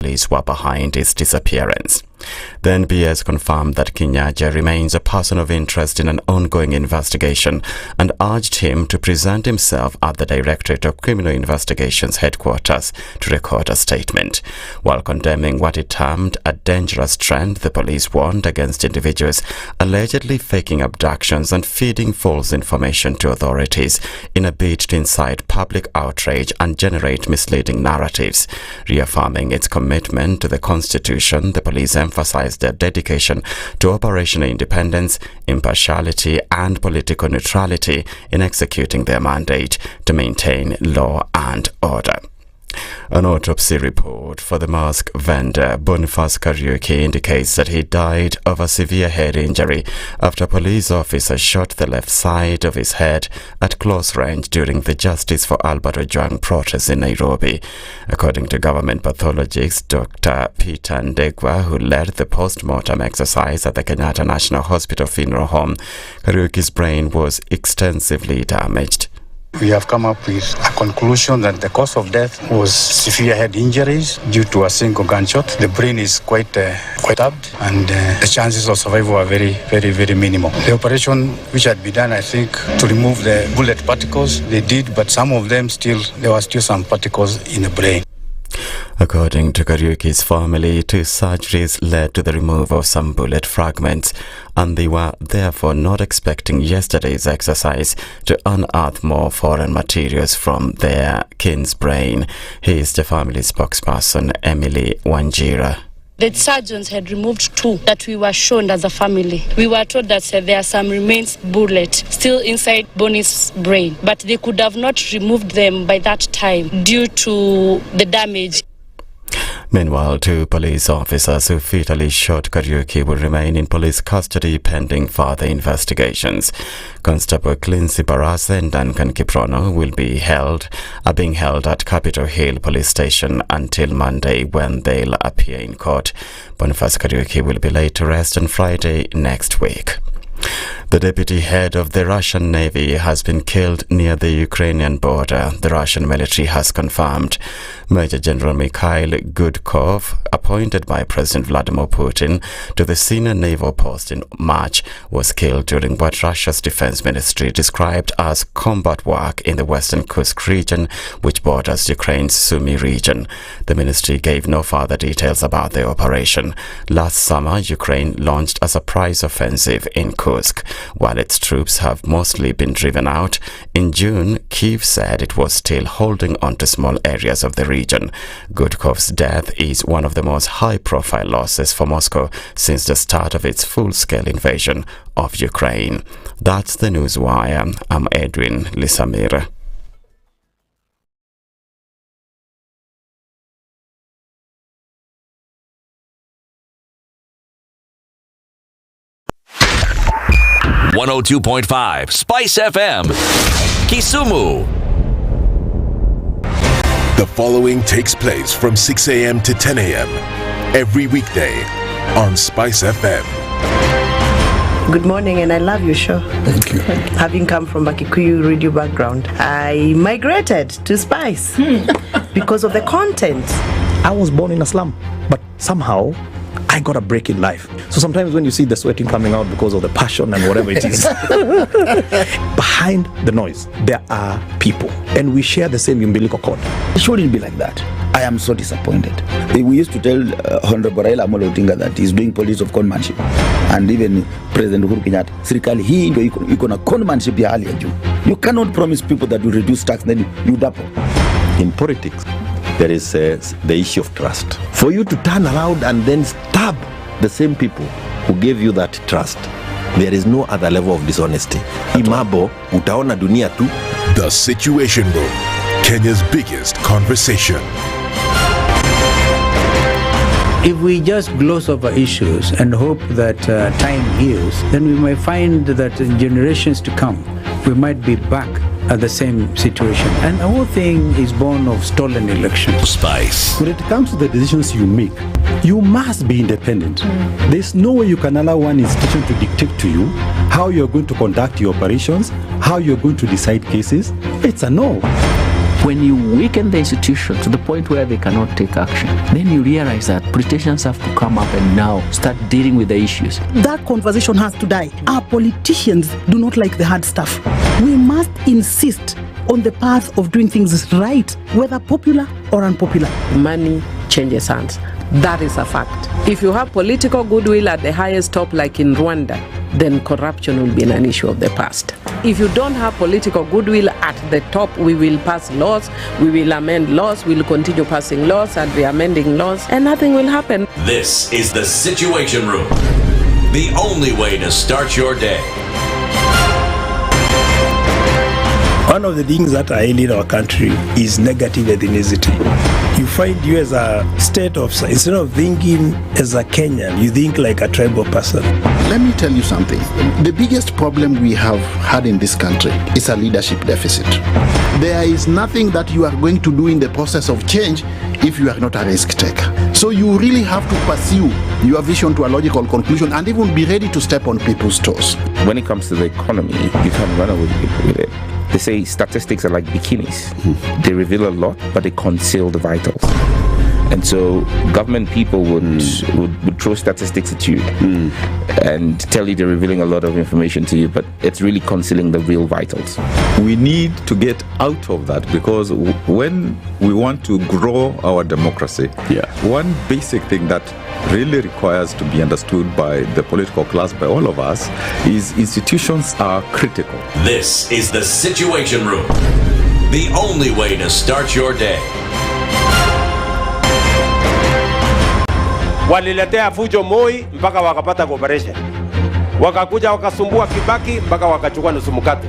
police were behind his disappearance. The NBS confirmed that Kinyaja remains a person of interest in an ongoing investigation and urged him to present himself at the Directorate of Criminal Investigations headquarters to record a statement. While condemning what it termed a dangerous trend, the police warned against individuals allegedly faking abductions and feeding false information to authorities in a bid to incite public outrage and generate misleading narratives. Reaffirming its commitment to the Constitution, the police emphasized their dedication to operational independence, impartiality, and political neutrality in executing their mandate to maintain law and order. An autopsy report for the mask vendor Boniface Kariuki indicates that he died of a severe head injury after a police officer shot the left side of his head at close range during the Justice for Albert Ojwang protest in Nairobi. According to government pathologist Dr. Peter Ndegwa, who led the post-mortem exercise at the Kenyatta National Hospital Funeral Home, Kariuki's brain was extensively damaged. We have come up with a conclusion that the cause of death was severe head injuries due to a single gunshot. The brain is quite stabbed, and the chances of survival are very, very, very minimal. The operation which had been done, I think, to remove the bullet particles, they did, but some of them there were still some particles in the brain. According to Kariuki's family, 2 surgeries led to the removal of some bullet fragments, and they were therefore not expecting yesterday's exercise to unearth more foreign materials from their kin's brain. He is the family spokesperson, Emily Wanjira. The surgeons had removed 2 that we were shown as a family. We were told that there are some remains bullet still inside Bonnie's brain, but they could have not removed them by that time due to the damage. Meanwhile, 2 police officers who fatally shot Kariuki will remain in police custody pending further investigations. Constable Clincy Barasa and Duncan Kiprono will are being held at Capitol Hill Police Station until Monday, when they'll appear in court. Boniface Kariuki will be laid to rest on Friday next week. The deputy head of the Russian Navy has been killed near the Ukrainian border, the Russian military has confirmed. Major General Mikhail Gudkov, appointed by President Vladimir Putin to the senior naval post in March, was killed during what Russia's defense ministry described as combat work in the western Kursk region, which borders Ukraine's Sumy region. The ministry gave no further details about the operation. Last summer, Ukraine launched a surprise offensive in Kursk, while its troops have mostly been driven out. In June, Kyiv said it was still holding on to small areas of the region. Gudkov's death is one of the most high-profile losses for Moscow since the start of its full-scale invasion of Ukraine. That's the Newswire. I'm Edwin Lisamira. .5 Spice FM, Kisumu. The following takes place from 6 a.m. to 10 a.m. every weekday on Spice FM. Good morning, and I love your show. Thank you. Having come from a Kikuyu radio background, I migrated to Spice because of the content. I was born in a slum, but somehow I got a break in life. So sometimes when you see the sweating coming out because of the passion and whatever it is, behind the noise, there are people. And we share the same umbilical cord. It shouldn't be like that. I am so disappointed. We used to tell Honorable Raila Amolo Odinga that he's doing police of conmanship. And even President Uhuru Kenyatta, serikali hii ndio iko na conmanship ya hali ya juu. You cannot promise people that you reduce tax, then you double. In politics, there is the issue of trust. For you to turn around and then stab the same people who gave you that trust, there is no other level of dishonesty. Imabo, utaona dunia tu. The Situation Room, Kenya's biggest conversation. If we just gloss over issues and hope that time heals, then we might find that in generations to come, we might be back at the same situation. And the whole thing is born of stolen elections. Spice. When it comes to the decisions you make, you must be independent. There's no way you can allow one institution to dictate to you how you're going to conduct your operations, how you're going to decide cases. It's a no. When you weaken the institution to the point where they cannot take action, then you realize that politicians have to come up and now start dealing with the issues. That conversation has to die. Our politicians do not like the hard stuff. We must insist on the path of doing things right, whether popular or unpopular. Money changes hands. That is a fact. If you have political goodwill at the highest top, like in Rwanda, then corruption will be an issue of the past. If you don't have political goodwill at the top, we will pass laws, we will amend laws, we will continue passing laws and re-amending laws, and nothing will happen. This is the Situation Room, the only way to start your day. One of the things that are ailing our country is negative ethnicity. You find you as a state officer, instead of thinking as a Kenyan, you think like a tribal person. Let me tell you something. The biggest problem we have had in this country is a leadership deficit. There is nothing that you are going to do in the process of change if you are not a risk taker. So you really have to pursue your vision to a logical conclusion and even be ready to step on people's toes. When it comes to the economy, you can't run away with it. They say statistics are like bikinis. They reveal a lot, but they conceal the vitals. And so government people would throw statistics at you and tell you they're revealing a lot of information to you, but it's really concealing the real vitals. We need to get out of that, because when we want to grow our democracy, one basic thing that really requires to be understood by the political class, by all of us, is institutions are critical. This is the Situation Room, the only way to start your day. Waliletea fujo Moi mpaka wakapata cooperation. Wakakuja wakasumbua Kibaki mpaka wakachukua nusu mkate.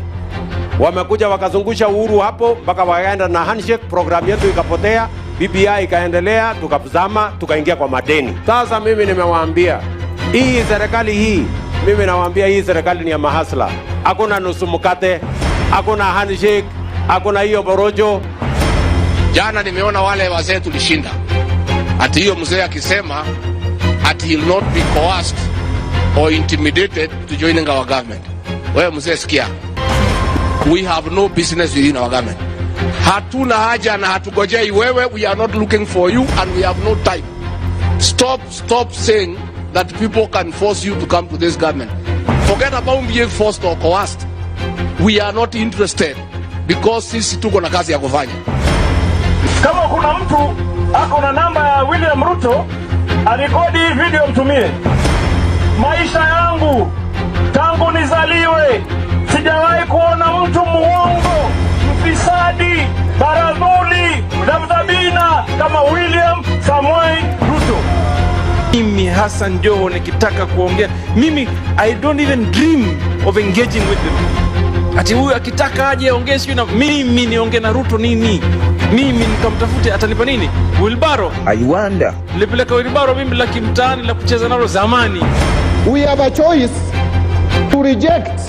Wamekuja wakazungusha Uhuru hapo mpaka wakaenda na handshake, program yetu ikapotea, BBI ikaendelea, tukazama, tukaingia kwa madeni. Sasa mimi nimewaambia, hii serikali hii, mimi nawaambia hii serikali ni ya mahasla. Hakuna nusu mkate, hakuna handshake, hakuna hiyo borojo. Jana nimeona wale wazee tulishinda. Ati hiyo mzee akisema ati he'll not be coerced or intimidated to joining our government. Wewe mzee sikia. We have no business within our government. Hatuna haja na hatugojei wewe. We are not looking for you and we have no time. Stop saying that people can force you to come to this government. Forget about being forced or coerced. We are not interested because sisi tuko na kazi ya kufanya. Kama kuna mtu ako na namba ya William Ruto, arekodi hii video mtumie. Maisha yangu tangu nizaliwe sijawahi kuona mtu muongo, mfisadi, baradhuli, dhamdhabina kama William Samoei Ruto. Mimi Hassan Joho nikitaka kuongea, mimi I don't even dream of engaging with them. Ati huyu akitaka aje aongee sio na mimi niongee na Ruto nini? Mimi nikamtafute atanipa nini? Wilbaro. I wonder. Nilipeleka Wilbaro mimi la kimtaani la kucheza nalo zamani. We have a choice to reject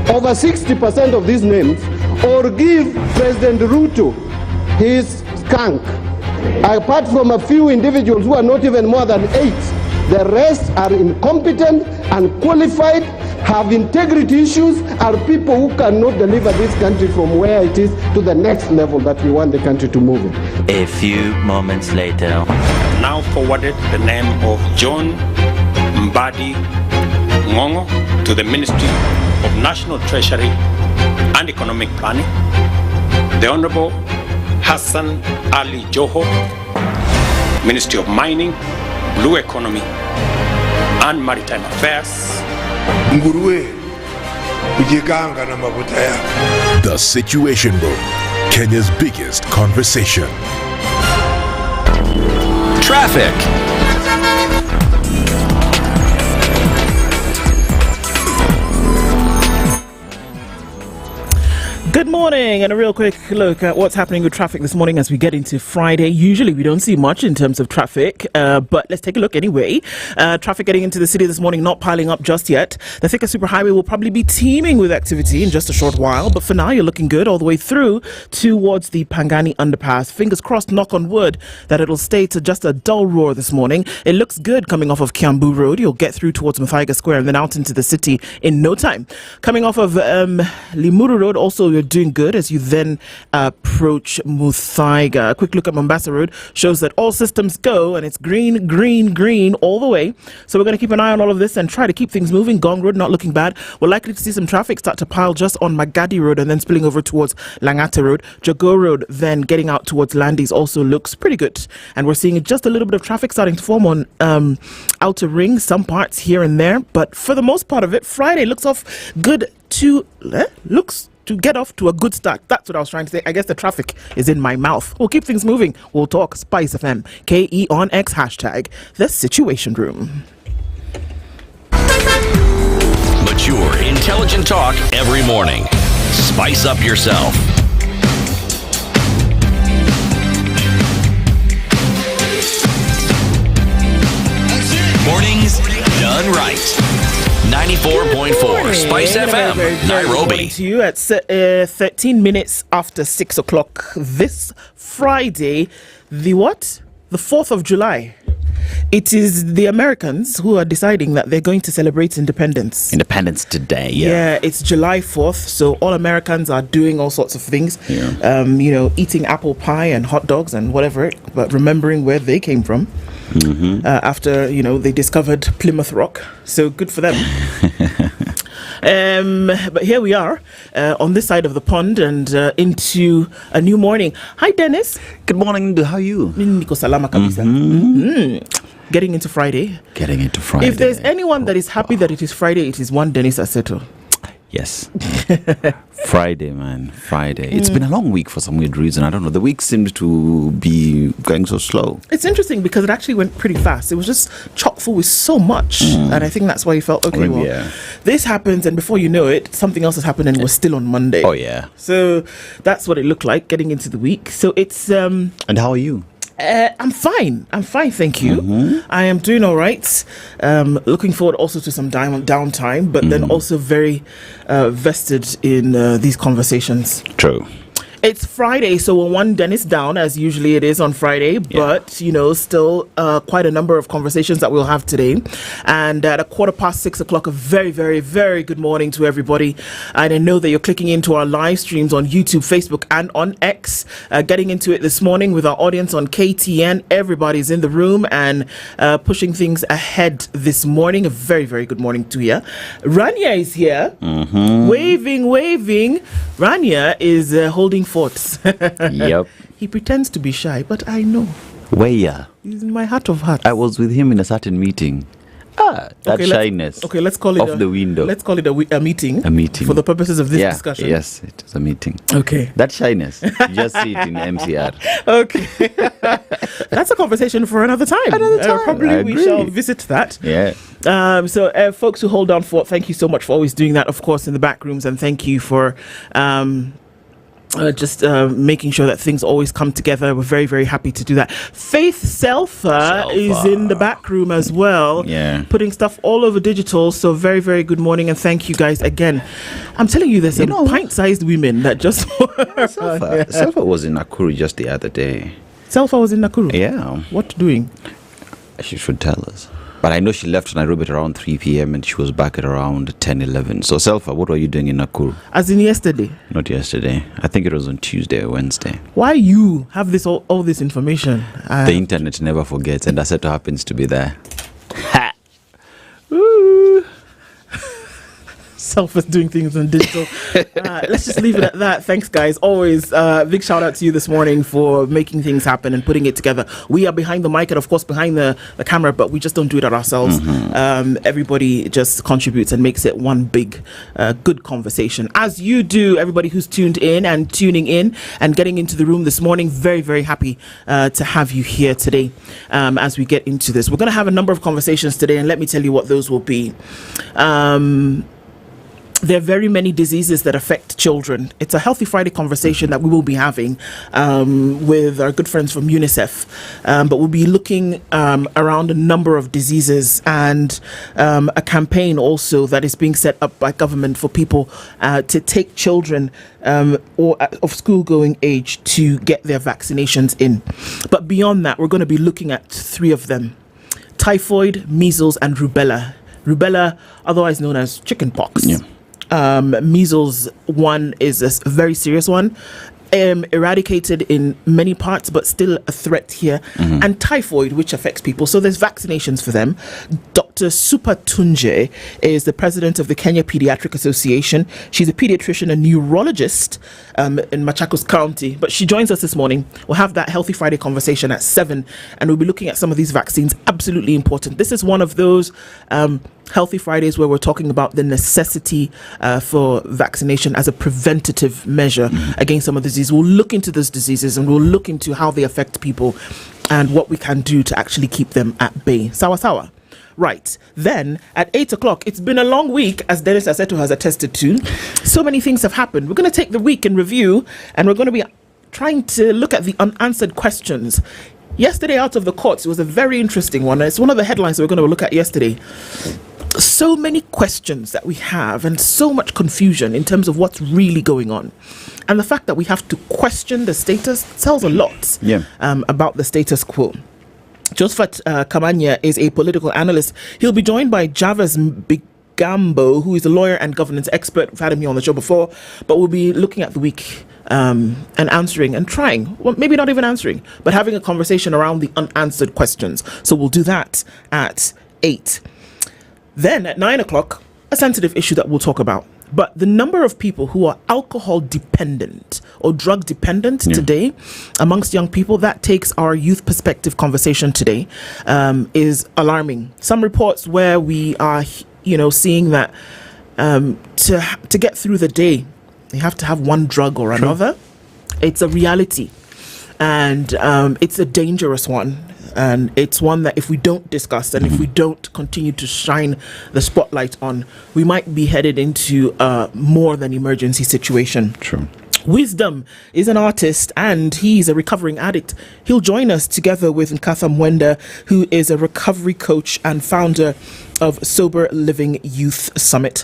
over 60% of these names or give President Ruto his skunk. Apart from a few individuals who are not even more than 8, the rest are incompetent, unqualified, have integrity issues, are people who cannot deliver this country from where it is to the next level that we want the country to move in. A few moments later. Now forwarded the name of John Mbadi Ngongo to the Ministry of National Treasury and Economic Planning. The Honorable Hassan Ali Joho, Ministry of Mining, Blue Economy and Maritime Affairs. The Situation Room, Kenya's biggest conversation. Traffic. Good morning, and a real quick look at what's happening with traffic this morning as we get into Friday. Usually we don't see much in terms of traffic, but let's take a look anyway. Traffic getting into the city this morning, not piling up just yet. The Thika Superhighway will probably be teeming with activity in just a short while, but for now you're looking good all the way through towards the Pangani underpass. Fingers crossed, knock on wood, that it'll stay to just a dull roar this morning. It looks good coming off of Kiambu Road. You'll get through towards Muthaiga Square and then out into the city in no time. Coming off of Limuru Road, also you're due doing good as you then approach Muthaiga. A quick look at Mombasa Road shows that all systems go and it's green, green, green all the way. So we're going to keep an eye on all of this and try to keep things moving. Gong Road not looking bad. We're likely to see some traffic start to pile just on Magadi Road and then spilling over towards Langata Road. Jago Road then getting out towards Landis also looks pretty good. And we're seeing just a little bit of traffic starting to form on Outer Ring, some parts here and there. But for the most part of it, Friday looks off good to get off to a good start. That's what I was trying to say. I guess the traffic is in my mouth. We'll keep things moving. We'll talk SpiceFM. KE on X hashtag the Situation Room. Mature, intelligent talk every morning. Spice up yourself. Mornings done right. 94.4 Spice FM, Nairobi. To you at 13 minutes after 6 o'clock this Friday, the 4th of July. It is the Americans who are deciding that they're going to celebrate independence. Independence Day, yeah. It's July 4th, so all Americans are doing all sorts of things. Yeah. Eating apple pie and hot dogs and whatever, but remembering where they came from. Mm-hmm. After, they discovered Plymouth Rock. So good for them. But here we are on this side of the pond and into a new morning. Hi, Dennis. Good morning. How are you? Niko salama kabisa. Mm-hmm. Getting into Friday. If there's anyone that is happy that it is Friday, it is one Dennis Aseto. Yes. Friday, man. Friday. It's been a long week for some weird reason. I don't know. The week seemed to be going so slow. It's interesting because it actually went pretty fast. It was just chock full with so much. And I think that's why you felt, this happens and before you know it, something else has happened and we're still on Monday. Oh, yeah. So that's what it looked like getting into the week. So it's... And how are you? I'm fine, thank you. Mm-hmm. I am doing all right. Looking forward also to some downtime, but then also very vested in these conversations. True. It's Friday, so we're one Dennis down, as usually it is on Friday, but, still quite a number of conversations that we'll have today. And at 6:15, a very, very, very good morning to everybody. And I know that you're clicking into our live streams on YouTube, Facebook, and on X. Getting into it this morning with our audience on KTN. Everybody's in the room and pushing things ahead this morning. A very, very good morning to you. Raniar is here. Mm-hmm. Waving. Raniar is holding forts. Yep. He pretends to be shy, but I know. Where? He's in my heart of hearts. I was with him in a certain meeting. Shyness. Let's call it off the window. Let's call it a meeting. A meeting. For the purposes of this discussion. Yes, it is a meeting. Okay. That shyness. You just see it in MCR. Okay. That's a conversation for another time. Probably we shall visit that. Yeah. So folks who hold down fort, thank you so much for always doing that, of course, in the back rooms, and thank you for just making sure that things always come together. We're very, very happy to do that. Faith Selfa is in the back room as well, putting stuff all over digital. So very, very good morning and thank you guys again. I'm telling you, there's some pint-sized women that just Selfa was in Nakuru just the other day. Selfa was in Nakuru? Yeah. What doing? She should tell us. But I know she left Nairobi at around 3 p.m. and she was back at around 10, 11. So, Selfa, what were you doing in Nakuru? As in yesterday? Not yesterday. I think it was on Tuesday or Wednesday. Why you have this all this information? The internet never forgets, and Aseto happens to be there. Ooh. Self is doing things on digital. Let's just leave it at that. Thanks, guys. Always big shout out to you this morning for making things happen and putting it together. We are behind the mic and, of course, behind the camera, but we just don't do it ourselves. Mm-hmm. Everybody just contributes and makes it one big, good conversation. As you do, everybody who's tuned in and tuning in and getting into the room this morning, very, very happy to have you here today as we get into this. We're going to have a number of conversations today, and let me tell you what those will be. There are very many diseases that affect children. It's a Healthy Friday conversation that we will be having with our good friends from UNICEF. But we'll be looking around a number of diseases and a campaign also that is being set up by government for people to take children or of school-going age to get their vaccinations in. But beyond that, we're going to be looking at three of them: typhoid, measles, and rubella. Rubella, otherwise known as chickenpox. Yeah. Measles one is a very serious one. Eradicated in many parts, but still a threat here. And typhoid, which affects people. So there's vaccinations for them. Dr. Supatunje is the president of the Kenya Pediatric Association. She's a pediatrician and neurologist in Machakos County. But she joins us this morning. We'll have that Healthy Friday conversation at 7, and we'll be looking at some of these vaccines. Absolutely important. This is one of those Healthy Fridays where we're talking about the necessity for vaccination as a preventative measure against some of the diseases. We'll look into those diseases and we'll look into how they affect people and what we can do to actually keep them at bay. Sawa. Right. Then at 8 o'clock, it's been a long week, as Dennis Aseto has attested to. So many things have happened. We're going to take the week in review, and we're going to be trying to look at the unanswered questions. Yesterday, out of the courts, it was a very interesting one. It's one of the headlines that we're going to look at yesterday. So many questions that we have and so much confusion in terms of what's really going on. And the fact that we have to question the status tells a lot about the status quo. Josephat Kamanya is a political analyst. He'll be joined by Javas Bigambo, who is a lawyer and governance expert. We've had him here on the show before, but we'll be looking at the week and answering and trying, well, maybe not even answering, but having a conversation around the unanswered questions. So we'll do that at 8. Then at 9 o'clock, a sensitive issue that we'll talk about. But the number of people who are alcohol dependent or drug dependent today amongst young people, that takes our youth perspective conversation today, is alarming. Some reports where we are, seeing that to get through the day, you have to have one drug or another. It's a reality. And it's a dangerous one. And it's one that if we don't discuss and if we don't continue to shine the spotlight on, we might be headed into more than emergency situation. True. Wisdom is an artist and he's a recovering addict. He'll join us together with Nkatha Mwenda, who is a recovery coach and founder of Sober Living Youth Summit.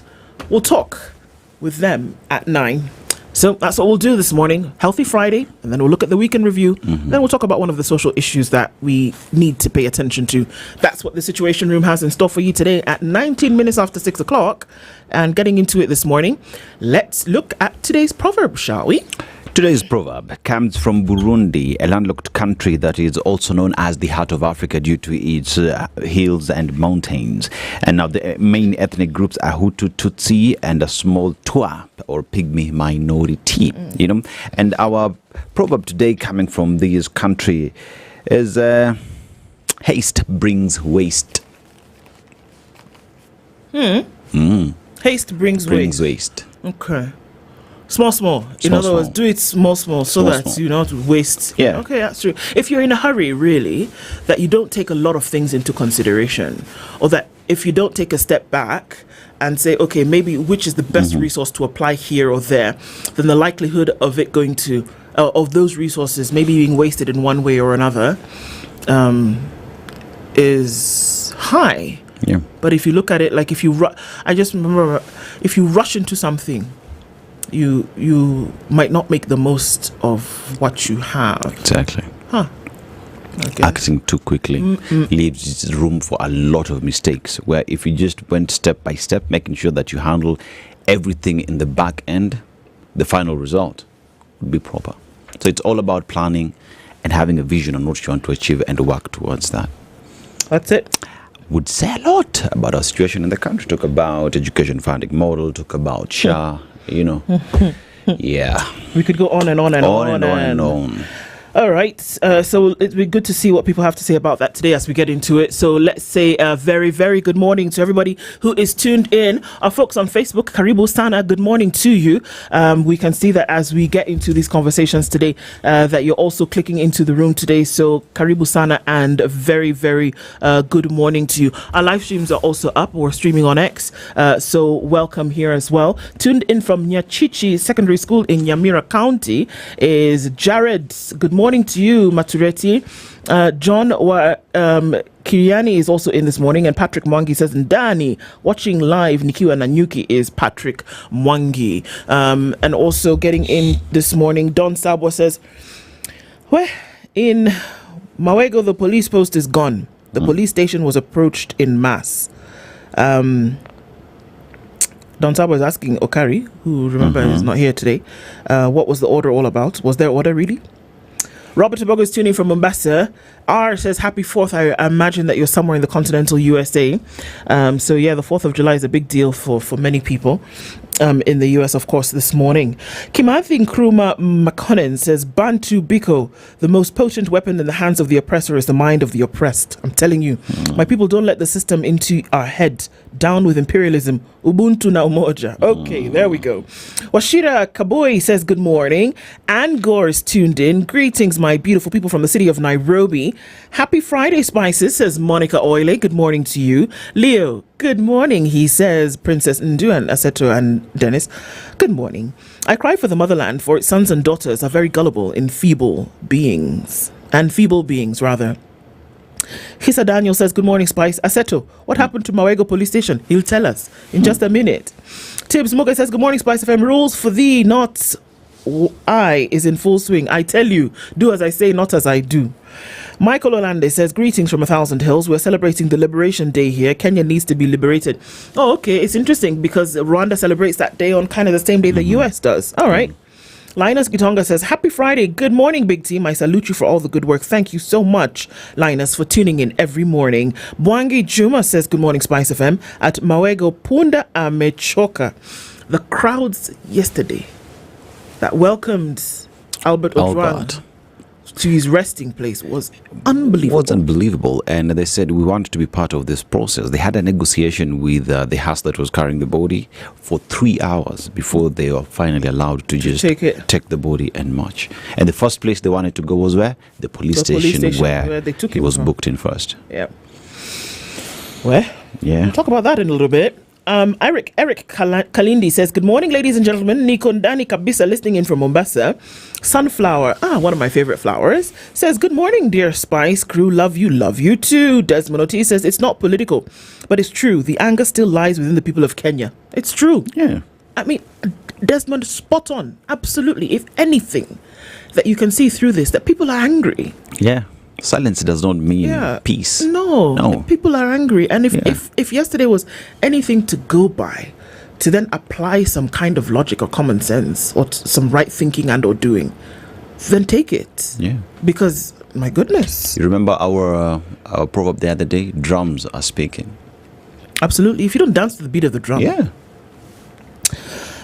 We'll talk with them at 9. So that's what we'll do this morning. Healthy Friday, and then we'll look at the weekend review. Then we'll talk about one of the social issues that we need to pay attention to. That's what the Situation Room has in store for you today at 19 minutes after 6 o'clock. And getting into it this morning, let's look at today's proverb, shall we? Today's proverb comes from Burundi, a landlocked country that is also known as the Heart of Africa due to its hills and mountains. And now the main ethnic groups are Hutu, Tutsi, and a small Twa or Pygmy minority. And our proverb today, coming from this country, is haste brings waste. Haste brings waste. Okay. Small. In other words, do it small so that you don't waste. Yeah. Okay, that's true. If you're in a hurry, really, that you don't take a lot of things into consideration, or that if you don't take a step back and say, okay, maybe which is the best resource to apply here or there, then the likelihood of it going to, of those resources maybe being wasted in one way or another is high. Yeah. But if you look at it, like if you, I just remember, if you rush into something, you might not make the most of what you have. Exactly. Okay. Acting too quickly leaves room for a lot of mistakes, where if you just went step by step, making sure that you handle everything in the back end, the final result would be proper. So it's all about planning and having a vision on what you want to achieve and work towards that. That's it. Would say a lot about our situation in the country. Talk about education funding model, talk about SHA, yeah. We could go on and on and on. All right. So it'd be good to see what people have to say about that today as we get into it. So let's say a very, very good morning to everybody who is tuned in. Our folks on Facebook, Karibu Sana, good morning to you. We can see that as we get into these conversations today, that you're also clicking into the room today. So Karibu Sana and a very, very good morning to you. Our live streams are also up. We're streaming on X. So welcome here as well. Tuned in from Nyachichi Secondary School in Nyamira County is Jared. Good morning to you, Matureti. John Kiriani is also in this morning, and Patrick Mwangi says, Ndani, watching live, Nikiwa Nanyuki is Patrick Mwangi. And also getting in this morning, Don Sabo says, well, in Mawego, the police post is gone. The police station was approached in mass. Don Sabo is asking Okari, who remember is not here today, what was the order all about? Was there order really? Robert Tobago is tuning from Mombasa. R says, happy 4th. I imagine that you're somewhere in the continental USA. So yeah, the 4th of July is a big deal for many people in the US, of course, this morning. Kimathi Nkrumah McConnell says, Bantu Biko, the most potent weapon in the hands of the oppressor is the mind of the oppressed. I'm telling you, my people, don't let the system into our head. Down with imperialism. Ubuntu na umoja. Okay, there we go. Washira Kaboi says, good morning. Ann Gore is tuned in. Greetings, my beautiful people from the city of Nairobi. Happy Friday, Spices, says Monica Oile. Good morning to you. Leo, good morning, he says. Princess Ndu and Aseto and Dennis, good morning. I cry for the motherland, for its sons and daughters are very gullible in feeble beings. Hisa Daniel says, good morning, Spice. Aseto, what happened to Mawego police station? He'll tell us in just a minute. Tibbs Muga says, good morning, SpiceFM. Rules for thee, not I, is in full swing. I tell you, do as I say, not as I do. Michael Olande says, greetings from 1,000 Hills. We're celebrating the Liberation Day here. Kenya needs to be liberated. Oh, okay. It's interesting because Rwanda celebrates that day on kind of the same day the US does. All right. Linus Gitonga says, happy Friday. Good morning, big team. I salute you for all the good work. Thank you so much, Linus, for tuning in every morning. Bwangi Juma says, good morning, Spice FM. At Mawego Punda Amechoka. The crowds yesterday that welcomed Albert Ojwang to his resting place was unbelievable. It was unbelievable. And they said, we want to be part of this process. They had a negotiation with the house that was carrying the body for 3 hours before they were finally allowed to just take the body and march. And the first place they wanted to go was where? The police station where they took he was booked in first. Yeah. Well, we'll talk about that in a little bit. Eric Kalindi says, good morning, ladies and gentlemen. Nikondani Kabisa listening in from Mombasa. Sunflower, one of my favorite flowers, says, good morning, dear Spice crew. Love you too. Desmond Oti says, it's not political, but it's true. The anger still lies within the people of Kenya. It's true. Yeah. I mean, Desmond, spot on. Absolutely. If anything that you can see through this, that people are angry. Yeah. Silence does not mean peace. No. People are angry. And if yesterday was anything to go by, to then apply some kind of logic or common sense or some right thinking and or doing, then take it. Yeah. Because, my goodness. You remember our proverb the other day? Drums are speaking. Absolutely. If you don't dance to the beat of the drum. Yeah.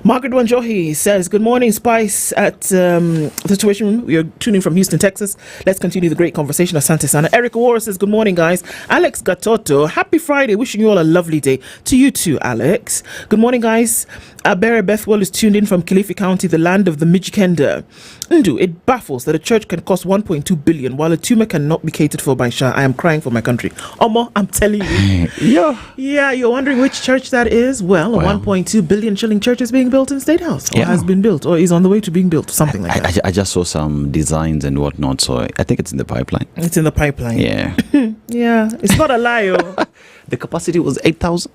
Margaret Wanjohi says, good morning, Spice, at the Situation Room. We are tuning from Houston, Texas. Let's continue the great conversation. Asante Sana. Eric War says, good morning, guys. Alex Gatoto, happy Friday. Wishing you all a lovely day. To you too, Alex. Good morning, guys. Abere Bethwell is tuned in from Kilifi County, the land of the Mijikenda. Ndu, it baffles that a church can cost 1.2 billion while a tumor cannot be catered for by Shah. I am crying for my country. Omo, I'm telling you. Yeah, you're wondering which church that is? Well, a 1.2 billion shilling church is being built in State House, or has been built, or is on the way to being built, something like that. I just saw some designs and whatnot, so I think it's in the pipeline. It's in the pipeline. Yeah. Yeah, it's not a lie. The capacity was 8,000.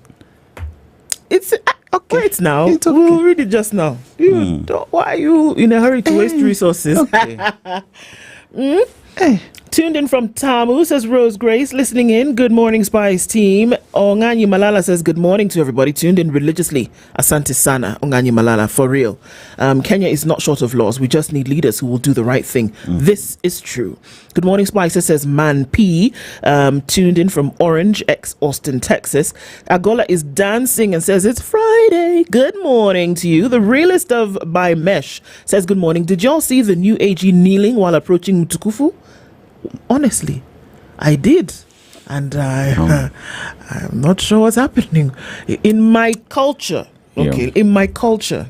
It's okay. Wait now. It's okay. We'll read it just now. Why are you in a hurry to waste resources? Hey. Tuned in from Tamu, says Rose Grace, listening in. Good morning, Spice team. Onganyi Malala says good morning to everybody. Tuned in religiously. Asante Sana, Onganyi Malala, for real. Kenya is not short of laws. We just need leaders who will do the right thing. This is true. Good morning, Spice, says Man P. Tuned in from Orange, Austin, Texas. Agola is dancing and says it's Friday. Good morning to you. The realist of By Mesh says good morning. Did y'all see the new AG kneeling while approaching Mutukufu? Honestly, I did, and I'm not sure what's happening in my culture. In my culture,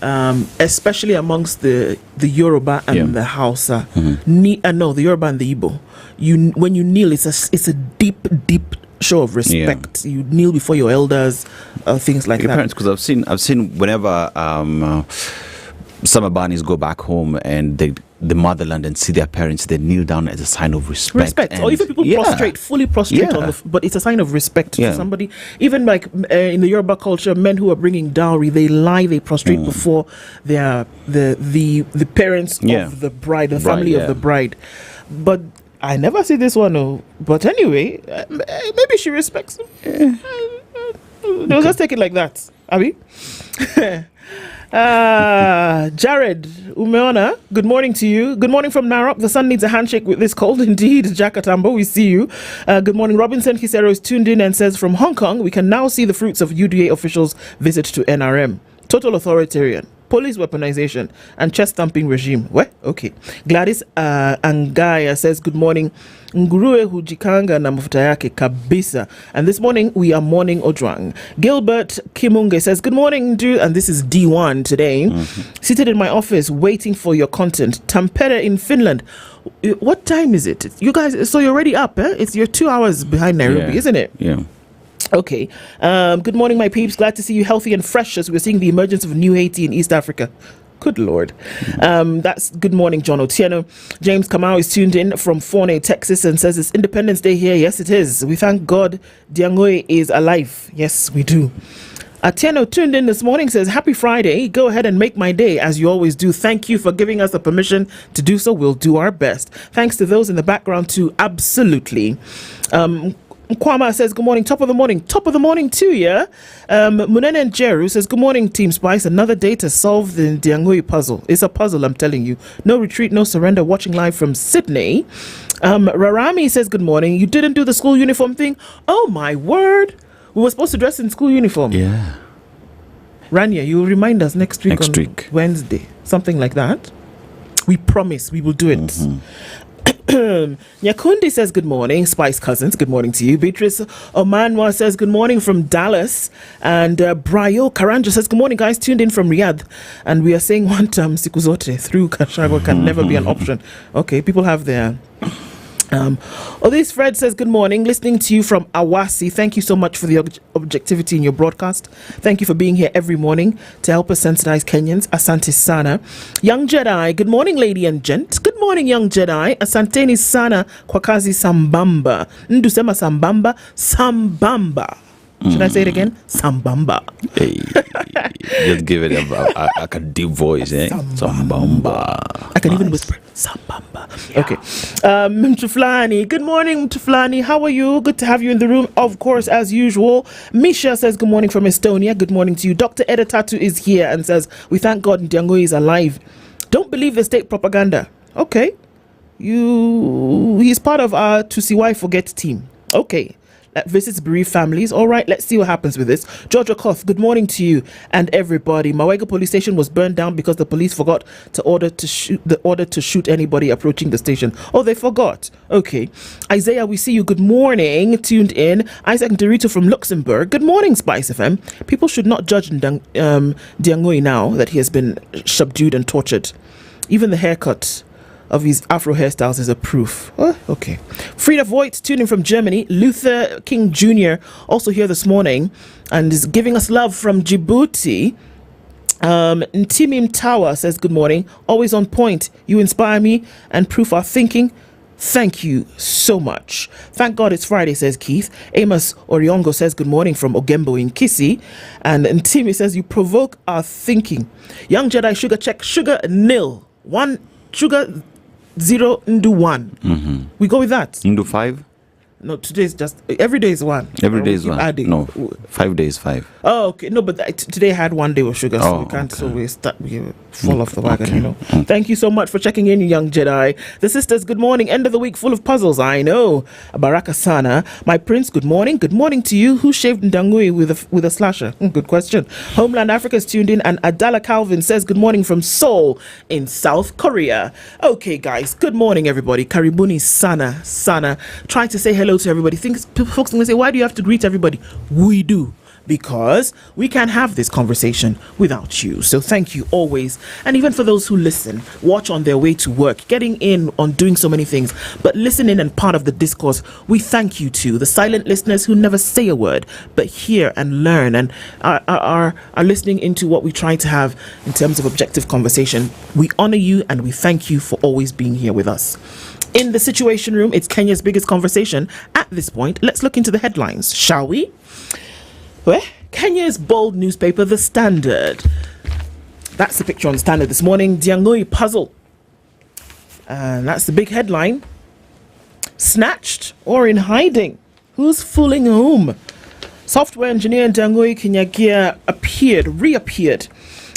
especially amongst the Yoruba and the Hausa. The Yoruba and the Igbo. When you kneel, it's a deep show of respect. You kneel before your elders, things like your that. Parents, because I've seen whenever summer bunnies go back home and the motherland and see their parents, they kneel down as a sign of respect. Or even people fully prostrate but it's a sign of respect to somebody. Even like in the Yoruba culture, men who are bringing dowry, they prostrate before the parents of the bride, the family of the bride. But I never see this one. But anyway, maybe she respects him. They'll just take it like that. Abi? Jared Umeona, good morning to you. Good morning from Narok. The sun needs a handshake with this cold indeed. Jakatambo, we see you. Good morning. Robinson Kisero is tuned in and says, from Hong Kong, we can now see the fruits of UDA officials' visit to NRM. Total authoritarian, police weaponization, and chest thumping regime. What? Okay. Gladys Angaya says, good morning. Nguruwe hujikanga na mafuta yake kabisa. And this morning we are mourning Ojwang. Gilbert Kimunge says, good morning, dude. And this is D1 today. Seated in my office waiting for your content. Tampere in Finland. What time is it? You guys, so you're already up, eh? You're 2 hours behind Nairobi, isn't it? Yeah. Okay. Good morning, my peeps. Glad to see you healthy and fresh as we're seeing the emergence of new Haiti in East Africa. Good Lord. That's good morning, John Otieno. James Kamau is tuned in from Forney, Texas, and says it's Independence Day here. Yes, it is. We thank God Djangui is alive. Yes, we do. Atieno tuned in this morning, says, happy Friday. Go ahead and make my day, as you always do. Thank you for giving us the permission to do so. We'll do our best. Thanks to those in the background, too. Absolutely. Kwama says, good morning. Top of the morning. Top of the morning too, yeah? Munene and Jeru says, good morning, Team Spice. Another day to solve the Djangui puzzle. It's a puzzle, I'm telling you. No retreat, no surrender. Watching live from Sydney. Rarami says, good morning. You didn't do the school uniform thing? Oh, my word. We were supposed to dress in school uniform. Yeah. Raniar, you will remind us next week on Wednesday. Something like that. We promise we will do it. Nyakundi says good morning. Spice Cousins, good morning to you. Beatrice Omanwa says good morning from Dallas. And Brayo Karanja says good morning, guys. Tuned in from Riyadh. And we are saying one term siku zote through Kashago can never be an option. Okay, people have their... Odis Fred says good morning, listening to you from Awasi. Thank you so much for the objectivity in your broadcast. Thank you for being here every morning to help us sensitize Kenyans. Asante Sana. Young Jedi, good morning, lady and gent. Good morning, young Jedi. Asanteni Sana kwa kazi sambamba. Ndusema sambamba. Sambamba. Should I say it again? Sambamba. Hey, just give it a deep voice, eh? Sambamba. I can even whisper. Sambamba. Yeah. Okay. Mtuflani. Good morning, Mtuflani. How are you? Good to have you in the room. Of course, as usual. Misha says good morning from Estonia. Good morning to you. Dr. Editatu is here and says, we thank God Djangui is alive. Don't believe the state propaganda. Okay. He's part of our To See Why Forget team. Okay. Visits bereaved families. All right, let's see what happens with this. Georgia Koth, good morning to you and everybody. Mawega police station was burned down because the police forgot to order to shoot anybody approaching the station. Oh, they forgot. Okay. Isaiah, we see you. Good morning. Tuned in. Isaac Dorito from Luxembourg. Good morning, Spice FM. People should not judge Djangui now that he has been subdued and tortured. Even the haircut of his Afro hairstyles is a proof. Oh, okay. Frieda Voigt, tuning from Germany. Luther King Jr. also here this morning and is giving us love from Djibouti. Ntimim Tower says good morning. Always on point. You inspire me and proof our thinking. Thank you so much. Thank God it's Friday, says Keith. Amos Oriongo says good morning from Ogembo in Kisi. And Ntimi says you provoke our thinking. Young Jedi sugar check. Sugar nil. 1 sugar 0 Ndu 1. We go with that. Ndu 5? No, today's just every day is 1. Every day is 1. Adding. No, 5 days 5. Oh, okay. No, but today I had 1 day of sugar, so we can't. Okay. So we fall off the wagon, you know. Thank you so much for checking in, young Jedi. The sisters, good morning. End of the week full of puzzles. I know. Baraka Sana, my prince. Good morning. Good morning to you. Who shaved Ndangui with a slasher? Good question. Homeland Africa is tuned in, and Adala Calvin says good morning from Seoul in South Korea. Okay, guys. Good morning, everybody. Karibuni Sana. Try to say hello to everybody. Folks going to say, why do you have to greet everybody? We do, because we can't have this conversation without you. So thank you always. And even for those who listen, watch on their way to work, getting in on doing so many things, but listening and part of the discourse, we thank you too. The silent listeners who never say a word, but hear and learn and are listening into what we try to have in terms of objective conversation. We honor you and we thank you for always being here with us. In the Situation Room, it's Kenya's biggest conversation. At this point, let's look into the headlines, shall we? Well, Kenya's bold newspaper, The Standard. That's the picture on the Standard this morning. Djangui puzzle. And that's the big headline. Snatched or in hiding? Who's fooling whom? Software engineer Njambi reappeared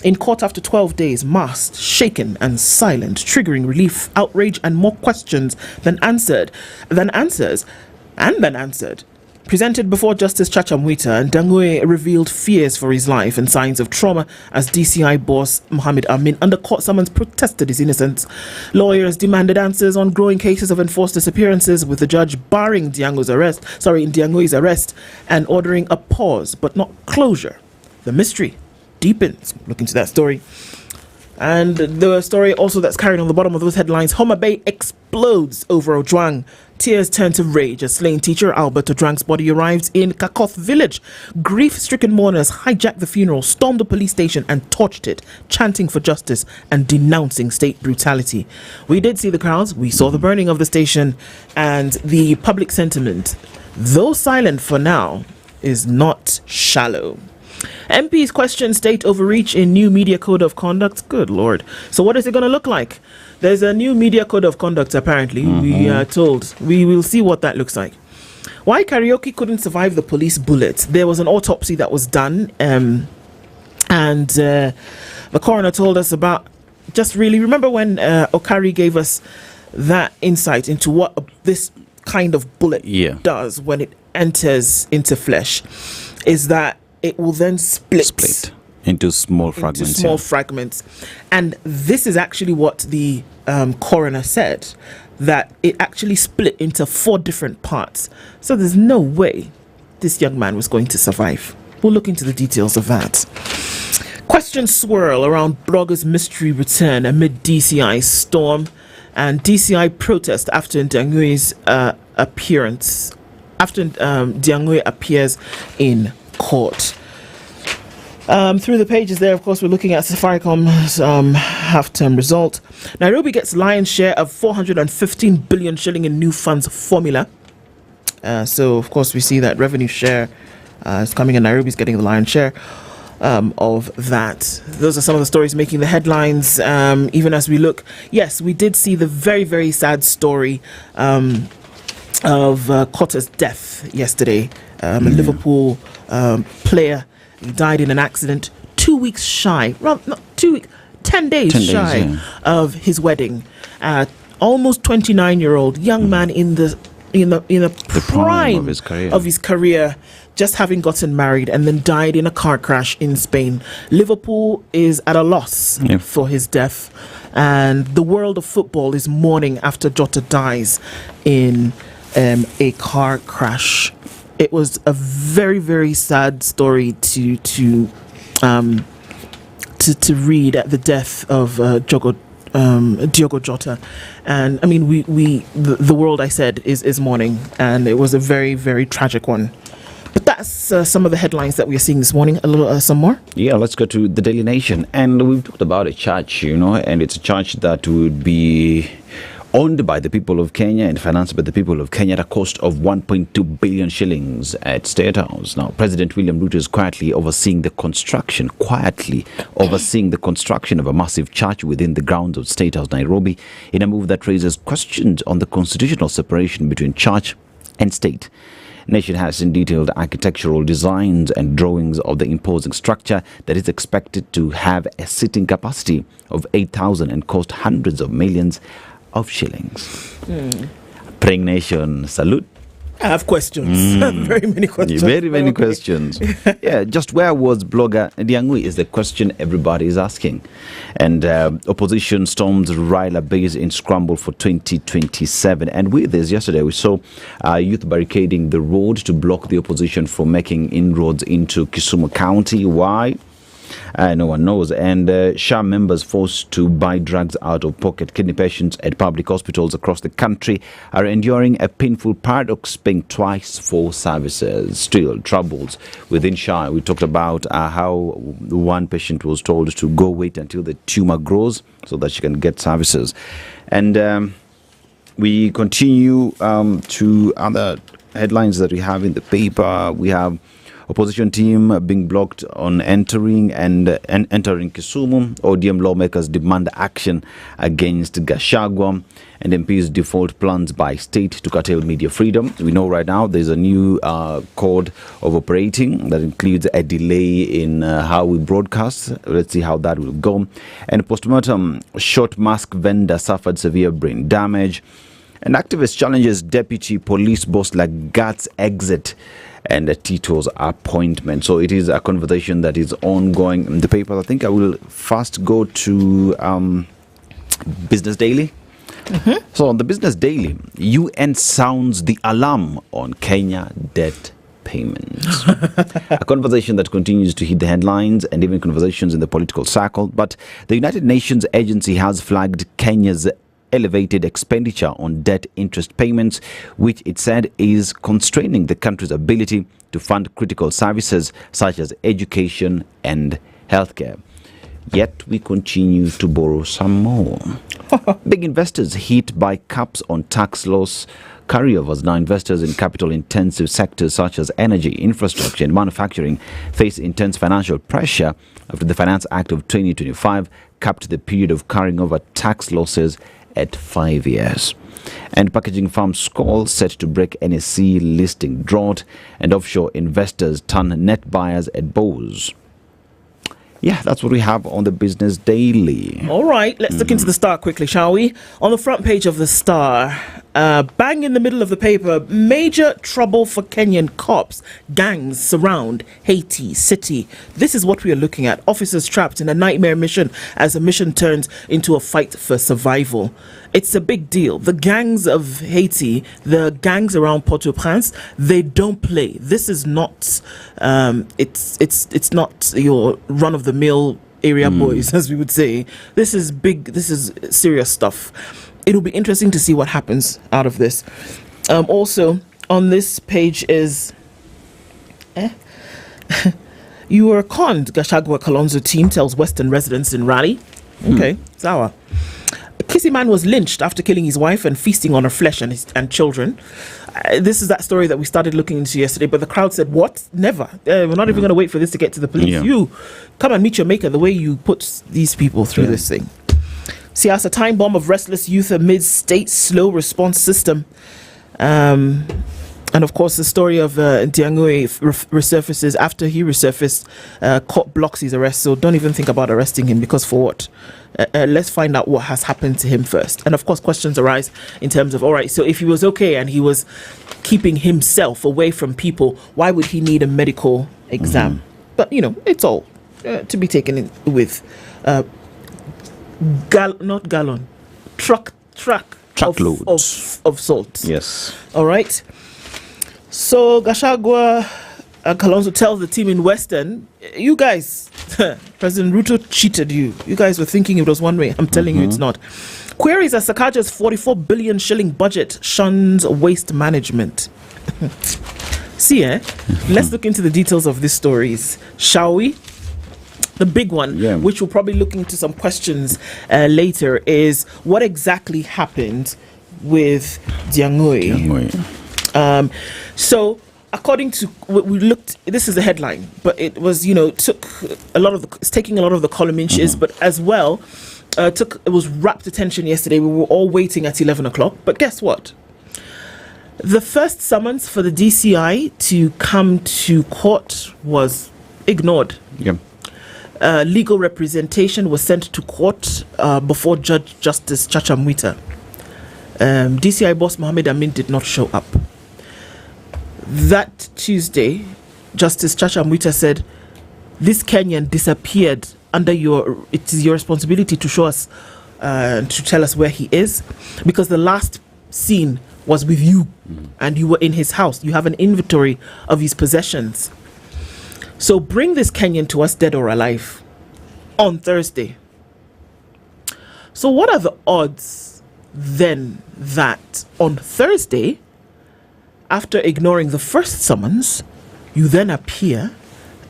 in court after 12 days, masked, shaken and silent, triggering relief, outrage and more questions than answers. Presented before Justice Chacha Mwita, Njambi revealed fears for his life and signs of trauma as DCI boss Mohammed Amin under court summons protested his innocence. Lawyers demanded answers on growing cases of enforced disappearances, with the judge barring Njambi's arrest and ordering a pause but not closure. The mystery deepens. Look into that story. And the story also that's carried on the bottom of those headlines: Homa Bay explodes over Ojwang. Tears turn to rage as slain teacher Albert Ojwang's body arrives in Kakoth village. Grief-stricken mourners hijacked the funeral, stormed the police station and torched it, chanting for justice and denouncing state brutality. We did see the crowds, we saw the burning of the station, and the public sentiment, though silent for now, is not shallow. MPs question state overreach in new media code of conduct. Good Lord. So what is it going to look like? There's a new media code of conduct, apparently. We are told. We will see what that looks like. Why karaoke couldn't survive the police bullet? There was an autopsy that was done. And the coroner told us about, just really, remember when Okari gave us that insight into what this kind of bullet does when it enters into flesh, is that it will then split into small fragments. And this is actually what the coroner said, that it actually split into 4 different parts. So there's no way this young man was going to survive. We'll look into the details of that. Questions swirl around blogger's mystery return amid DCI storm and DCI protest after Njangui's appearance. After Njambi appears in court. Through the pages there, of course, we're looking at Safaricom's half-term result. Nairobi gets lion's share of 415 billion shilling in new funds formula. So, of course, we see that revenue share is coming and Nairobi's getting the lion's share of that. Those are some of the stories making the headlines. Even as we look, yes, we did see the very, very sad story of Cotter's death yesterday. A Liverpool player died in an accident 2 weeks shy, 10 days shy of his wedding. Almost 29-year-old young man in the prime of his career, just having gotten married, and then died in a car crash in Spain. Liverpool is at a loss for his death, and the world of football is mourning after Jota dies in a car crash. It was a very, very sad story to read at the death of Diogo Jota, and I mean the world, I said, is mourning, and it was a very, very tragic one. But that's some of the headlines that we are seeing this morning. A little some more. Yeah, let's go to the Daily Nation, and we've talked about a church, and it's a church that would be owned by the people of Kenya and financed by the people of Kenya at a cost of 1.2 billion shillings at State House. Now, President William Ruto is quietly overseeing the construction of a massive church within the grounds of State House, Nairobi, in a move that raises questions on the constitutional separation between church and state. Nation has seen detailed architectural designs and drawings of the imposing structure that is expected to have a seating capacity of 8,000 and cost hundreds of millions of shillings. Praying Nation, salute. I have questions. Very many questions. Very many questions. Yeah, just where was blogger Njambi is the question everybody is asking. And opposition storms Raila base in scramble for 2027. And with this, yesterday we saw youth barricading the road to block the opposition from making inroads into Kisumu County. Why? No one knows. And SHA members forced to buy drugs out of pocket. Kidney patients at public hospitals across the country are enduring a painful paradox, paying twice for services. Still troubles within SHA. We talked about how one patient was told to go wait until the tumor grows so that she can get services. And we continue to other headlines that we have in the paper. We have Opposition team being blocked on entering Kisumu. ODM lawmakers demand action against Gachagua, and MPs default plans by state to curtail media freedom. We know right now there's a new code of operating that includes a delay in how we broadcast. Let's see how that will go. And postmortem, short mask vendor suffered severe brain damage. An activist challenges deputy police boss Lagat's exit and Tito's appointment. So it is a conversation that is ongoing in the paper. I think I will first go to Business Daily. So on the Business Daily, UN sounds the alarm on Kenya debt payments. A conversation that continues to hit the headlines and even conversations in the political circle. But the United Nations agency has flagged Kenya's elevated expenditure on debt interest payments, which it said is constraining the country's ability to fund critical services such as education and healthcare. Yet we continue to borrow some more. Big investors hit by caps on tax loss carryovers. Now investors in capital-intensive sectors such as energy, infrastructure and manufacturing face intense financial pressure after the Finance Act of 2025 capped the period of carrying over tax losses at 5 years. And packaging firm Skoll set to break NSE listing drought, and offshore investors turn net buyers at Bose. Yeah, that's what we have on the Business Daily. All right, let's look into the Star quickly, shall we? On the front page of the Star, bang in the middle of the paper, major trouble for Kenyan cops. Gangs surround Haiti city. This is what we are looking at. Officers trapped in a nightmare mission as the mission turns into a fight for survival. It's a big deal. The gangs of Haiti, the gangs around Port-au-Prince, they don't play. This is not, it's not your run-of-the-mill area boys, as we would say. This is big. This is serious stuff. It'll be interesting to see what happens out of this. Also, on this page is... You were conned, Gachagua Kalonzo team tells Western residents in Raleigh. Okay, Zawa. A Kissy man was lynched after killing his wife and feasting on her flesh and children. This is that story that we started looking into yesterday, but the crowd said, what? Never. We're not even going to wait for this to get to the police. Yeah. You come and meet your maker the way you put these people through this thing. Siasa time bomb of restless youth amid state slow response system. And of course, the story of Djangui resurfaces after he resurfaced. Court blocks his arrest, so don't even think about arresting him, because for what? Let's find out what has happened to him first. And of course, questions arise in terms of, all right, so if he was okay and he was keeping himself away from people, why would he need a medical exam? But, you know, it's all to be taken in with truckloads of salt. Yes. All right. So Gachagua Kalonzo tells the team in Western, you guys, President Ruto cheated you. You guys were thinking it was one way. I'm telling you it's not. Queries as Sakaja's 44 billion shilling budget shuns waste management. See, let's look into the details of these stories, shall we? The big one, which we'll probably look into some questions later, is what exactly happened with Djangui. So according to what we looked, this is the headline, but it was, took a lot of it's taking a lot of the column inches, but as well, it was rapt attention yesterday. We were all waiting at 11 o'clock, but guess what? The first summons for the DCI to come to court was ignored. Legal representation was sent to court before Judge Justice Chacha Mwita. DCI boss Mohammed Amin did not show up. That Tuesday, Justice Chacha Mwita said, this Kenyan disappeared it is your responsibility to show us, to tell us where he is, because the last seen was with you and you were in his house. You have an inventory of his possessions. So bring this Kenyan to us, dead or alive, on Thursday. So what are the odds then that on Thursday, after ignoring the first summons, you then appear,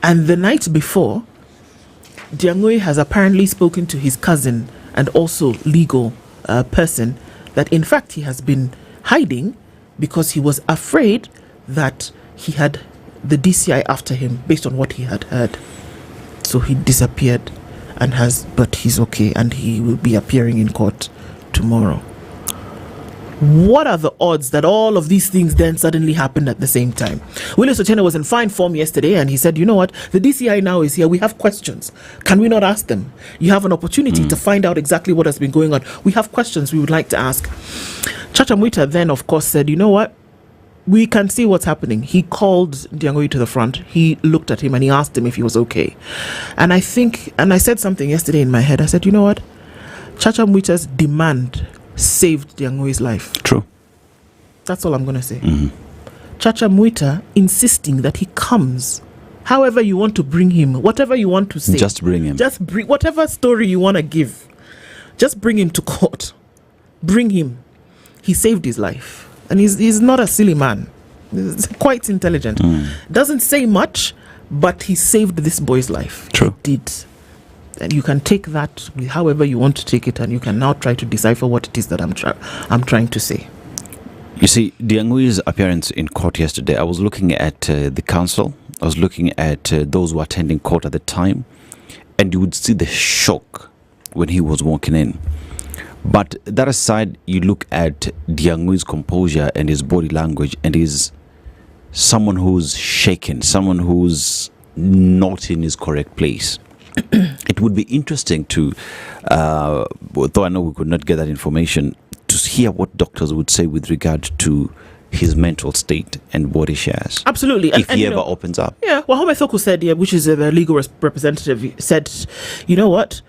and the night before, Djangui has apparently spoken to his cousin and also legal person that in fact he has been hiding because he was afraid that he had the DCI after him based on what he had heard. So he disappeared but he's okay, and he will be appearing in court tomorrow. What are the odds that all of these things then suddenly happened at the same time? Willis Ochena was in fine form yesterday, and he said, you know what, the DCI now is here, we have questions. Can we not ask them? You have an opportunity to find out exactly what has been going on. We have questions we would like to ask. Chacha Mwita then, of course, said, you know what, we can see what's happening. He called Djangui to the front. He looked at him and he asked him if he was okay. And I said something yesterday in my head. I said, you know what? Chacha Mwita's demand saved Djangui's life. True. That's all I'm going to say. Chacha Mwita insisting that he comes. However you want to bring him, whatever you want to say. Just bring him. Just bring whatever story you want to give. Just bring him to court. Bring him. He saved his life. And he's not a silly man. He's quite intelligent. Doesn't say much, but he saved this boy's life. True. He did. And you can take that however you want to take it, and you can now try to decipher what it is that I'm trying to say. You see, Djangui's appearance in court yesterday, I was looking at the council. I was looking at those who were attending court at the time, and you would see the shock when he was walking in. But that aside, you look at Djangui's composure and his body language, and he's someone who's shaken, someone who's not in his correct place. It would be interesting to, though I know we could not get that information, to hear what doctors would say with regard to his mental state and what he shares. Absolutely. If he ever opens up. Yeah, well, Homethoku said, which is a legal representative, said, you know what?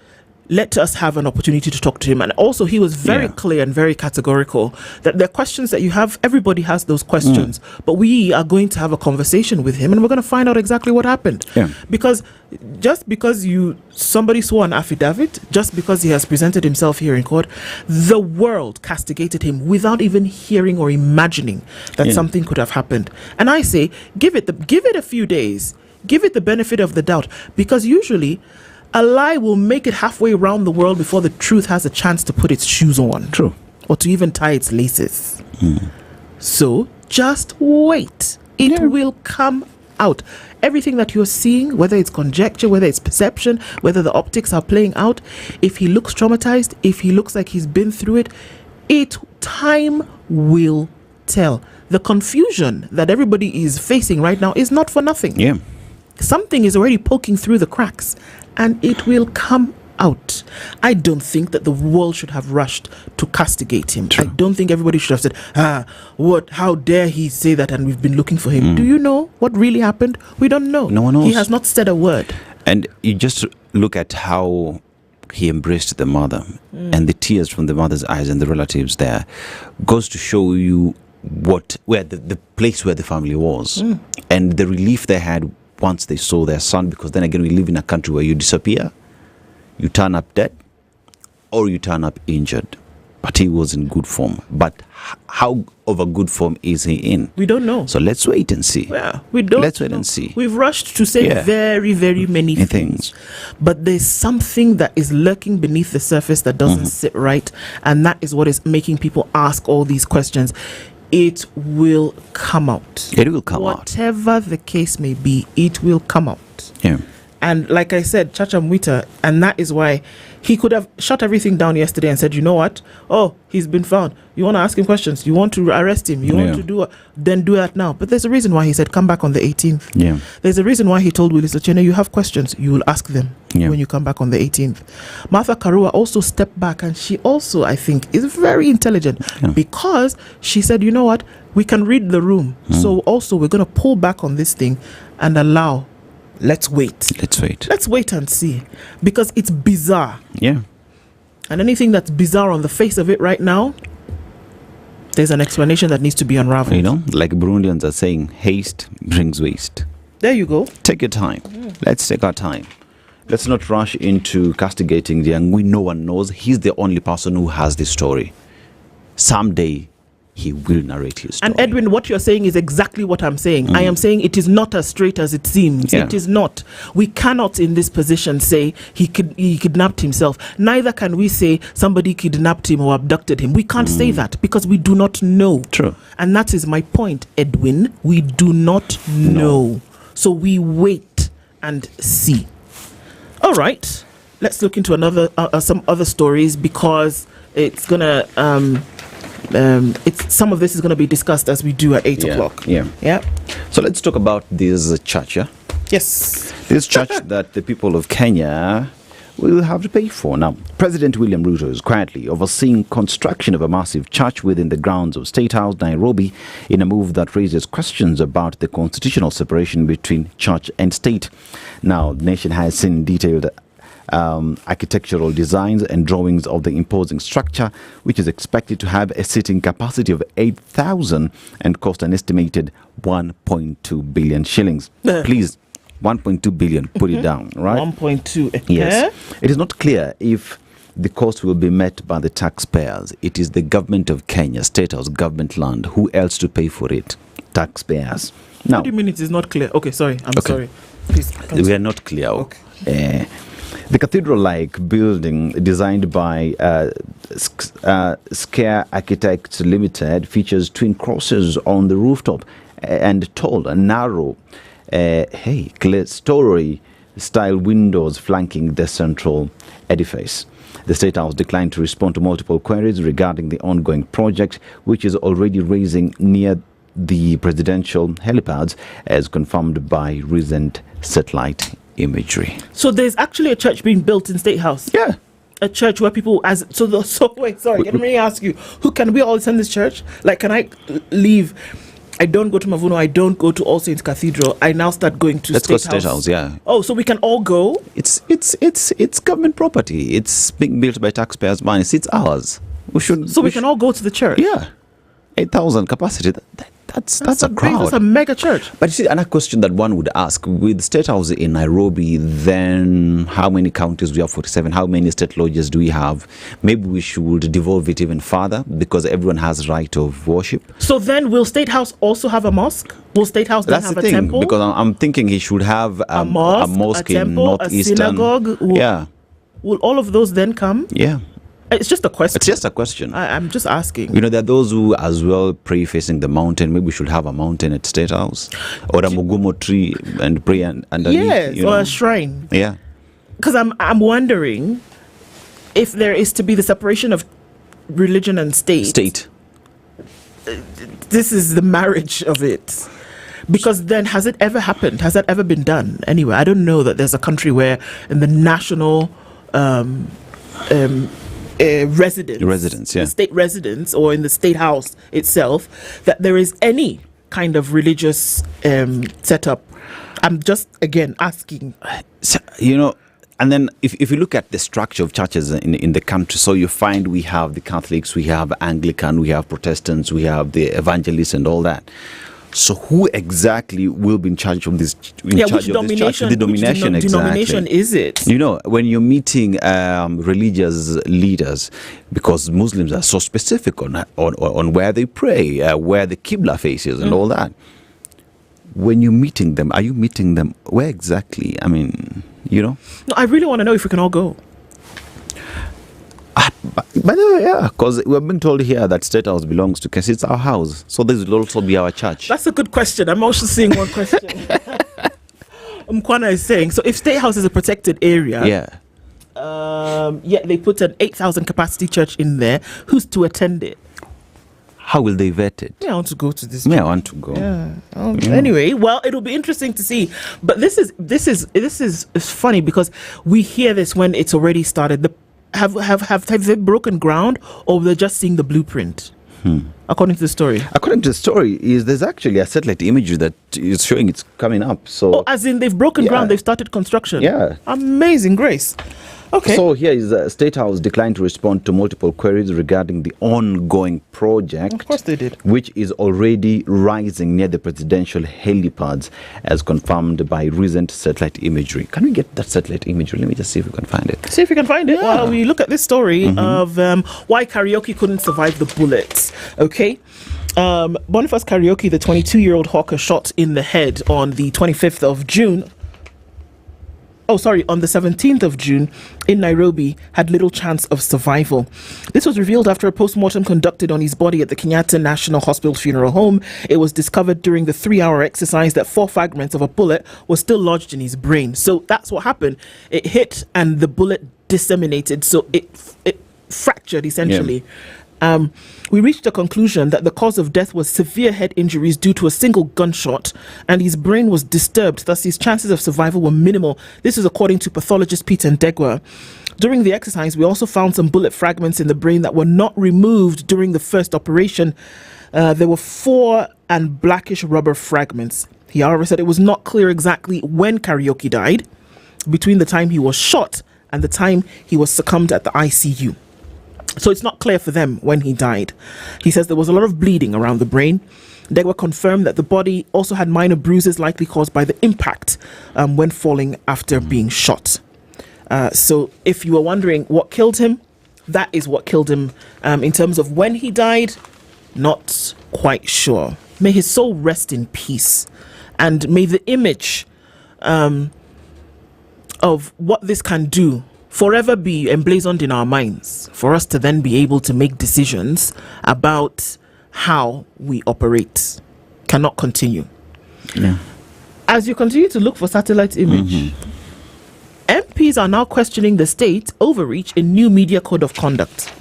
Let us have an opportunity to talk to him. And also, he was very clear and very categorical that the questions that you have, everybody has those questions. But we are going to have a conversation with him, and we're going to find out exactly what happened. Because just because somebody swore an affidavit, just because he has presented himself here in court, the world castigated him without even hearing or imagining that something could have happened. And I say, give it a few days. Give it the benefit of the doubt. Because usually, a lie will make it halfway around the world before the truth has a chance to put its shoes on. True. Or to even tie its laces. So, just wait. It will come out. Everything that you're seeing, whether it's conjecture, whether it's perception, whether the optics are playing out, if he looks traumatized, if he looks like he's been through it, time will tell. The confusion that everybody is facing right now is not for nothing. Something is already poking through the cracks, and it will come out. I don't think that the world should have rushed to castigate him. I don't think everybody should have said, how dare he say that, and we've been looking for him. Do you know what really happened? We don't know. No one knows. He has not said a word. And you just look at how he embraced the mother, and the tears from the mother's eyes and the relatives there goes to show you where the place where the family was, and the relief they had once they saw their son. Because then again, we live in a country where you disappear, you turn up dead, or you turn up injured. But he was in good form. But how of a good form is he in? We don't know. So let's wait and see. We don't. Let's wait and see. We've rushed to say very, very many things. But there's something that is lurking beneath the surface that doesn't sit right. And that is what is making people ask all these questions. It will come out. It will come out. Whatever the case may be, it will come out. Yeah. And like I said, Chacha Mwita, and that is why he could have shut everything down yesterday and said, you know what? Oh, he's been found. You want to ask him questions? You want to arrest him? You want to do then do that now. But there's a reason why he said, come back on the 18th. Yeah. There's a reason why he told Willis Ochena, you have questions, you will ask them when you come back on the 18th. Martha Karua also stepped back, and she also, I think, is very intelligent because she said, you know what? We can read the room. So also we're going to pull back on this thing and allow. Let's wait. Let's wait and see. Because it's bizarre. Yeah. And anything that's bizarre on the face of it right now, there's an explanation that needs to be unraveled. You know, like Burundians are saying, haste brings waste. There you go. Take your time. Let's take our time. Let's not rush into castigating Djangui. No one knows. He's the only person who has this story. Someday, he will narrate his story. And Edwin, what you're saying is exactly what I'm saying. I am saying it is not as straight as it seems. Yeah. It is not. We cannot in this position say he kidnapped himself. Neither can we say somebody kidnapped him or abducted him. We can't say that because we do not know. True. And that is my point, Edwin. We do not know. So we wait and see. All right. Let's look into some other stories because it's gonna some of this is going to be discussed as we do at 8 o'clock. Yeah. So let's talk about this church. Yes. This church that the people of Kenya will have to pay for. Now, President William Ruto is quietly overseeing construction of a massive church within the grounds of State House, Nairobi, in a move that raises questions about the constitutional separation between church and state. Now, the nation has seen detailed architectural designs and drawings of the imposing structure, which is expected to have a seating capacity of 8,000 and cost an estimated 1.2 billion shillings. Please, 1.2 billion, put it down, right? 1.2. Yes. It is not clear if the cost will be met by the taxpayers. It is the government of Kenya, State House, government land. Who else to pay for it? Taxpayers. Now, what do you mean it is not clear? Okay, sorry. I'm sorry. Please. We are not clear. Okay. The cathedral-like building, designed by Scare Architects Limited, features twin crosses on the rooftop and tall and narrow, clerestory-style windows flanking the central edifice. The State House declined to respond to multiple queries regarding the ongoing project, which is already raising near the presidential helipads, as confirmed by recent satellite imagery. So there's actually a church being built in State House. Yeah. A church where people wait, sorry, let me ask you, who can we all attend this church? Like, can I leave? I don't go to Mavuno, I don't go to All Saints Cathedral. I now start going to State House. Yeah. Oh, so we can all go? It's government property. It's being built by taxpayers' money. It's ours. We can all go to the church. Yeah. 8,000 capacity. That's a crowd. That's a mega church. But you see, another question that one would ask, with State House in Nairobi, then how many counties do we have? 47. How many state lodges do we have? Maybe we should devolve it even further, because everyone has right of worship. So then will State House also have a mosque? Will State House then have a temple? Because I'm thinking he should have a mosque a temple, in Northeastern. A synagogue? Will all of those then come? Yeah. It's just a question. It's just a question. I'm just asking. You know, there are those who as well pray facing the mountain. Maybe we should have a mountain at State House, or a mugumo tree and pray underneath. Yes, or a shrine. Yeah. Because I'm wondering if there is to be the separation of religion and state. This is the marriage of it. Because then, has it ever happened? Has that ever been done anywhere? I don't know that there's a country where in the national residence, yeah. State residence, or in the State House itself, that there is any kind of religious setup. I'm just, again, asking. So, you know, and then if you look at the structure of churches in the country, so you find we have the Catholics, we have Anglican, we have Protestants, we have the evangelists and all that. So who exactly will be in charge of this? Which denomination is it? You know, when you're meeting religious leaders, because Muslims are so specific on where they pray, where the Qibla faces and all that. When you're meeting them, are you meeting them where exactly? I mean, you know? No, I really want to know if we can all go. By the way, yeah, because we've been told here that State House belongs to Kenya. It's our house. So this will also be our church. That's a good question. I'm also seeing one question. Mkwana is saying, so if State House is a protected area, they put an 8,000 capacity church in there, who's to attend it? How will they vet it? I want to go to this. I want to go. Yeah. Anyway, well, it'll be interesting to see. But this is funny because we hear this when it's already started. Have they broken ground, or they're just seeing the blueprint? According to the story. According to the story, there's actually a satellite image that is showing it's coming up. So, as in they've broken ground, they've started construction. Yeah. Amazing grace. Okay. So here is State House declined to respond to multiple queries regarding the ongoing project. Of course they did. Which is already rising near the presidential helipads, as confirmed by recent satellite imagery. Can we get that satellite imagery? Let me just see if we can find it. See if we can find it. While we look at this story of why karaoke couldn't survive the bullets. Okay. Boniface Karaoke, the 22-year-old hawker, shot in the head on the 25th of June. On the 17th of June in Nairobi, had little chance of survival. This was revealed after a post-mortem conducted on his body at the Kenyatta National Hospital Funeral Home. It was discovered during the 3-hour exercise that 4 fragments of a bullet were still lodged in his brain. So that's what happened. It hit and the bullet disseminated. So it fractured, essentially. Yeah. We reached a conclusion that the cause of death was severe head injuries due to a single gunshot, and his brain was disturbed, thus his chances of survival were minimal. This is according to pathologist Peter Ndegwa. During the exercise, we also found some bullet fragments in the brain that were not removed during the first operation. There were 4 and blackish rubber fragments. He, however, said it was not clear exactly when Karaoke died, between the time he was shot and the time he was succumbed at the ICU. So it's not clear for them when he died. He says there was a lot of bleeding around the brain. Ndegwa confirmed that the body also had minor bruises likely caused by the impact when falling after being shot. So if you were wondering what killed him, that is what killed him. In terms of when he died, not quite sure. May his soul rest in peace. And may the image of what this can do forever be emblazoned in our minds for us to then be able to make decisions about how we operate. Cannot continue. Yeah. As you continue to look for satellite image, MPs are now questioning the state overreach in new media code of conduct.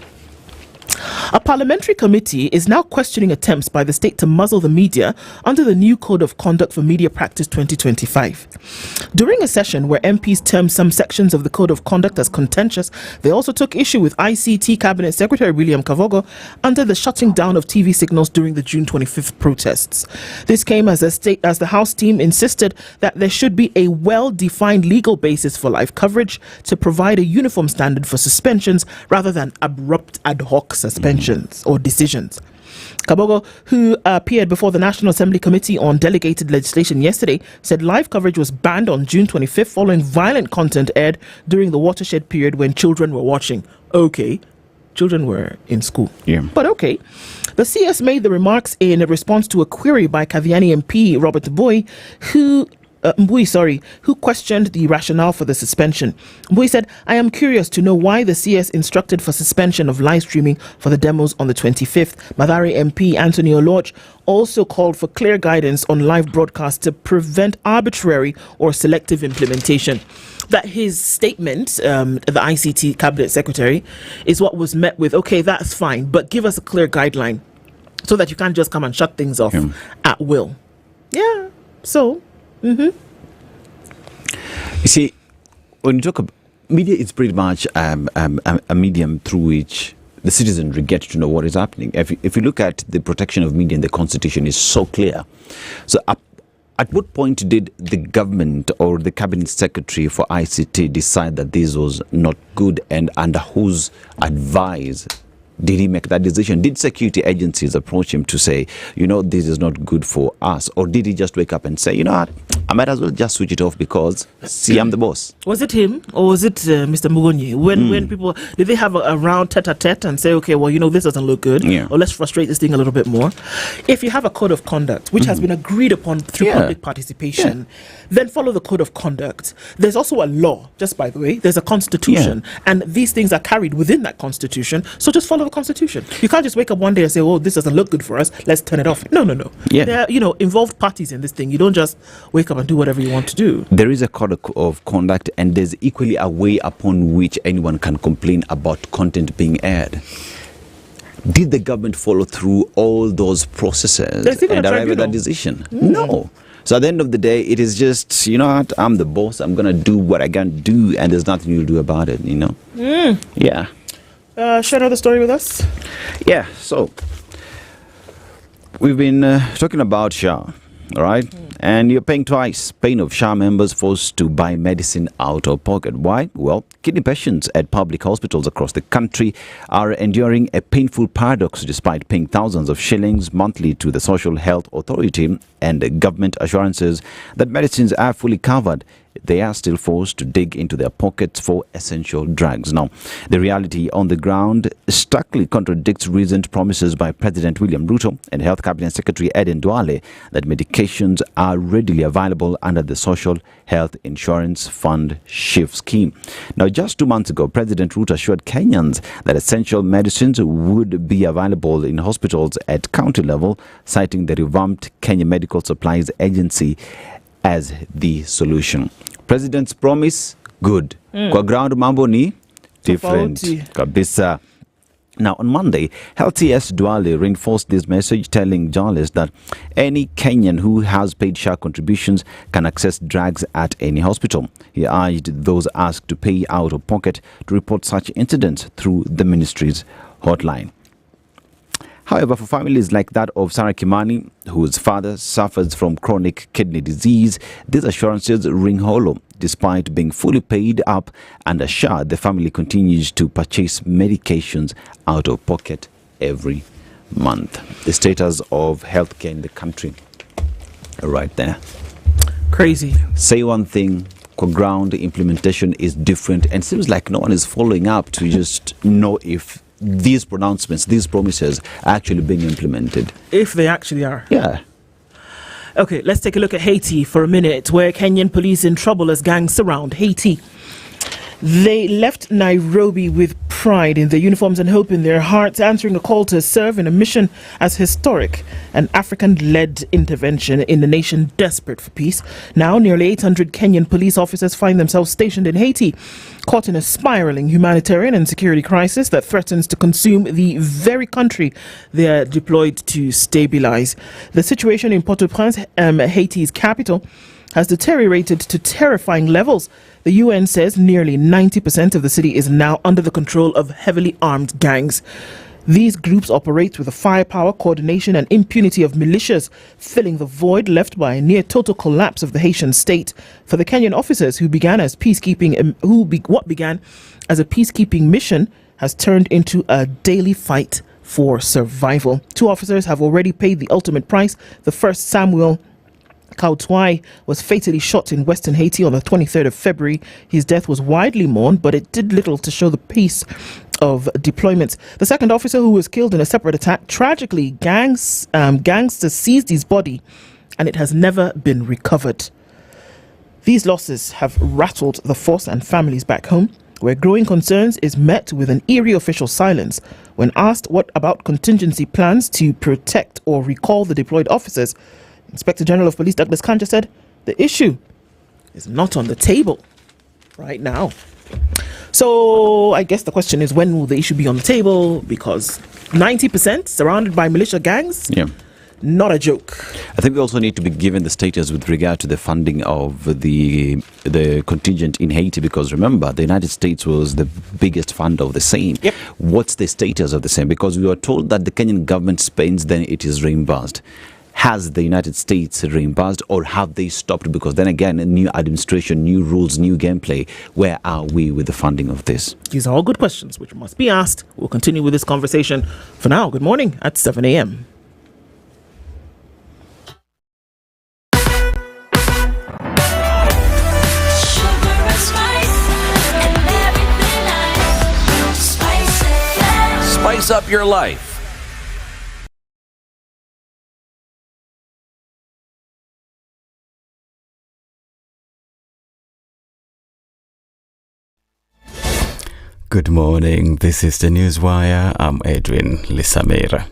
A parliamentary committee is now questioning attempts by the state to muzzle the media under the new Code of Conduct for Media Practice 2025. During a session where MPs termed some sections of the Code of Conduct as contentious, they also took issue with ICT Cabinet Secretary William Kavogo under the shutting down of TV signals during the June 25th protests. This came as the House team insisted that there should be a well-defined legal basis for live coverage to provide a uniform standard for suspensions rather than abrupt ad hoc suspensions or decisions. Kabogo, who appeared before the National Assembly Committee on Delegated Legislation yesterday, said live coverage was banned on June 25th following violent content aired during the watershed period when children were watching. Okay, children were in school. Yeah. But okay. The CS made the remarks in a response to a query by Kaviani MP Robert Mbui, who questioned the rationale for the suspension. Mbui said, I am curious to know why the CS instructed for suspension of live streaming for the demos on the 25th. Mathare MP Anthony Oloch also called for clear guidance on live broadcasts to prevent arbitrary or selective implementation. That his statement, the ICT Cabinet Secretary, is what was met with, okay, that's fine, but give us a clear guideline so that you can't just come and shut things off at will. Yeah, so... You see, when you talk about media, it's pretty much a medium through which the citizenry get to know what is happening. If you look at the protection of media in the Constitution, is so clear. So at what point did the government or the cabinet secretary for ICT decide that this was not good, and under whose advice did he make that decision? Did security agencies approach him to say, this is not good for us? Or did he just wake up and say, you know what, I might as well just switch it off because, see, I'm the boss? Was it him or was it Mr. Mugonyi? When people, did they have a round tete-a-tete and say, okay, well, this doesn't look good, or let's frustrate this thing a little bit more? If you have a code of conduct, which has been agreed upon through public participation, then follow the code of conduct. There's also a law, just by the way, there's a constitution, and these things are carried within that constitution, so just follow the constitution. You can't just wake up one day and say, oh, this doesn't look good for us, let's turn it off. No. Yeah. There are, involved parties in this thing. You don't just wake up and do whatever you want to do. There is a code of conduct, and there's equally a way upon which anyone can complain about content being aired. Did the government follow through all those processes and arrive at that decision? No. So at the end of the day, it is just, what, I'm the boss, I'm going to do what I can do, and there's nothing you do about it, Yeah. Share another story with us? Yeah, so we've been talking about Shah. all right? And you're paying twice. Pain of SHA members forced to buy medicine out of pocket. Why? Well, kidney patients at public hospitals across the country are enduring a painful paradox despite paying thousands of shillings monthly to the Social Health Authority and government assurances that medicines are fully covered. They are still forced to dig into their pockets for essential drugs. Now, the reality on the ground starkly contradicts recent promises by President William Ruto and Health Cabinet Secretary Eden Duale that medications are readily available under the Social Health Insurance Fund SHIF scheme. Now, just 2 months ago, President Ruto assured Kenyans that essential medicines would be available in hospitals at county level, citing the revamped Kenya Medical Supplies Agency as the solution. President's promise, good. Kwa ground mambo ni different. Kabisa. Now, on Monday, Health CS Duale reinforced this message, telling journalists that any Kenyan who has paid SHA contributions can access drugs at any hospital. He urged those asked to pay out of pocket to report such incidents through the ministry's hotline. However, for families like that of Sarah Kimani, whose father suffers from chronic kidney disease, these assurances ring hollow. Despite being fully paid up and assured, the family continues to purchase medications out of pocket every month. The status of healthcare in the country, right there. Crazy. Say one thing, ground implementation is different, and seems like no one is following up to just know if these pronouncements, these promises are actually being implemented. If they actually are. Yeah. Okay, let's take a look at Haiti for a minute, where Kenyan police in trouble as gangs surround Haiti. They left Nairobi with pride in their uniforms and hope in their hearts, answering a call to serve in a mission as historic, an African-led intervention in a nation desperate for peace. Now, nearly 800 Kenyan police officers find themselves stationed in Haiti, caught in a spiraling humanitarian and security crisis that threatens to consume the very country they are deployed to stabilize. The situation in Port-au-Prince, Haiti's capital, has deteriorated to terrifying levels. The UN says nearly 90% of the city is now under the control of heavily armed gangs. These groups operate with the firepower, coordination and impunity of militias, filling the void left by a near total collapse of the Haitian state. For the Kenyan officers who began as what began as a peacekeeping mission has turned into a daily fight for survival. 2 officers have already paid the ultimate price. The first, Samuel Kautwai, was fatally shot in western Haiti on the 23rd of February. His death was widely mourned, but it did little to show the pace of deployments. The second officer, who was killed in a separate attack, tragically, gangsters seized his body and it has never been recovered. These losses have rattled the force and families back home, where growing concerns is met with an eerie official silence. When asked what about contingency plans to protect or recall the deployed officers, Inspector General of Police Douglas Kanja said the issue is not on the table right now. So I guess the question is, when will the issue be on the table? Because 90% surrounded by militia gangs? Yeah. Not a joke. I think we also need to be given the status with regard to the funding of the contingent in Haiti, because remember, the United States was the biggest funder of the same. Yep. What's the status of the same? Because we were told that the Kenyan government spends, then it is reimbursed. Has the United States reimbursed, or have they stopped? Because then again, a new administration, new rules, new gameplay. Where are we with the funding of this? These are all good questions which must be asked. We'll continue with this conversation. For now, good morning at 7 a.m. Spice up your life. Good morning, this is the Newswire. I'm Edwin Lisamira.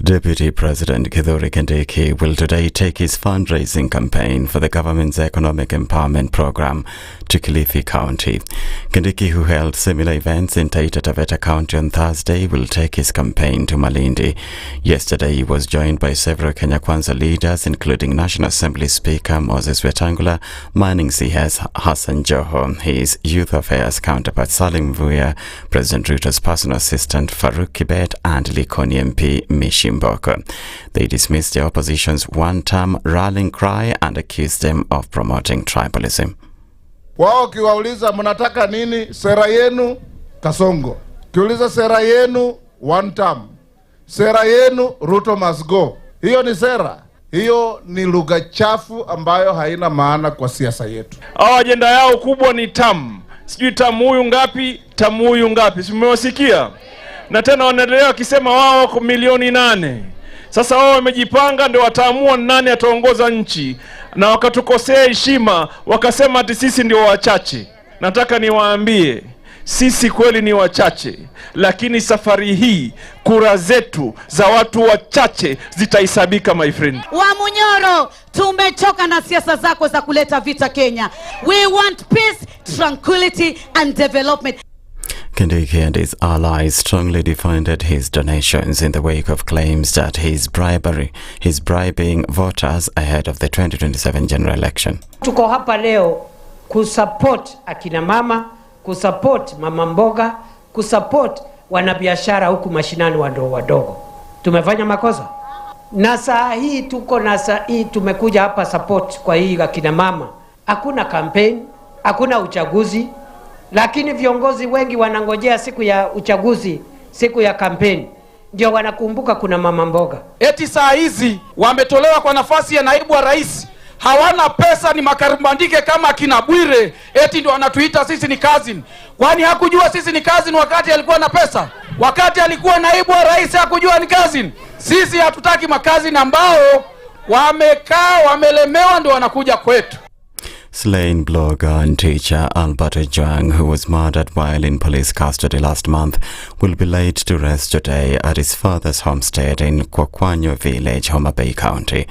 Deputy President Kithure Kindiki will today take his fundraising campaign for the government's economic empowerment program to Kilifi County. Kindiki, who held similar events in Taita Taveta County on Thursday, will take his campaign to Malindi. Yesterday, he was joined by several Kenya Kwanza leaders, including National Assembly Speaker Moses Wetangula, Mining CS Hassan Joho, his Youth Affairs counterpart Salim Mvurya, President Ruto's personal assistant Farouk Kibet, and Likoni MP Mishi Mboko. They dismissed the opposition's one-term rallying cry and accused them of promoting tribalism. Wao kiwauliza mnataka nini, sera yenu Kasongo. Kiuliza sera yenu one term. Sera yenu Ruto must go. Hiyo ni sera. Hiyo ni lugha chafu ambayo haina maana kwa siasa yetu. Ajenda yao kubwa ni tamu. Sijui tamu huyu ngapi, tamu huyu ngapi. Simewasikia. Na tena wanaendelea wakisema wao wako milioni 8. Sasa wao wamejipanga ndio wataamua nani ataongoza nchi, na wakatukosea heshima wakasema ati sisi ndio wachache. Nataka niwaambie sisi kweli ni wachache, lakini safari hii kura zetu za watu wachache zitahesabika, my friend. Wa Munyoro, tumechoka na siasa zako za kuleta vita Kenya. We want peace, tranquility and development. Kindiki and his allies strongly defended his donations in the wake of claims that he's bribing voters ahead of the 2027 general election. Tuko hapa leo kusupport akina mama, kusupport mama mboga, kusupport wanabiashara huku mashinani wadogo. Tumefanya makosa? Na saa hii tumekuja hapa support kwa hii akina mama. Hakuna campaign, hakuna uchaguzi. Lakini viongozi wengi wanangojea siku ya uchaguzi, siku ya kampeni, ndio wanakumbuka kuna mama mboga. Eti saa hizi wametolewa kwa nafasi ya naibu wa rais, hawana pesa, ni makaribandike kama kina Bwire, eti ndio wanatuita sisi ni cousin. Kwani hakujua sisi ni cousin wakati alikuwa na pesa? Wakati alikuwa naibu wa rais hakujua ni cousin? Sisi hatutaki makazini ambao wamekaa wamelemewa ndio wanakuja kwetu. Slain blogger and teacher Albert Ojwang, who was murdered while in police custody last month, will be laid to rest today at his father's homestead in Kwakwanyo village, Homa Bay County.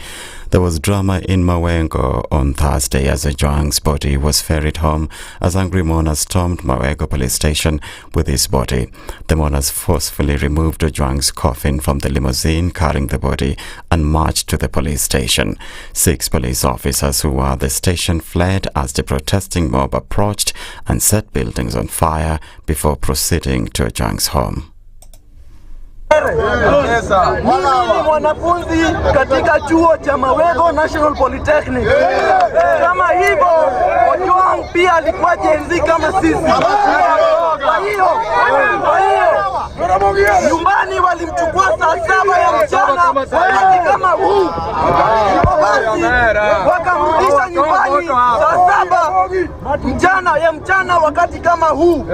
There was drama in Mawengo on Thursday as Ojwang's body was ferried home as angry mourners stormed Mawengo police station with his body. The mourners forcefully removed Ojwang's coffin from the limousine carrying the body and marched to the police station. 6 police officers who were at the station fled as the protesting mob approached and set buildings on fire before proceeding to Ojwang's home. Mimi ni mwanafunzi katika chuo cha Mawengo National Polytechnic. Kama hivyo, Ojwang pia alikuwa jenzi kama sisi. Kwa hiyo nyumbani walimchukua saa 7 ya mchana wakati kama huu. Basi wakamrudisha nyumbani saa 7 mchana wakati kama huu.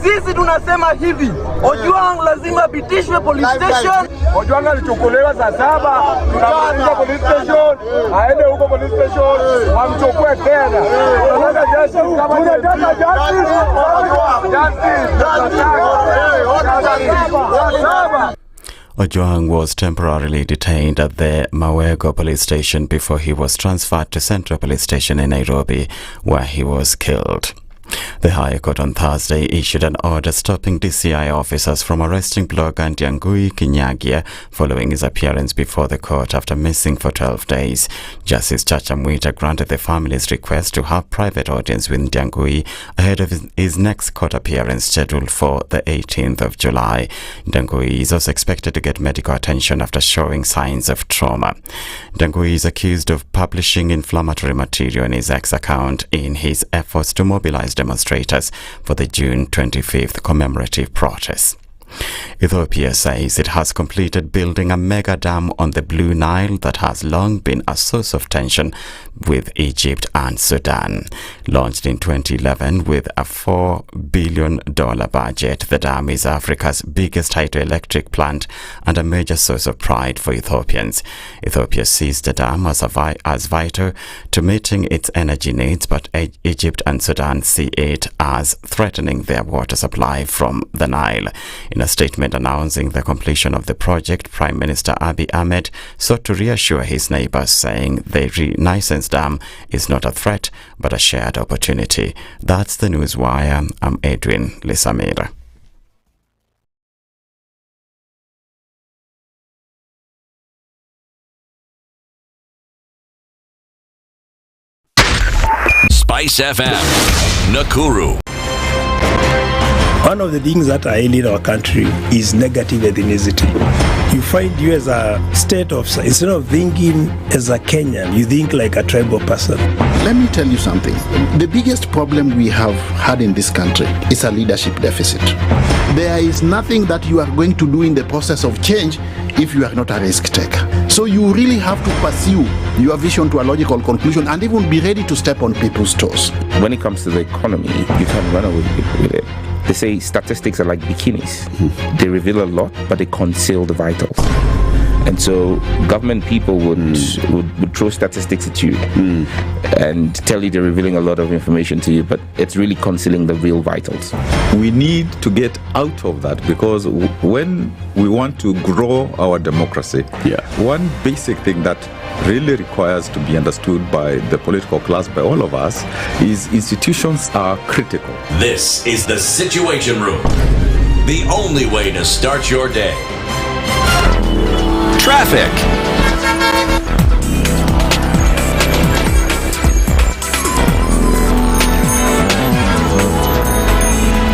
Sisi tunasema hivi, Ojwang lazima bitishwe police station. Ojwang alichukuliwa saa 7, tunamrudisha police station, aende huko police station, wamchukue tena. Tunataka justice kama Ojwang was temporarily detained at the Mawengo police station before he was transferred to Central Police Station in Nairobi, where he was killed. The High Court on Thursday issued an order stopping DCI officers from arresting blogger Njambi Kinyagia following his appearance before the court after missing for 12 days. Justice Chacha Mwita granted the family's request to have private audience with Njambi ahead of his next court appearance scheduled for the 18th of July. Njambi is also expected to get medical attention after showing signs of trauma. Njambi is accused of publishing inflammatory material in his X account in his efforts to mobilize demonstrators for the June 25th commemorative protest. Ethiopia says it has completed building a mega dam on the Blue Nile that has long been a source of tension with Egypt and Sudan. Launched in 2011 with a $4 billion budget, the dam is Africa's biggest hydroelectric plant and a major source of pride for Ethiopians. Ethiopia sees the dam as vital to meeting its energy needs, but Egypt and Sudan see it as threatening their water supply from the Nile. In a statement announcing the completion of the project, Prime Minister Abiy Ahmed sought to reassure his neighbors, saying the Renaissance Dam is not a threat but a shared opportunity. That's the News Wire. I'm Edwin Lisamira. SpiceFM, Nakuru. One of the things that are ailing our country is negative ethnicity. You find you as a state of, instead of thinking as a Kenyan, you think like a tribal person. Let me tell you something. The biggest problem we have had in this country is a leadership deficit. There is nothing that you are going to do in the process of change if you are not a risk taker. So you really have to pursue your vision to a logical conclusion and even be ready to step on people's toes. When it comes to the economy, you can run away with it. They say statistics are like bikinis. They reveal a lot, but they conceal the vitals. And so government people would throw statistics at you and tell you they're revealing a lot of information to you, but it's really concealing the real vitals. We need to get out of that, because when we want to grow our democracy, one basic thing that really requires to be understood by the political class, by all of us, is institutions are critical. This is the Situation Room, the only way to start your day. Traffic.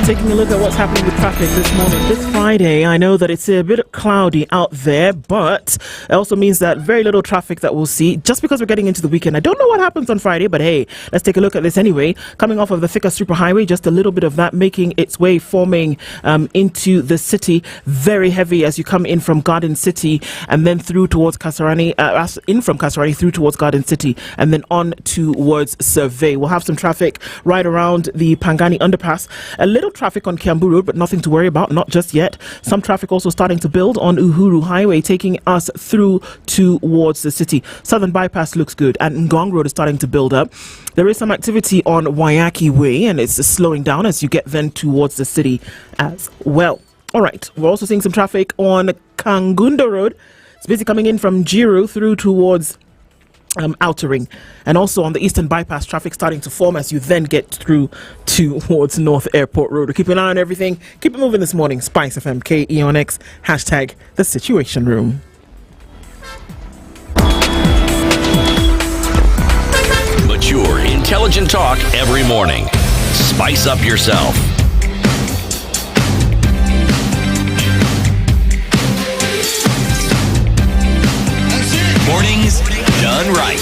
Taking a look at what's happening with traffic this morning, this Friday. I know that it's a bit cloudy out there, but it also means that very little traffic that we'll see just because we're getting into the weekend. I don't know what happens on Friday, but hey, let's take a look at this anyway. Coming off of the Thika Superhighway, just a little bit of that making its way, forming into the city. Very heavy as you come in from Garden City and then through towards Kasarani, in from Kasarani through towards Garden City and then on towards Survey. We'll have some traffic right around the Pangani underpass. A little traffic on Kiambu Road, but nothing to worry about, not just yet. Some traffic also starting to build on Uhuru Highway, taking us through towards the city. Southern Bypass looks good, and Ngong Road is starting to build up. There is some activity on Wayaki Way, and it's slowing down as you get then towards the city as well. All right, we're also seeing some traffic on Kangunda Road. It's busy coming in from Jiru through towards Outer Ring, and also on the Eastern Bypass, traffic starting to form as you then get through towards North Airport Road. Keep an eye on everything. Keep it moving this morning. SpiceFM, KEONX, hashtag the Situation Room. Mature, intelligent talk every morning. Spice up yourself. Mornings done right.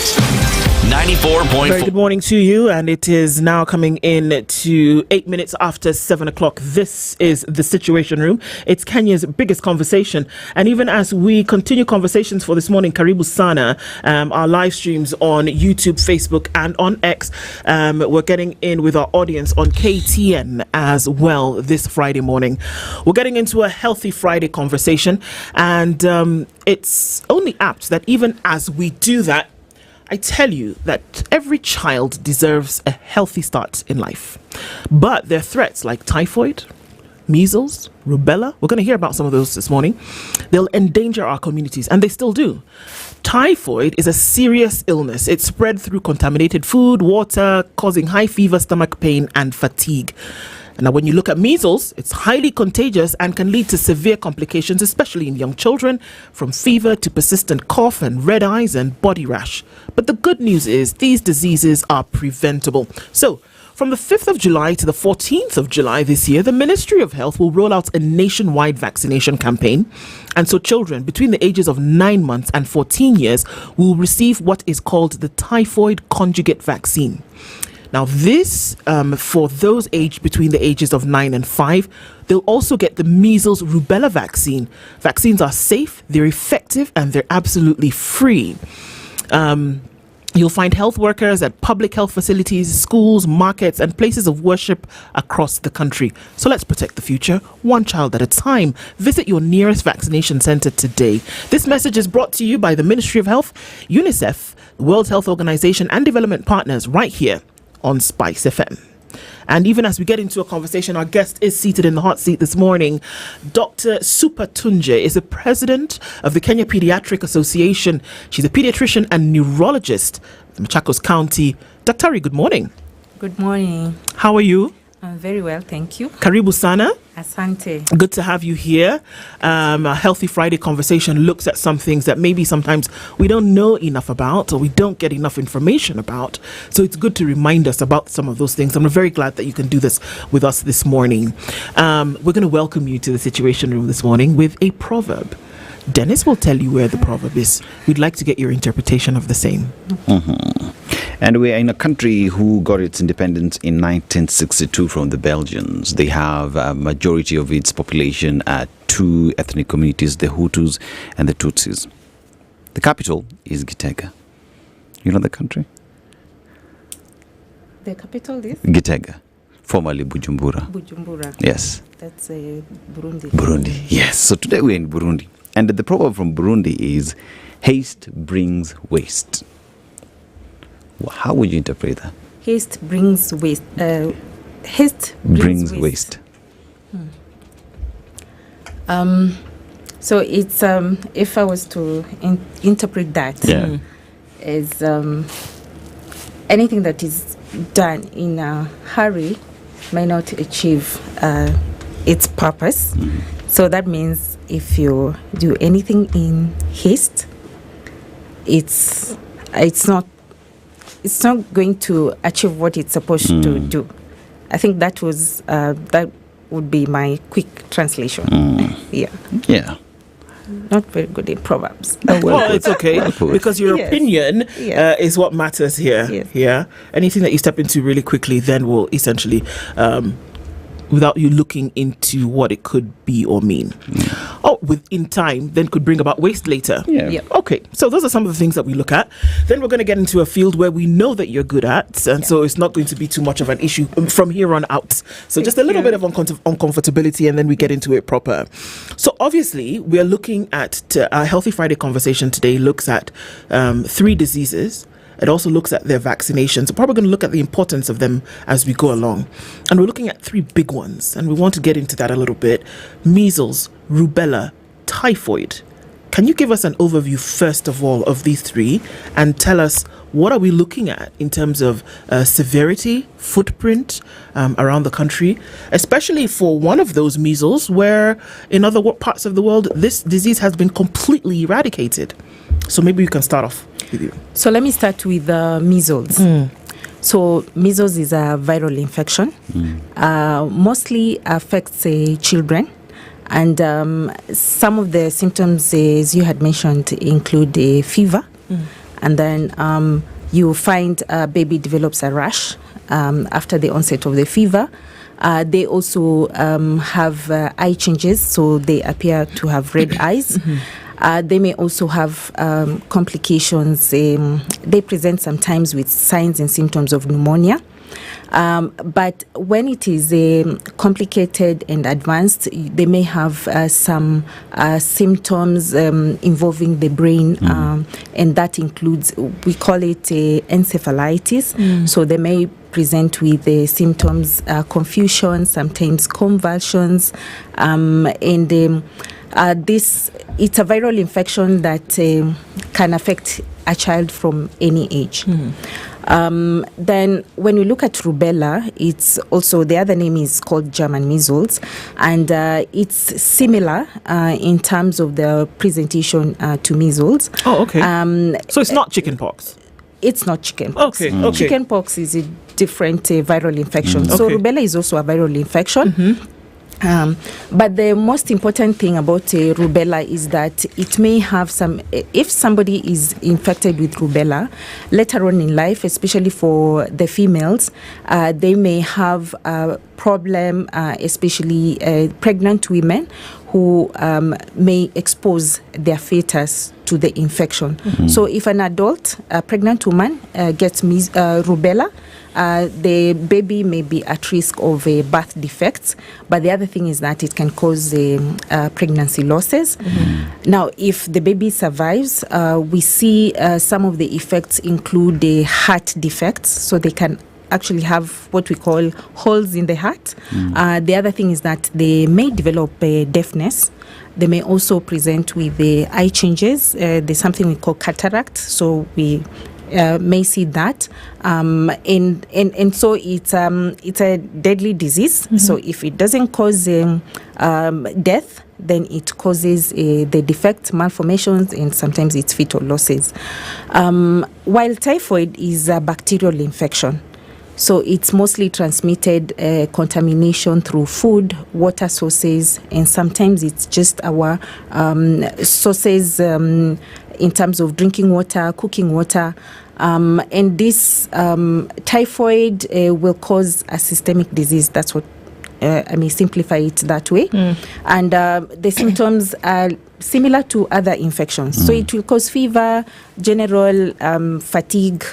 94.4. Very good morning to you, and it is now coming in to 8 minutes after 7 o'clock. This is the Situation Room. It's Kenya's biggest conversation, and even as we continue conversations for this morning, Karibu Sana, our live streams on YouTube, Facebook, and on X, we're getting in with our audience on KTN as well this Friday morning. We're getting into a healthy Friday conversation, and it's only apt that even as we do that, I tell you that every child deserves a healthy start in life. But there are threats like typhoid, measles, rubella. We're going to hear about some of those this morning. They'll endanger our communities, and they still do. Typhoid is a serious illness. It's spread through contaminated food, water, causing high fever, stomach pain, and fatigue. Now, when you look at measles, it's highly contagious and can lead to severe complications, especially in young children, from fever to persistent cough and red eyes and body rash. But the good news is these diseases are preventable. So, from the 5th of July to the 14th of July this year, the Ministry of Health will roll out a nationwide vaccination campaign. And so children between the ages of 9 months and 14 years will receive what is called the typhoid conjugate vaccine. Now, this, for those aged between the ages of 9 and 5, they'll also get the measles rubella vaccine. Vaccines are safe, they're effective, and they're absolutely free. You'll find health workers at public health facilities, schools, markets, and places of worship across the country. So let's protect the future, one child at a time. Visit your nearest vaccination center today. This message is brought to you by the Ministry of Health, UNICEF, the World Health Organization, and development partners right here on Spice FM. And even as we get into a conversation, our guest is seated in the hot seat this morning. Dr. Supatunje is the president of the Kenya Pediatric Association. She's a pediatrician and neurologist in Machakos County. Daktari, good morning. Good morning. How are you? I'm very well, thank you. Karibu sana. Asante. Good to have you here. A Healthy Friday conversation looks at some things that maybe sometimes we don't know enough about or we don't get enough information about. So it's good to remind us about some of those things. I'm very glad that you can do this with us this morning. We're going to welcome you to the Situation Room this morning with a proverb. Dennis will tell you where the proverb is. We'd like to get your interpretation of the same. Mm-hmm. And we are in a country who got its independence in 1962 from the Belgians. They have a majority of its population at two ethnic communities, the Hutus and the Tutsis. The capital is Gitega. You know the country? The capital is? Gitega, formerly Bujumbura. Bujumbura. Yes. That's Burundi. Burundi, yes. So today we're in Burundi. And the proverb from Burundi is, haste brings waste. How would you interpret that? Haste brings waste. Haste brings waste. So it's if I was to interpret that as anything that is done in a hurry may not achieve its purpose. So that means if you do anything in haste, it's not going to achieve what it's supposed to do. I think that would be my quick translation. Yeah. Not very good in Proverbs. Well, it's okay because your opinion is what matters here. Yes. Yeah. Anything that you step into really quickly then will essentially, without you looking into what it could be or mean. Within time, then could bring about waste later. Okay, so those are some of the things that we look at. Then we're going to get into a field where we know that you're good at, and so it's not going to be too much of an issue from here on out. So just a little bit of uncomfortability, and then we get into it proper. So obviously, we are looking at our Healthy Friday conversation today looks at 3 diseases. It also looks at their vaccinations. We're probably going to look at the importance of them as we go along. And we're looking at 3 big ones, and we want to get into that a little bit. Measles, rubella, typhoid. Can you give us an overview, first of all, of these 3 and tell us what are we looking at in terms of severity, footprint around the country, especially for one of those, measles, where in other parts of the world, this disease has been completely eradicated. So maybe you can start off with you. So let me start with measles. So measles is a viral infection. Mostly affects children. And some of the symptoms, as you had mentioned, include a fever. And then you find a baby develops a rash after the onset of the fever. They also have eye changes, so they appear to have red eyes. They may also have complications. They present sometimes with signs and symptoms of pneumonia. But when it is complicated and advanced, they may have some symptoms involving the brain, and that includes, we call it encephalitis. So they may present with symptoms, confusion, sometimes convulsions, and it's a viral infection that can affect a child from any age. Then when we look at rubella, it's also, the other name is called German measles, and it's similar in terms of the presentation to measles. Oh, okay. So it's not chickenpox? It's not chickenpox. Okay. Chickenpox is a different viral infection. So rubella is also a viral infection. But the most important thing about rubella is that it may have some, if somebody is infected with rubella later on in life, especially for the females, they may have a problem, especially pregnant women who may expose their fetus to the infection. So if an adult, a pregnant woman, gets rubella, the baby may be at risk of birth defects, but the other thing is that it can cause pregnancy losses. Now, if the baby survives, we see some of the effects include heart defects, so they can actually have what we call holes in the heart. The other thing is that they may develop deafness. They may also present with eye changes. There's something we call cataract, so we may see that, and so it's a deadly disease. So if it doesn't cause death, then it causes the defects, malformations, and sometimes it's fetal losses. While typhoid is a bacterial infection, so it's mostly transmitted contamination through food, water sources, and sometimes it's just our sources in terms of drinking water, cooking water. And this typhoid will cause a systemic disease. That's what I may simplify it that way. And the symptoms are similar to other infections. So it will cause fever, general fatigue,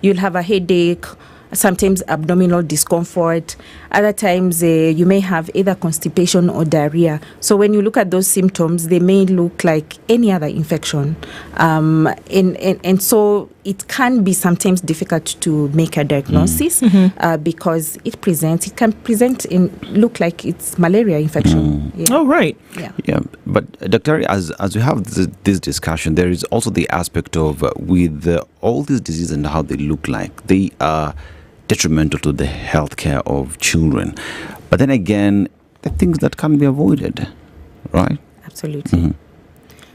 you'll have a headache, sometimes abdominal discomfort. Other times you may have either constipation or diarrhea. So when you look at those symptoms, they may look like any other infection. And so it can be sometimes difficult to make a diagnosis because it can present and look like it's malaria infection. Oh, right. Yeah, but Dr. As we have this discussion, there is also the aspect of with all these diseases and how they look like, they are detrimental to the healthcare of children. But then again, the things that can be avoided, right? Absolutely.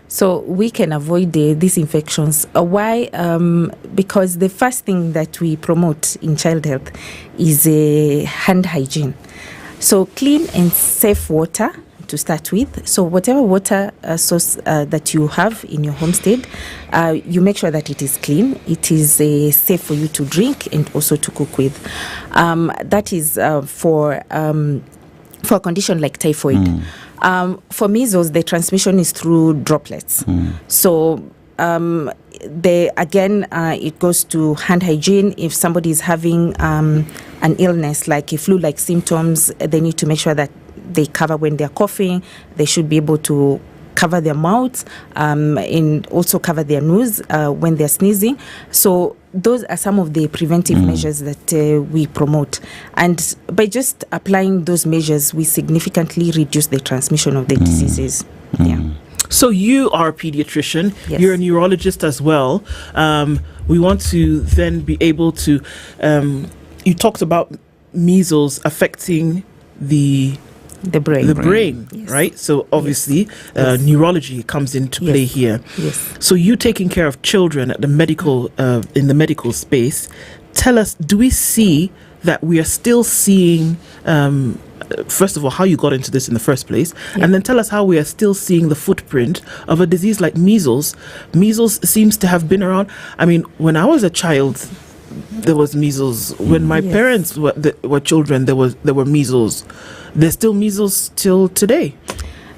So we can avoid these infections. Why? Because the first thing that we promote in child health is hand hygiene. So clean and safe water to start with. So whatever water source that you have in your homestead, you make sure that it is clean, it is safe for you to drink and also to cook with. That is for a condition like typhoid. For measles, the transmission is through droplets. So it goes to hand hygiene. If somebody is having an illness like a flu-like symptoms, they need to make sure that they cover when they're coughing. They should be able to cover their mouths and also cover their nose when they're sneezing. So those are some of the preventive measures that we promote. And by just applying those measures, we significantly reduce the transmission of the diseases. Yeah. So you are a pediatrician. Yes. You're a neurologist as well. We want to then be able to... you talked about measles affecting the brain, yes. right? So obviously, neurology comes into play here. Yes. So you taking care of children at the medical in the medical space. Tell us, do we see that we are still seeing? First of all, how you got into this in the first place, and then tell us how we are still seeing the footprint of a disease like measles. Measles seems to have been around. I mean, when I was a child, there was measles. When my parents were children, there were measles. There's still measles till today.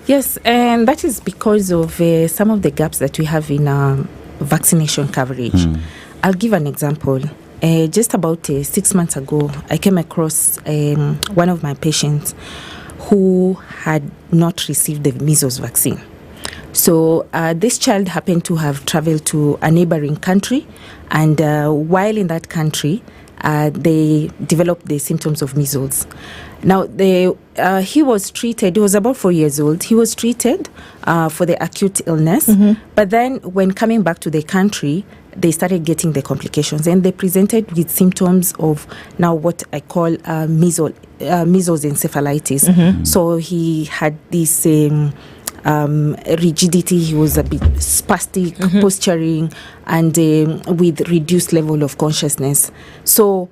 Yes, and that is because of some of the gaps that we have in vaccination coverage. I'll give an example. Just about 6 months ago, I came across one of my patients who had not received the measles vaccine. So this child happened to have traveled to a neighboring country, and while in that country, they developed the symptoms of measles. Now, he was treated, he was about 4 years old, he was treated for the acute illness, but then when coming back to the country, they started getting the complications, and they presented with symptoms of now what I call measles encephalitis. So he had this rigidity, he was a bit spastic, posturing, and with reduced level of consciousness. So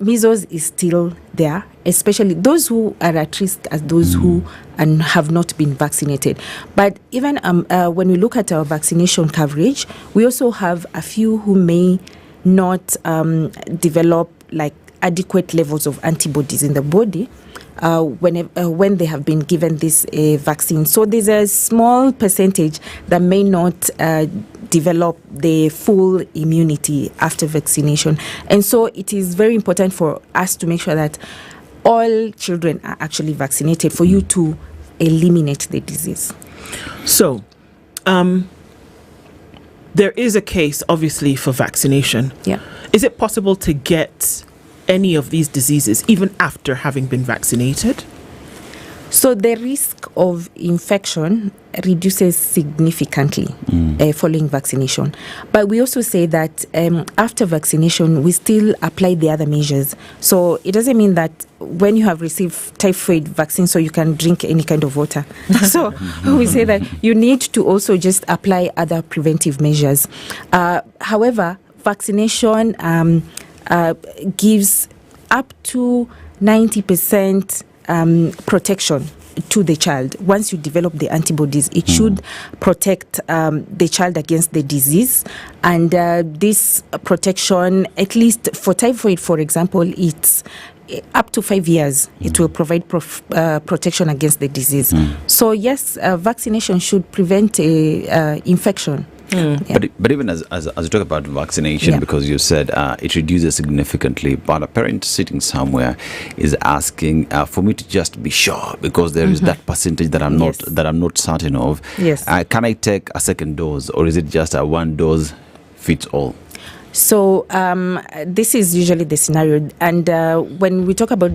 measles is still there, especially those who are at risk as those who have not been vaccinated. But even when we look at our vaccination coverage, we also have a few who may not develop like adequate levels of antibodies in the body when they have been given this vaccine. So there's a small percentage that may not develop the full immunity after vaccination. And so it is very important for us to make sure that all children are actually vaccinated for you to eliminate the disease. So, there is a case, obviously, for vaccination. Yeah. Is it possible to get any of these diseases even after having been vaccinated? So the risk of infection reduces significantly following vaccination. But we also say that after vaccination, we still apply the other measures. So it doesn't mean that when you have received typhoid vaccine, so you can drink any kind of water. So we say that you need to also just apply other preventive measures. However, vaccination gives up to 90% protection to the child. Once you develop the antibodies, it should protect the child against the disease. And this protection, at least for typhoid, for example, it's up to 5 years. It will provide protection against the disease. So yes, vaccination should prevent infection. But even as you talk about vaccination, because you said it reduces significantly, but a parent sitting somewhere is asking for me to just be sure, because there is that percentage that I'm not certain of. Yes. Can I take a second dose, or is it just a one dose fits all? So this is usually the scenario. And when we talk about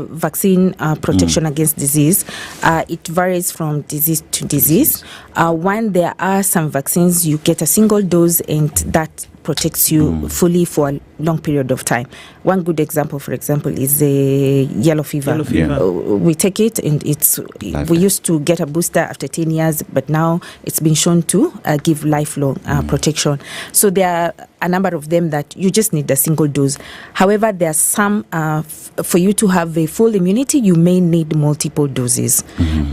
vaccine protection against disease, it varies from disease to disease. One, there are some vaccines you get a single dose and that protects you fully for a long period of time. One good example, for example, is the yellow fever. We take it, and we used to get a booster after 10 years, but now it's been shown to give lifelong protection. So there are a number of them that you just need a single dose. However, there are some, for you to have a full immunity, you may need multiple doses.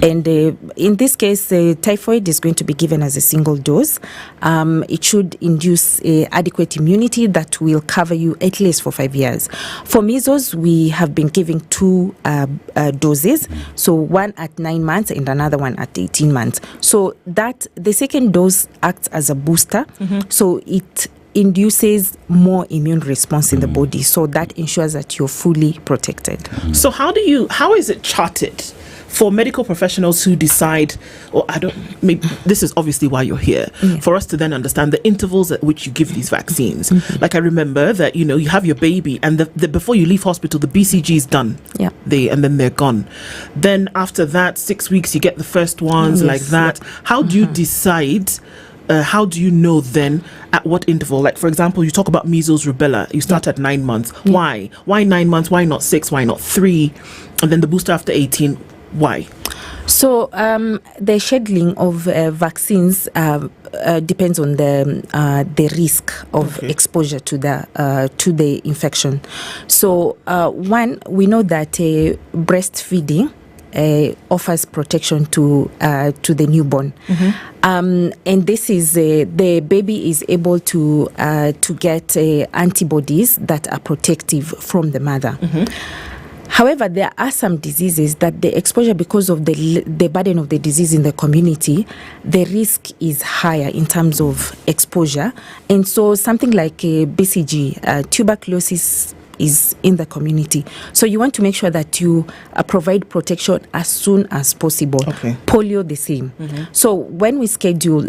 And in this case, typhoid is going to be given as a single dose. It should induce adequate immunity that will cover you at least for 5 years. For measles, we have been giving 2 doses, so one at 9 months and another one at 18 months. So that the second dose acts as a booster, so it induces more immune response in the body, so that ensures that you're fully protected. So how is it charted for medical professionals who decide, maybe this is obviously why you're here, for us to then understand the intervals at which you give these vaccines? Like, I remember that, you have your baby, and before you leave hospital, the BCG is done. And then they're gone. Then after that, 6 weeks, you get the first ones, like that. How do you decide? How do you know then at what interval? Like, for example, you talk about measles, rubella. You start at 9 months. Why? Why 9 months? Why not 6? Why not 3? And then the booster after 18. Why? So the scheduling of vaccines depends on the risk of exposure to the infection. So one, we know that breastfeeding offers protection to the newborn, and this is the baby is able to get antibodies that are protective from the mother. However, there are some diseases that the exposure, because of the burden of the disease in the community, the risk is higher in terms of exposure. And so something like BCG, tuberculosis, is in the community. So you want to make sure that you provide protection as soon as possible. Polio, the same. So when we schedule,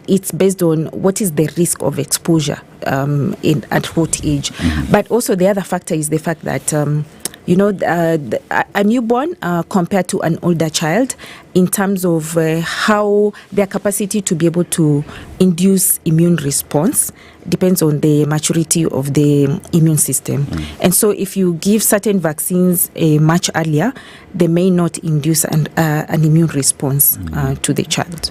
it's based on what is the risk of exposure at what age. But also the other factor is the fact that a newborn compared to an older child, in terms of how their capacity to be able to induce immune response depends on the maturity of the immune system. And so if you give certain vaccines much earlier, they may not induce an immune response to the child.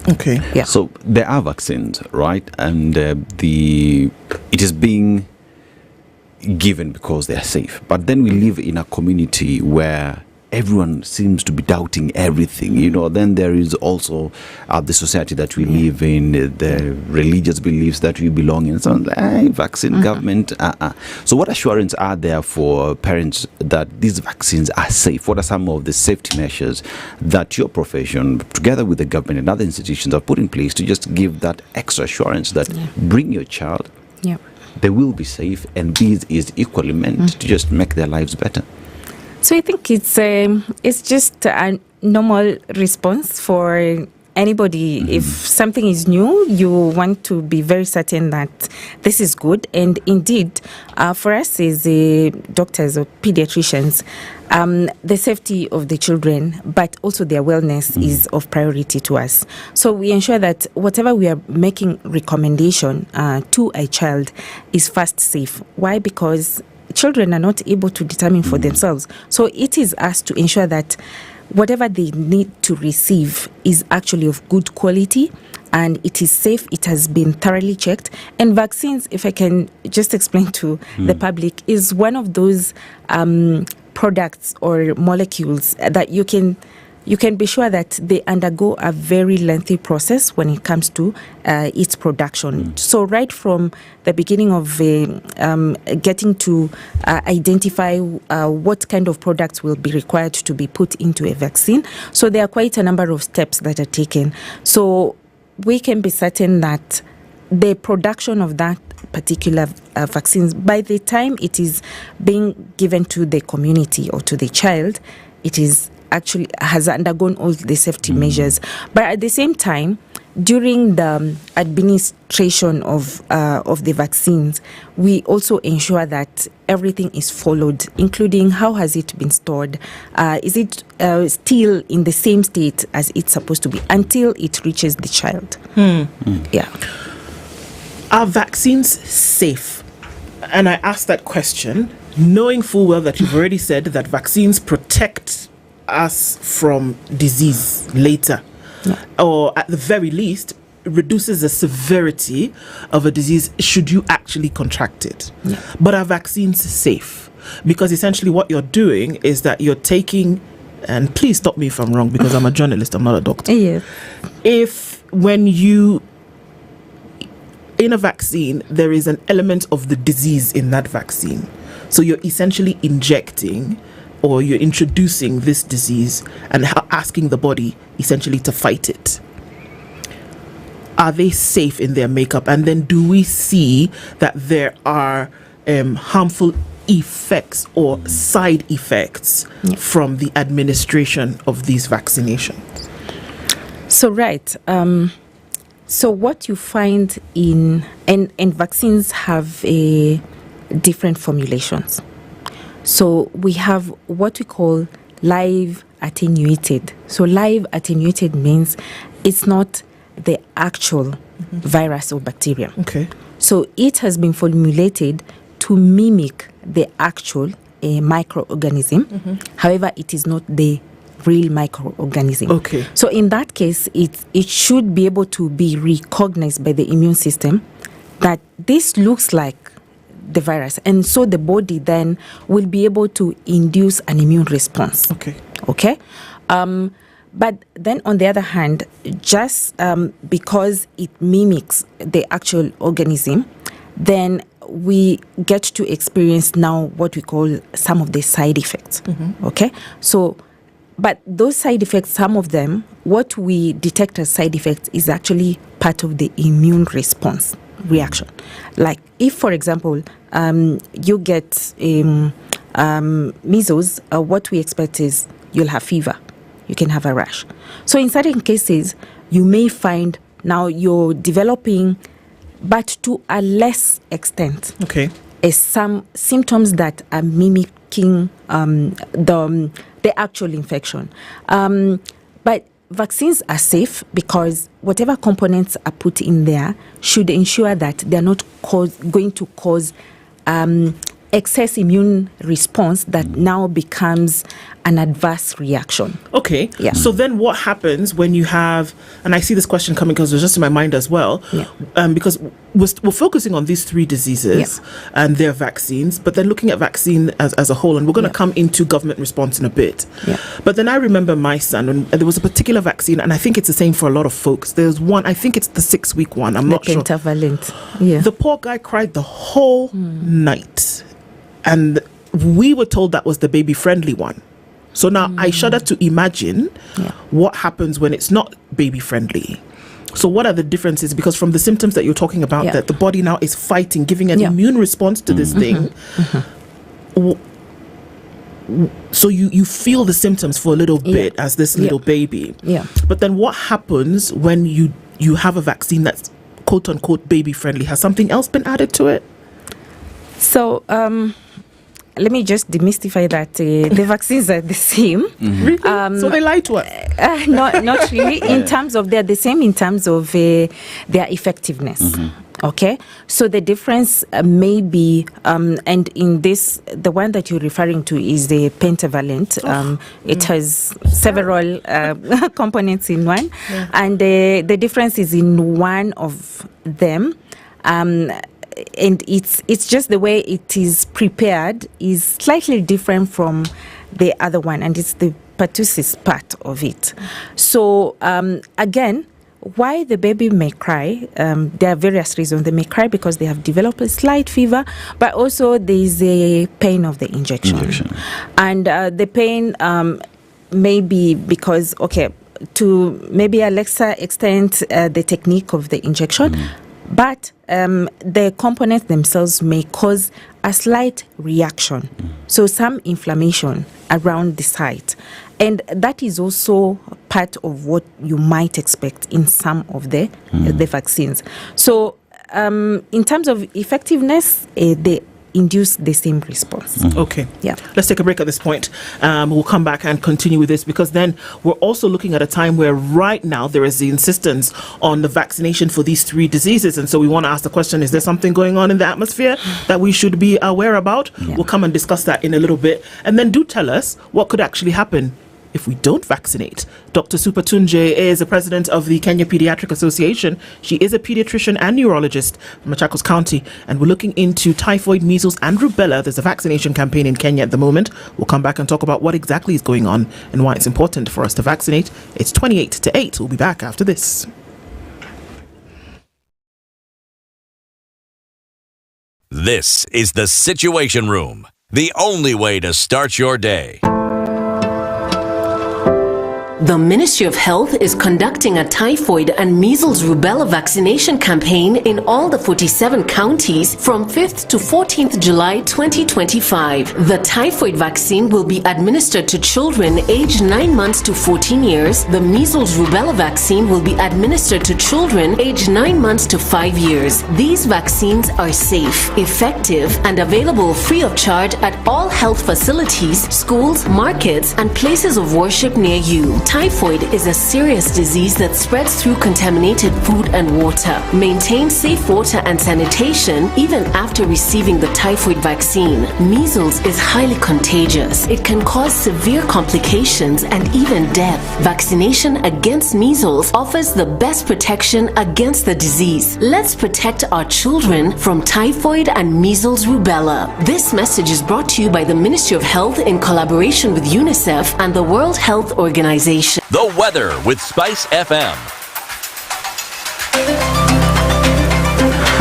So there are vaccines, right? And it is being given because they are safe. But then we live in a community where everyone seems to be doubting everything. Then there is also the society that we live in, the religious beliefs that we belong in. So, vaccine, government. So what assurance are there for parents that these vaccines are safe? What are some of the safety measures that your profession, together with the government and other institutions, have put in place to just give that extra assurance that bring your child, they will be safe, and this is equally meant to just make their lives better? So I think it's just a normal response for anybody, if something is new, you want to be very certain that this is good. And indeed, for us as doctors or pediatricians, the safety of the children, but also their wellness is of priority to us. So we ensure that whatever we are making recommendation to a child is first safe. Why? Because children are not able to determine for themselves. So it is us to ensure that whatever they need to receive is actually of good quality and it is safe, it has been thoroughly checked. And vaccines, if I can just explain to the public, is one of those products or molecules that you can be sure that they undergo a very lengthy process when it comes to its production. So right from the beginning of getting to identify what kind of products will be required to be put into a vaccine. So there are quite a number of steps that are taken. So we can be certain that the production of that particular vaccines, by the time it is being given to the community or to the child, it is actually has undergone all the safety measures. But at the same time, during the administration of the vaccines, we also ensure that everything is followed, including how has it been stored? Is it still in the same state as it's supposed to be until it reaches the child? Yeah. Are vaccines safe? And I ask that question knowing full well that you've already said that vaccines protect us from disease later, or at the very least reduces the severity of a disease should you actually contract it. But are vaccines safe? Because essentially what you're doing is that you're taking, and please stop me if I'm wrong because I'm a journalist, I'm not a doctor. If when you in a vaccine there is an element of the disease in that vaccine, so you're essentially injecting or you're introducing this disease and asking the body essentially to fight it. Are they safe in their makeup? And then do we see that there are harmful effects or side effects from the administration of these vaccinations? So right. So what you find in vaccines have different formulations. So we have what we call live attenuated. So live attenuated means it's not the actual virus or bacteria. Okay. So it has been formulated to mimic the actual microorganism. However, it is not the real microorganism. Okay. So in that case, it should be able to be recognized by the immune system that this looks like the virus, and so the body then will be able to induce an immune response. Okay. But then on the other hand, just because it mimics the actual organism, then we get to experience now what we call some of the side effects. Okay. So but those side effects, some of them, what we detect as side effects is actually part of the immune response reaction. Like if, for example, you get measles, what we expect is you'll have fever, you can have a rash. So in certain cases, you may find now you're developing, but to a less extent, some symptoms that are mimicking the actual infection. But vaccines are safe because whatever components are put in there should ensure that they're not going to cause excess immune response that now becomes an adverse reaction. Okay. Yeah. So then what happens when you have, and I see this question coming because it was just in my mind as well, because we're focusing on these three diseases and their vaccines, but then looking at vaccine as a whole, and we're going to come into government response in a bit. But then I remember my son, and there was a particular vaccine, and I think it's the same for a lot of folks. There's one, I think it's the 6-week one, I'm not sure. Pentavalent. The poor guy cried the whole night. And we were told that was the baby-friendly one. So now I shudder to imagine what happens when it's not baby-friendly. So what are the differences? Because from the symptoms that you're talking about, that the body now is fighting, giving an immune response to this thing. So you feel the symptoms for a little bit as this little baby. Yeah. But then what happens when you have a vaccine that's quote unquote baby friendly? Has something else been added to it? So let me just demystify that the vaccines are the same. Really? So they lie to us? Not really. In terms of, they're the same in terms of their effectiveness. Okay, so the difference may be, and in this, the one that you're referring to is the pentavalent. It has several components in one, and the difference is in one of them. And it's just the way it is prepared is slightly different from the other one, and it's the pertussis part of it. So again, why the baby may cry, there are various reasons. They may cry because they have developed a slight fever, but also there is a pain of the injection. And the pain may be because, to maybe a lesser extent, the technique of the injection, but the components themselves may cause a slight reaction. So some inflammation around the site. And that is also part of what you might expect in some of the vaccines. So in terms of effectiveness, they induce the same response. Okay. Yeah. Let's take a break at this point. We'll come back and continue with this, because then we're also looking at a time where right now there is the insistence on the vaccination for these 3 diseases. And so we want to ask the question, is there something going on in the atmosphere that we should be aware about? We'll come and discuss that in a little bit. And then do tell us what could actually happen if we don't vaccinate. Dr. Supatunje is the president of the Kenya Pediatric Association. She is a pediatrician and neurologist from Machakos County, and we're looking into typhoid, measles and rubella. There's a vaccination campaign in Kenya at the moment. We'll come back and talk about what exactly is going on and why it's important for us to vaccinate. It's 28 to 8. We'll be back after this. This is the Situation Room, the only way to start your day. The Ministry of Health is conducting a typhoid and measles rubella vaccination campaign in all the 47 counties from 5th to 14th July 2025. The typhoid vaccine will be administered to children aged 9 months to 14 years. The measles rubella vaccine will be administered to children aged 9 months to 5 years. These vaccines are safe, effective, and available free of charge at all health facilities, schools, markets, and places of worship near you. Typhoid is a serious disease that spreads through contaminated food and water. Maintain safe water and sanitation even after receiving the typhoid vaccine. Measles is highly contagious. It can cause severe complications and even death. Vaccination against measles offers the best protection against the disease. Let's protect our children from typhoid and measles rubella. This message is brought to you by the Ministry of Health in collaboration with UNICEF and the World Health Organization. The weather with SpiceFM.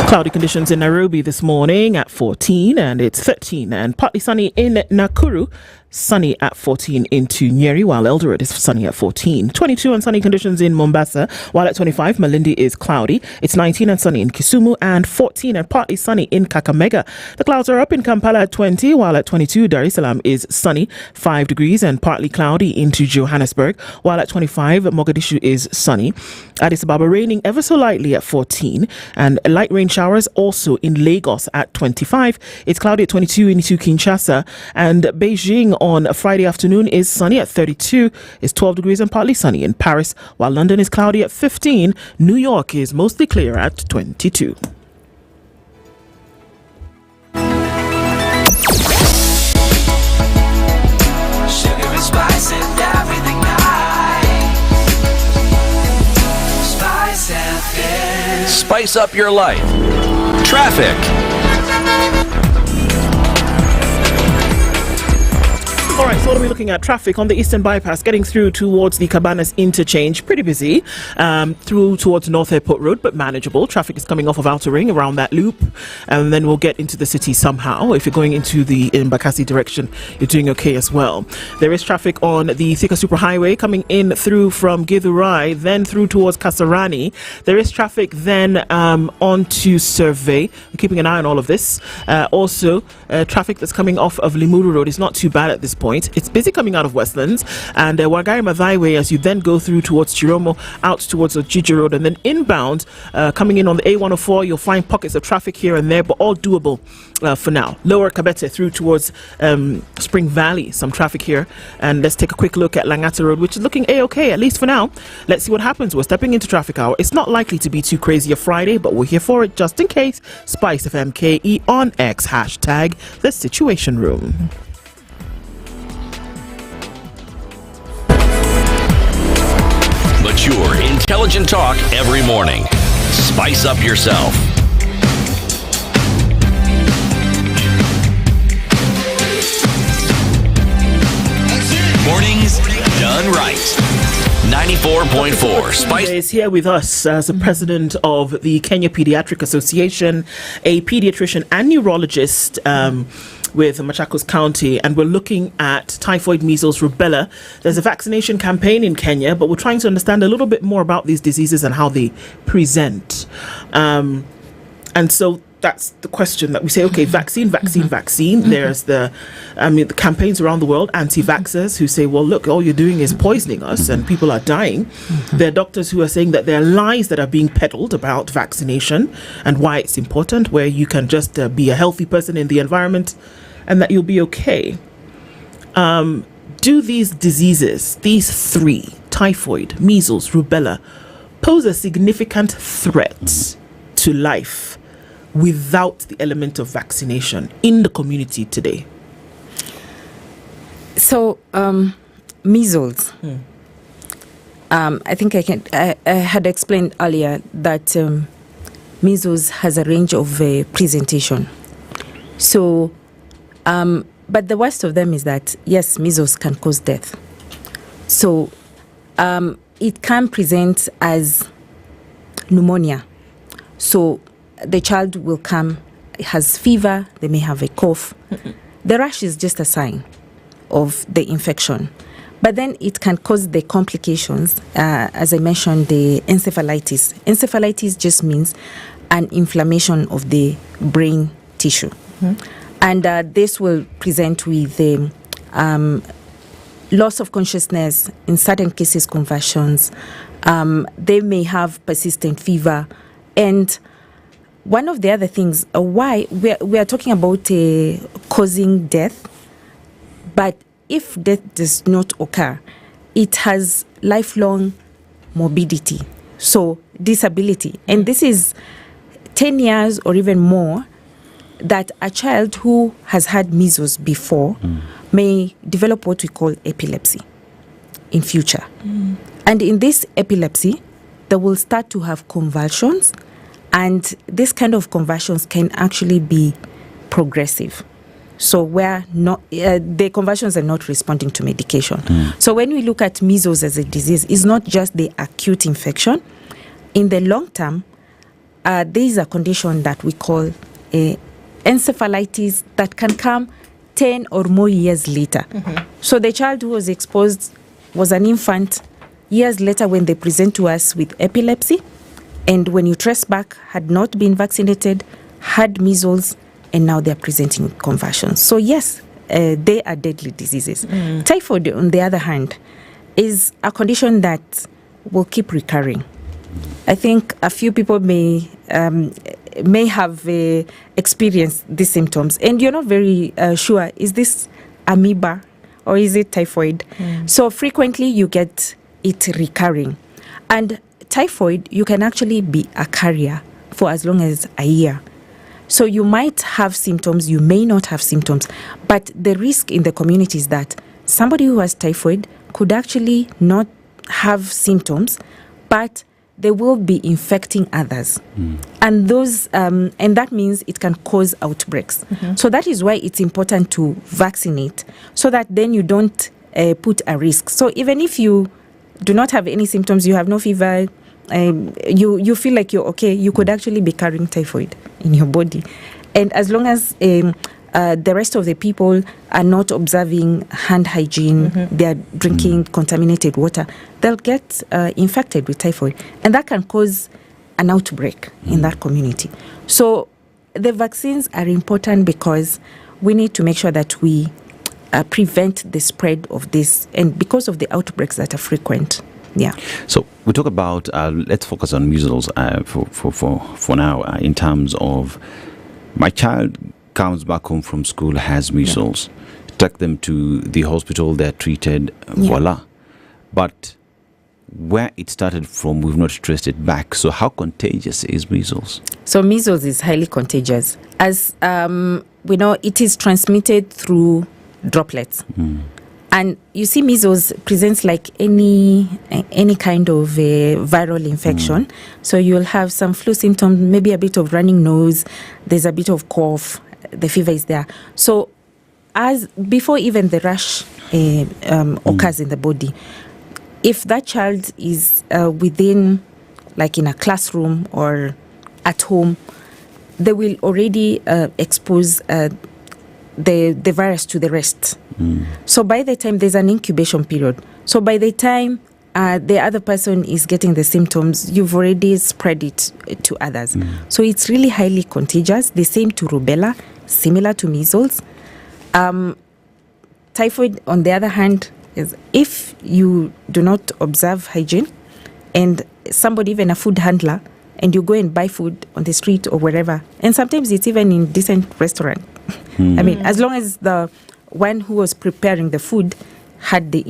Cloudy conditions in Nairobi this morning at 14, and it's 13, and partly sunny in Nakuru. Sunny at 14 into Nyeri, while Eldoret is sunny at 14. 22 and sunny conditions in Mombasa, while at 25 Malindi is cloudy. It's 19 and sunny in Kisumu, and 14 and partly sunny in Kakamega. The clouds are up in Kampala at 20, while at 22 Dar es Salaam is sunny, 5 degrees and partly cloudy into Johannesburg, while at 25 Mogadishu is sunny. Addis Ababa raining ever so lightly at 14, and light rain showers also in Lagos at 25. It's cloudy at 22 into Kinshasa, and Beijing on a Friday afternoon is sunny at 32. It's 12 degrees and partly sunny in Paris, while London is cloudy at 15. New York is mostly clear at 22. Sugar and spice and everything nice. Spice FM. Spice up your life. Traffic. All right, so what are we looking at? Traffic on the Eastern Bypass getting through towards the Cabanas interchange. Pretty busy. Through towards North Airport Road, but manageable. Traffic is coming off of Outer Ring around that loop. And then we'll get into the city somehow. If you're going into the Embakasi direction, you're doing okay as well. There is traffic on the Thika Superhighway coming in through from Githurai, then through towards Kasarani. There is traffic then onto Survey. We're keeping an eye on all of this. Also, traffic that's coming off of Limuru Road is not too bad at this point. point. It's busy coming out of Westlands and Wagari Mathai as you then go through towards Chiromo, out towards Ojiji Road, and then inbound, coming in on the A104, you'll find pockets of traffic here and there, but all doable for now. Lower Kabete through towards Spring Valley, some traffic here. And let's take a quick look at Langata Road, which is looking A-okay, at least for now. Let's see what happens. We're stepping into traffic hour. It's not likely to be too crazy a Friday, but we're here for it just in case. SpiceFM KE on X, hashtag the Situation Room. Mature, intelligent talk every morning. Spice up yourself. Mornings done right. 94.4 Spice is here with us as the president of the Kenya Pediatric Association, a pediatrician and neurologist with Machakos County, and we're looking at typhoid, measles, rubella. There's a vaccination campaign in Kenya, but we're trying to understand a little bit more about these diseases and how they present. And so that's the question that we say, okay, vaccine. There's the campaigns around the world, anti-vaxxers who say, well, look, all you're doing is poisoning us and people are dying. There are doctors who are saying that there are lies that are being peddled about vaccination and why it's important, where you can just be a healthy person in the environment and that you'll be okay. Do these diseases, these three, typhoid, measles, rubella, pose a significant threat to life without the element of vaccination in the community today? So, measles. I think I had explained earlier that measles has a range of presentation. So, but the worst of them is that, yes, measles can cause death. So, it can present as pneumonia. So, the child will come, has fever, they may have a cough. The rash is just a sign of the infection. But then it can cause the complications, as I mentioned, the encephalitis. Encephalitis just means an inflammation of the brain tissue. And this will present with loss of consciousness, in certain cases convulsions. They may have persistent fever. And one of the other things, why we are talking about causing death, but if death does not occur, it has lifelong morbidity, so disability. And this is 10 years or even more that a child who has had measles before may develop what we call epilepsy in future. And in this epilepsy, they will start to have convulsions. And this kind of convulsions can actually be progressive. So where the convulsions are not responding to medication. So when we look at measles as a disease, it's not just the acute infection. In the long term, there is a condition that we call encephalitis that can come 10 or more years later. So the child who was exposed was an infant. Years later, when they present to us with epilepsy, and when you trace back, had not been vaccinated, had measles, and now they're presenting with convulsions. So yes, they are deadly diseases. Typhoid, on the other hand, is a condition that will keep recurring. I think a few people may have experienced these symptoms, and you're not very sure, is this amoeba or is it typhoid? So frequently you get it recurring. And typhoid, you can actually be a carrier for as long as a year. So you might have symptoms, you may not have symptoms, but the risk in the community is that somebody who has typhoid could actually not have symptoms, but they will be infecting others. And those and that means it can cause outbreaks. So that is why it's important to vaccinate, so that then you don't put a risk. So even if you do not have any symptoms, you have no fever, you feel like you're okay, you could actually be carrying typhoid in your body. And as long as the rest of the people are not observing hand hygiene, they are drinking contaminated water, they'll get infected with typhoid. And that can cause an outbreak in that community. So the vaccines are important because we need to make sure that we prevent the spread of this, and because of the outbreaks that are frequent. Yeah. So we talk about, let's focus on measles for now, in terms of my child comes back home from school, has measles, take them to the hospital, they're treated, voila. But where it started from, we've not traced it back. So how contagious is measles? So measles is highly contagious. As we know, it is transmitted through droplets. And you see, measles presents like any kind of viral infection. So you'll have some flu symptoms, maybe a bit of running nose, there's a bit of cough, the fever is there. So as before even the rash occurs in the body, if that child is within, like in a classroom or at home, they will already expose the virus to the rest. So by the time there's an incubation period, so by the time the other person is getting the symptoms, you've already spread it to others. So it's really highly contagious. The same to rubella, similar to measles. Typhoid, on the other hand, is if you do not observe hygiene, and somebody, even a food handler, and you go and buy food on the street or wherever, and sometimes it's even in decent restaurant. I mean, as long as the one who was preparing the food had the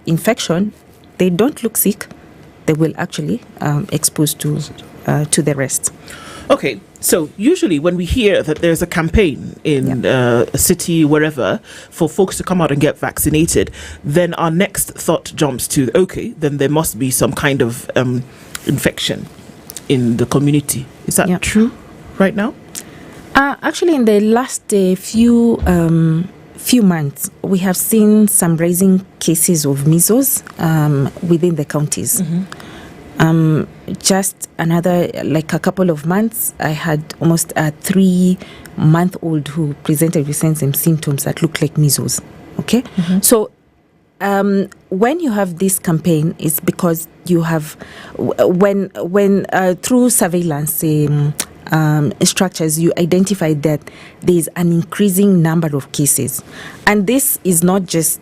infection, they don't look sick. They will actually expose to the rest. Okay, so usually when we hear that there's a campaign in a city, wherever, for folks to come out and get vaccinated, then our next thought jumps to, okay, then there must be some kind of infection in the community. Is that true right now? Actually, in the last few months, we have seen some rising cases of measles within the counties. Just another, like a couple of months, I had almost a 3-month-old who presented with signs and symptoms that looked like measles. Okay, so when you have this campaign, it's because you have when through surveillance structures, you identify that there is an increasing number of cases, and this is not just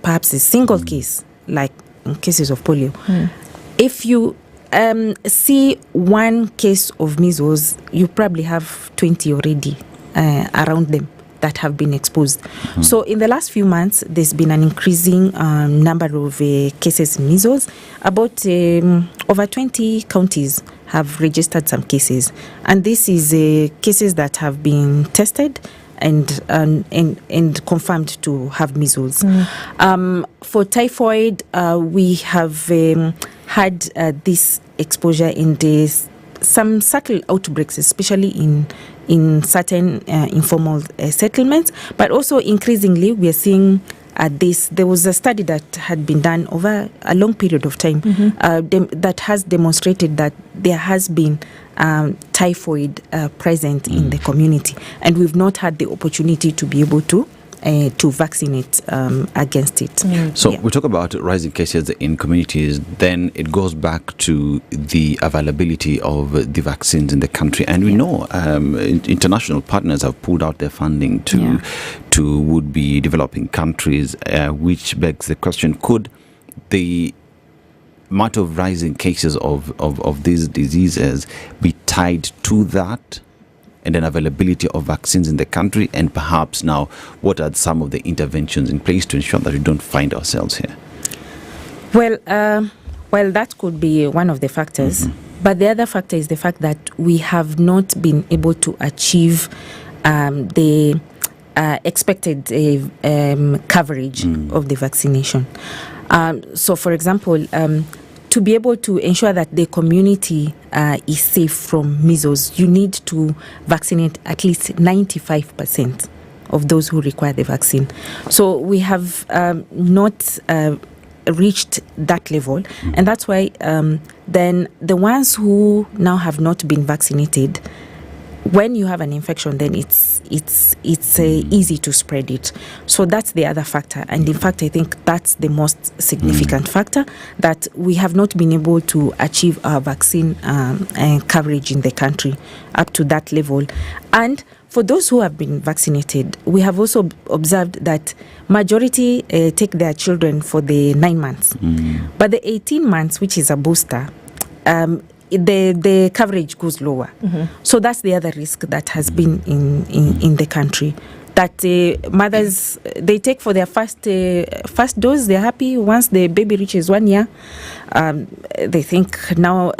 perhaps a single case like in cases of polio. If you see one case of measles, you probably have 20 already around them that have been exposed. So in the last few months, there's been an increasing number of cases in measles. About over 20 counties have registered some cases, and this is cases that have been tested and confirmed to have measles. For typhoid, we have had this exposure in some subtle outbreaks, especially in certain informal settlements, but also increasingly we are seeing this. There was a study that had been done over a long period of time that has demonstrated that there has been typhoid present in the community, and we've not had the opportunity to be able to vaccinate against it. So we talk about rising cases in communities, then it goes back to the availability of the vaccines in the country, and we know international partners have pulled out their funding to would-be developing countries, which begs the question, could the amount of rising cases of these diseases be tied to that and then availability of vaccines in the country? And perhaps now, what are some of the interventions in place to ensure that we don't find ourselves here? Well, that could be one of the factors. But the other factor is the fact that we have not been able to achieve the expected coverage of the vaccination. So, for example, to be able to ensure that the community is safe from measles, you need to vaccinate at least 95% of those who require the vaccine. So we have not reached that level, and that's why then the ones who now have not been vaccinated, when you have an infection, then it's easy to spread it. So that's the other factor. And in fact, I think that's the most significant factor, that we have not been able to achieve our vaccine coverage in the country up to that level. And for those who have been vaccinated, we have also observed that majority take their children for the 9 months. But the 18 months, which is a booster, the coverage goes lower. So that's the other risk that has been in the country. That mothers, they take for their first dose, they're happy. Once the baby reaches 1 year, they think now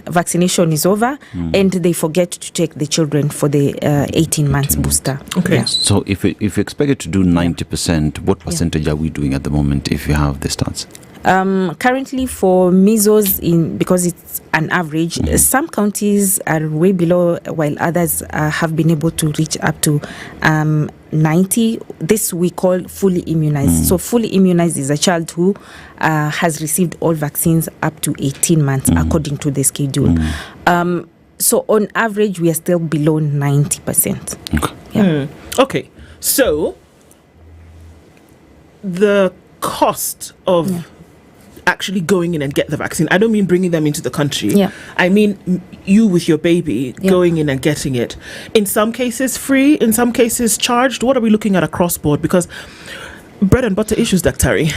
vaccination is over, and they forget to take the children for the 18 months booster. Okay. So if you expect it to do 90%, what percentage are we doing at the moment, if you have the stats? Currently for measles, because it's an average, some counties are way below, while others have been able to reach up to 90. This we call fully immunized. So fully immunized is a child who has received all vaccines up to 18 months according to the schedule. So on average, we are still below 90%. Okay, so the cost of actually going in and get the vaccine, I don't mean bringing them into the country. I mean you with your baby going in and getting it. In some cases free, in some cases charged. What are we looking at across board? Because bread and butter issues, Daktari.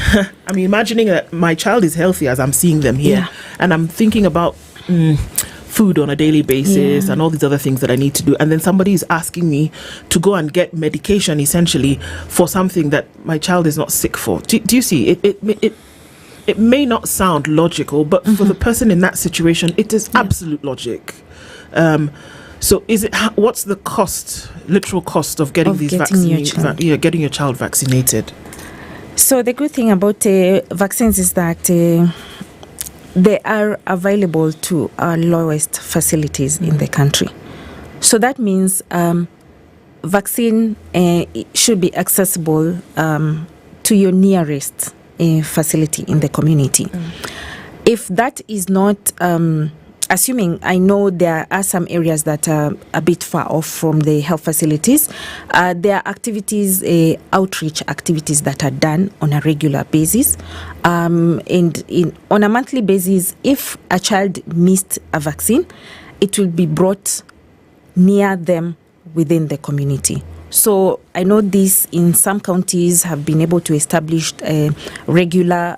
I mean, imagining that my child is healthy as I'm seeing them here, and I'm thinking about food on a daily basis and all these other things that I need to do, and then somebody is asking me to go and get medication essentially for something that my child is not sick for. Do you see it may not sound logical, but for the person in that situation, it is absolute logic. So what's the cost, literal cost of getting these vaccines? Getting your child vaccinated. So the good thing about vaccines is that they are available to our lowest facilities in the country. So that means vaccine should be accessible to your nearest facility in the community. If that is not, assuming, I know there are some areas that are a bit far off from the health facilities, there are activities, outreach activities that are done on a regular basis. And on a monthly basis, if a child missed a vaccine, it will be brought near them within the community. So I know this in some counties have been able to establish regular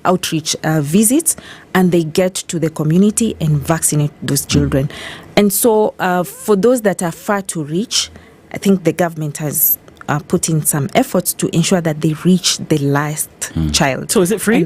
outreach visits, and they get to the community and vaccinate those children. And so for those that are far to reach, I think the government has put in some efforts to ensure that they reach the last child. So is it free?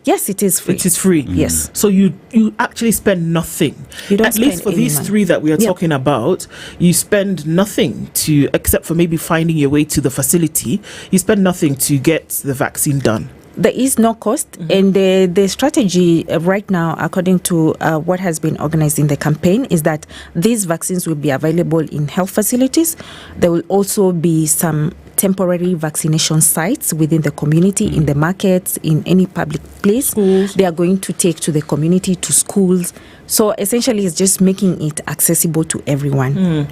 Yes, it is free. It is free. Yes. So you actually spend nothing. You don't At least for these money. three that we are talking about, you spend nothing except for maybe finding your way to the facility. You spend nothing to get the vaccine done. There is no cost, and the strategy right now, according to what has been organized in the campaign, is that these vaccines will be available in health facilities. There will also be some temporary vaccination sites within the community, in the markets, in any public place. Schools. They are going to take to the community, to schools. So essentially, it's just making it accessible to everyone.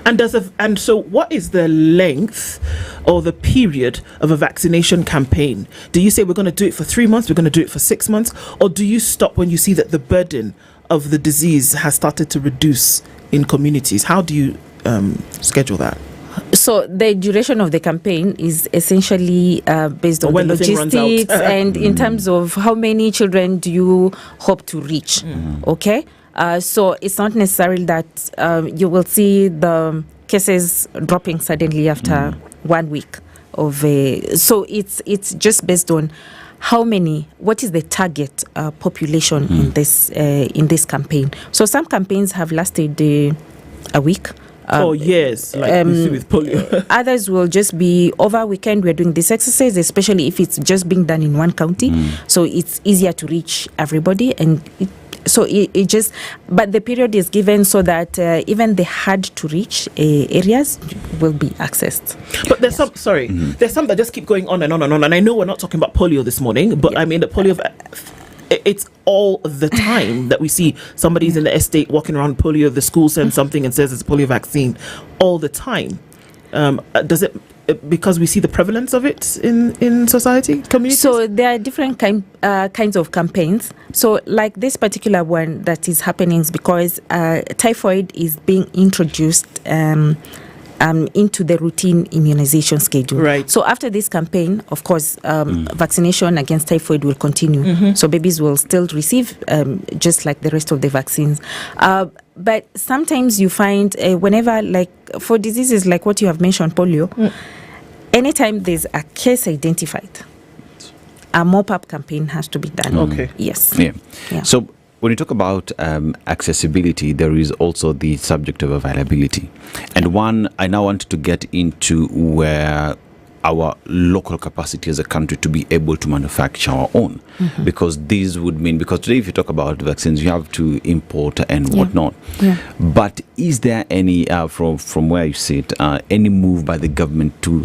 And so what is the length or the period of a vaccination campaign? Do you say we're going to do it for 3 months, we're going to do it for 6 months, or do you stop when you see that the burden of the disease has started to reduce in communities? How do you schedule that? So the duration of the campaign is essentially based on the logistics and in terms of how many children do you hope to reach. Okay, so it's not necessarily that you will see the cases dropping suddenly after 1 week of so it's just based on what is the target population in this campaign. So some campaigns have lasted a week. Years, like we see with polio. Others will just be over weekend. We're doing this exercise, especially if it's just being done in one county. So it's easier to reach everybody, and but the period is given so that even the hard to reach areas will be accessed. But there's there's some that just keep going on and on and on. And I know we're not talking about polio this morning, but I mean the polio. It's all the time that we see somebody's in the estate walking around polio. The school sends something and says it's a polio vaccine all the time. because we see the prevalence of it in society, communities? So there are different kinds of campaigns. So like this particular one that is happening is because typhoid is being introduced into the routine immunization schedule. Right. So after this campaign, of course, vaccination against typhoid will continue. So babies will still receive just like the rest of the vaccines. But sometimes you find whenever, like for diseases like what you have mentioned, polio, anytime there's a case identified, a mop-up campaign has to be done. Okay. Yes. Yeah. So when you talk about accessibility, there is also the subject of availability. And one, I now want to get into where our local capacity as a country to be able to manufacture our own. Because these would mean, because today if you talk about vaccines, you have to import and whatnot. But is there any, from where you sit, any move by the government to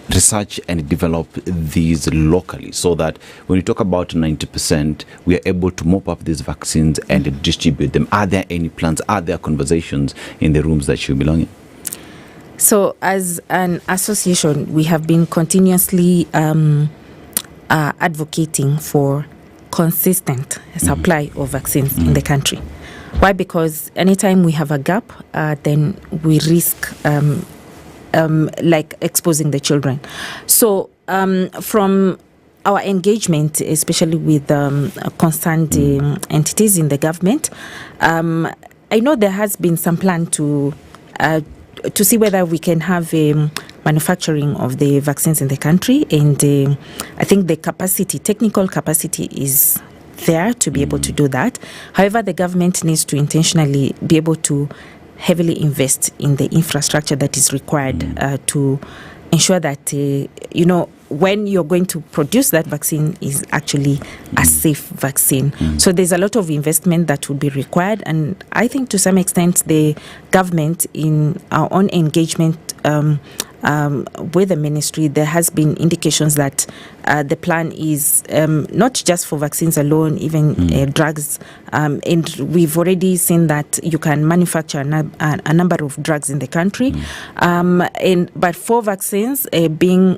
research and develop these locally, so that when you talk about 90%, we are able to mop up these vaccines and distribute them? Are there any plans? Are there conversations in the rooms that you belong in? So as an association, we have been continuously advocating for consistent supply of vaccines in the country. Why? Because anytime we have a gap, then we risk like exposing the children. So from our engagement, especially with concerned entities in the government, I know there has been some plan to see whether we can have manufacturing of the vaccines in the country, and I think the technical capacity is there to be able to do that. However, the government needs to intentionally be able to heavily invest in the infrastructure that is required to ensure that when you're going to produce that vaccine is actually a safe vaccine. So there's a lot of investment that will be required, and I think to some extent the government, in our own engagement with the ministry, there has been indications that the plan is not just for vaccines alone, even drugs, and we've already seen that you can manufacture a number of drugs in the country, but for vaccines being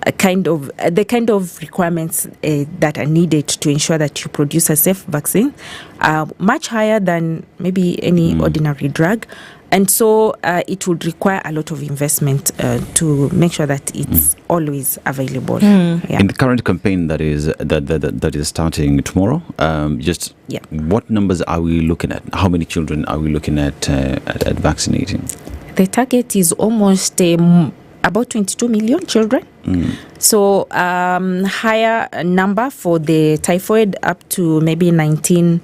the kind of requirements that are needed to ensure that you produce a safe vaccine are much higher than maybe any ordinary drug. And so it would require a lot of investment to make sure that it's always available. In the current campaign that is starting tomorrow, what numbers are we looking at? How many children are we looking at vaccinating? The target is almost about 22 million children. So higher number for the typhoid, up to maybe 19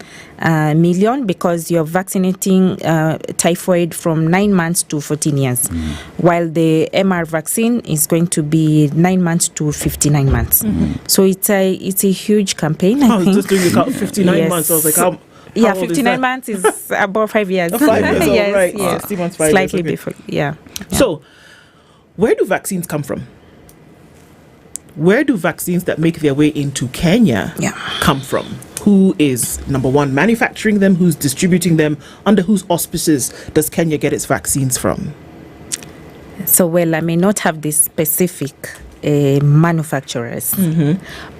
million, because you're vaccinating typhoid from 9 months to 14 years, while the MR vaccine is going to be 9 months to 59 months. So it's a huge campaign. I was just doing the count, 59 months. I was like, how 59 months is about 5 years. 5 years old, yes, right. yes. 60 months, 5 Slightly years. Okay. different, yeah. So, where do vaccines come from? Where do vaccines that make their way into Kenya come from? Who is, number one, manufacturing them? Who's distributing them? Under whose auspices does Kenya get its vaccines from? So, well, I may not have the specific manufacturers,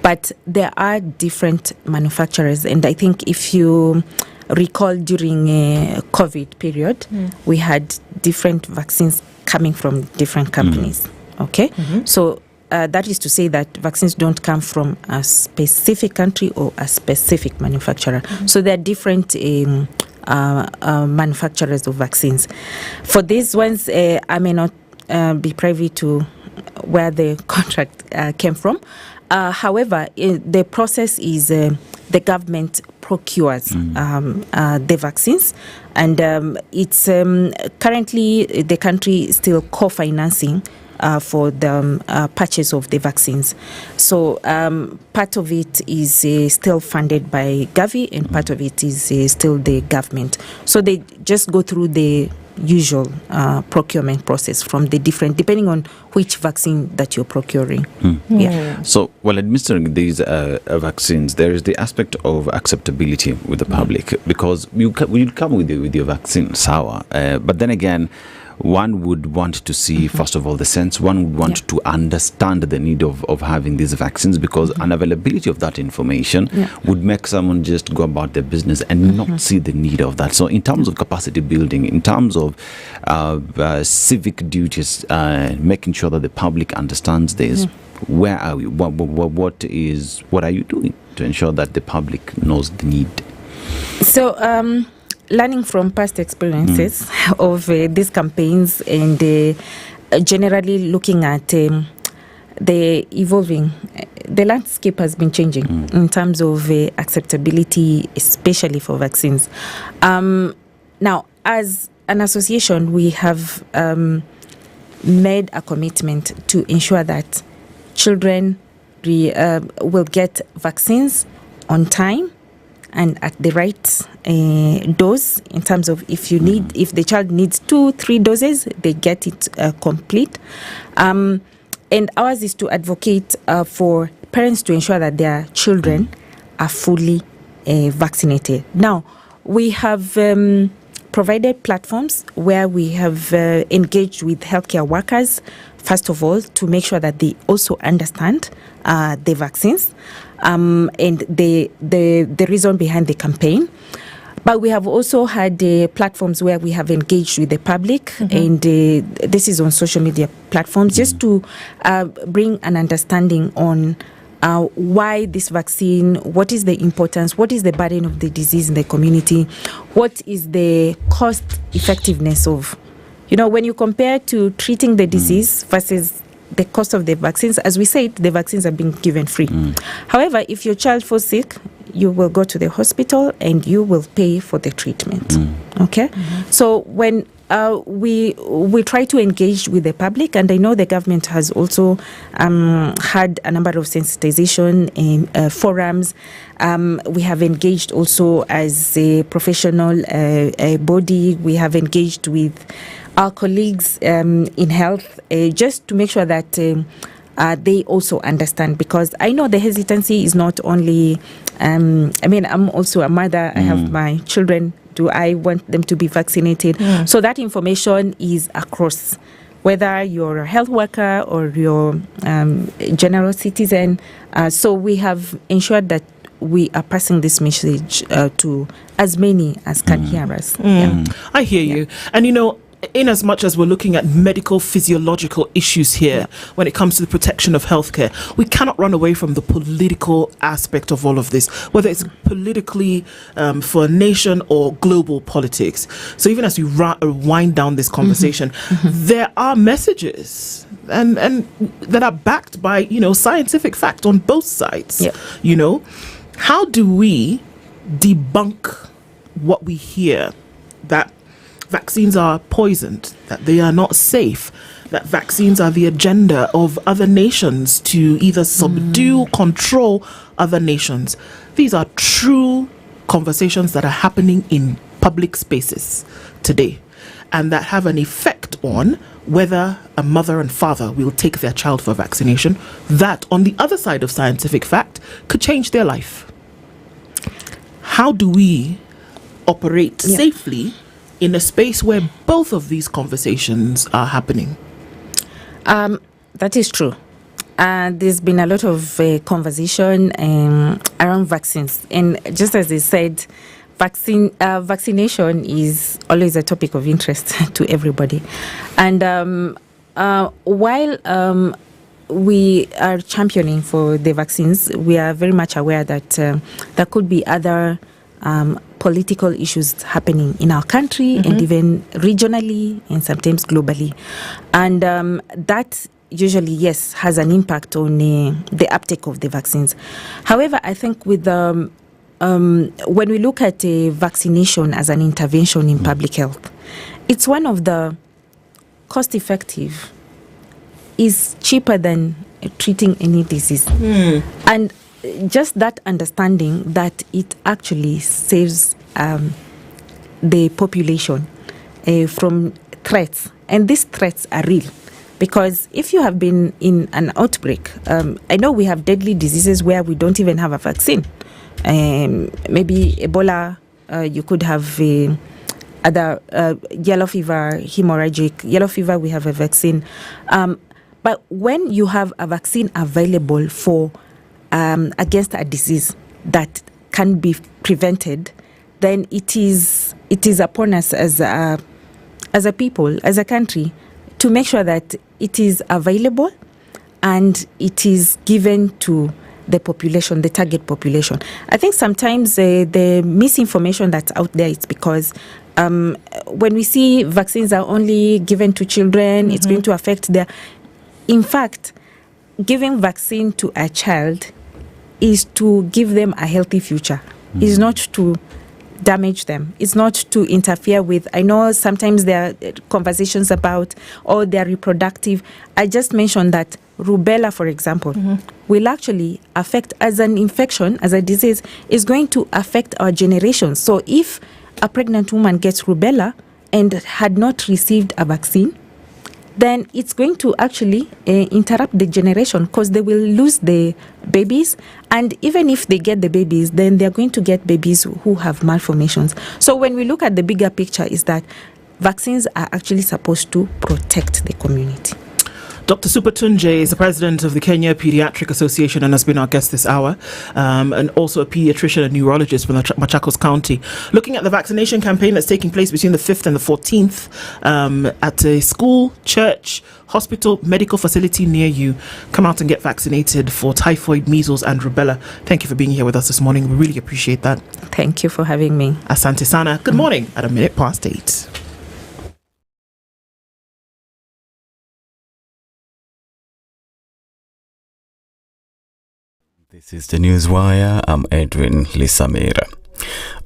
but there are different manufacturers. And I think if you recall, during a COVID period, we had different vaccines coming from different companies. Okay? So, that is to say that vaccines don't come from a specific country or a specific manufacturer. So there are different manufacturers of vaccines. For these ones, I may not be privy to where the contract came from. However, the process is the government procures the vaccines, and it's currently the country is still co-financing for the purchase of the vaccines. So part of it is still funded by Gavi, and part of it is still the government. So they just go through the usual procurement process from the different, depending on which vaccine that you're procuring. So while administering these vaccines, there is the aspect of acceptability with the public, because you come with your vaccine, sour, but then again, one would want to see, first of all, the sense. One would want to understand the need of having these vaccines, because unavailability of that information would make someone just go about their business and not see the need of that. So in terms of capacity building, in terms of civic duties, making sure that the public understands this, where are we? What are you doing to ensure that the public knows the need? So, learning from past experiences of these campaigns, and generally looking at the evolving, the landscape has been changing in terms of acceptability, especially for vaccines. Now, as an association, we have made a commitment to ensure that children will get vaccines on time and at the right dose, in terms of if the child needs 2-3 doses, they get it complete. And ours is to advocate for parents to ensure that their children are fully vaccinated. Now, we have provided platforms where we have engaged with healthcare workers, first of all, to make sure that they also understand the vaccines and the reason behind the campaign. But we have also had platforms where we have engaged with the public, and this is on social media platforms, just to bring an understanding on why this vaccine, what is the importance, what is the burden of the disease in the community, what is the cost effectiveness of, when you compare to treating the disease versus the cost of the vaccines. As we said, the vaccines are being given free. However, if your child falls sick, you will go to the hospital and you will pay for the treatment. Okay? So when we try to engage with the public, and I know the government has also had a number of sensitization in forums. We have engaged also as a professional body. We have engaged with our colleagues in health, just to make sure that they also understand, because I know the hesitancy is not only, I'm also a mother, I have my children. Do I want them to be vaccinated? So that information is across, whether you're a health worker or you're general citizen. So we have ensured that we are passing this message to as many as can hear us. I hear you. And in as much as we're looking at medical physiological issues here when it comes to the protection of healthcare, we cannot run away from the political aspect of all of this, whether it's politically for a nation or global politics. So even as we wind down this conversation, there are messages and that are backed by scientific fact on both sides. How do we debunk what we hear, that vaccines are poisoned, that they are not safe, that vaccines are the agenda of other nations to either subdue, control other nations? These are true conversations that are happening in public spaces today, and that have an effect on whether a mother and father will take their child for vaccination. That, on the other side of scientific fact, could change their life. How do we operate safely in a space where both of these conversations are happening? That is true. There's been a lot of conversation around vaccines. And just as they said, vaccination is always a topic of interest to everybody. And while we are championing for the vaccines, we are very much aware that there could be other political issues happening in our country and even regionally and sometimes globally. And that usually, yes, has an impact on the uptake of the vaccines. However, I think with when we look at vaccination as an intervention in public health, it's one of the cost-effective, is cheaper than treating any disease. And just that understanding that it actually saves the population from threats. And these threats are real. Because if you have been in an outbreak, I know we have deadly diseases where we don't even have a vaccine. Maybe Ebola, you could have other yellow fever, hemorrhagic yellow fever, we have a vaccine. But when you have a vaccine available for against a disease that can be prevented, then it is upon us as a people, as a country, to make sure that it is available and it is given to the population, the target population. I think sometimes the misinformation that's out there is because when we see vaccines are only given to children, it's going to affect their... In fact, giving vaccine to a child is to give them a healthy future. It's not to damage them. It's not to interfere with... I know sometimes there are conversations about, they're reproductive. I just mentioned that rubella, for example, will actually affect, as an infection, as a disease, is going to affect our generation. So if a pregnant woman gets rubella and had not received a vaccine, then it's going to actually interrupt the generation, because they will lose the babies. And even if they get the babies, then they're going to get babies who have malformations. So when we look at the bigger picture, is that vaccines are actually supposed to protect the community. Dr. Supatunje is the president of the Kenya Pediatric Association and has been our guest this hour, and also a pediatrician and neurologist from Machakos County. Looking at the vaccination campaign that's taking place between the 5th and the 14th at a school, church, hospital, medical facility near you. Come out and get vaccinated for typhoid, measles and rubella. Thank you for being here with us this morning. We really appreciate that. Thank you for having me. Asante sana. Good morning at 8:01. This is the Newswire. I'm Edwin Lisamira.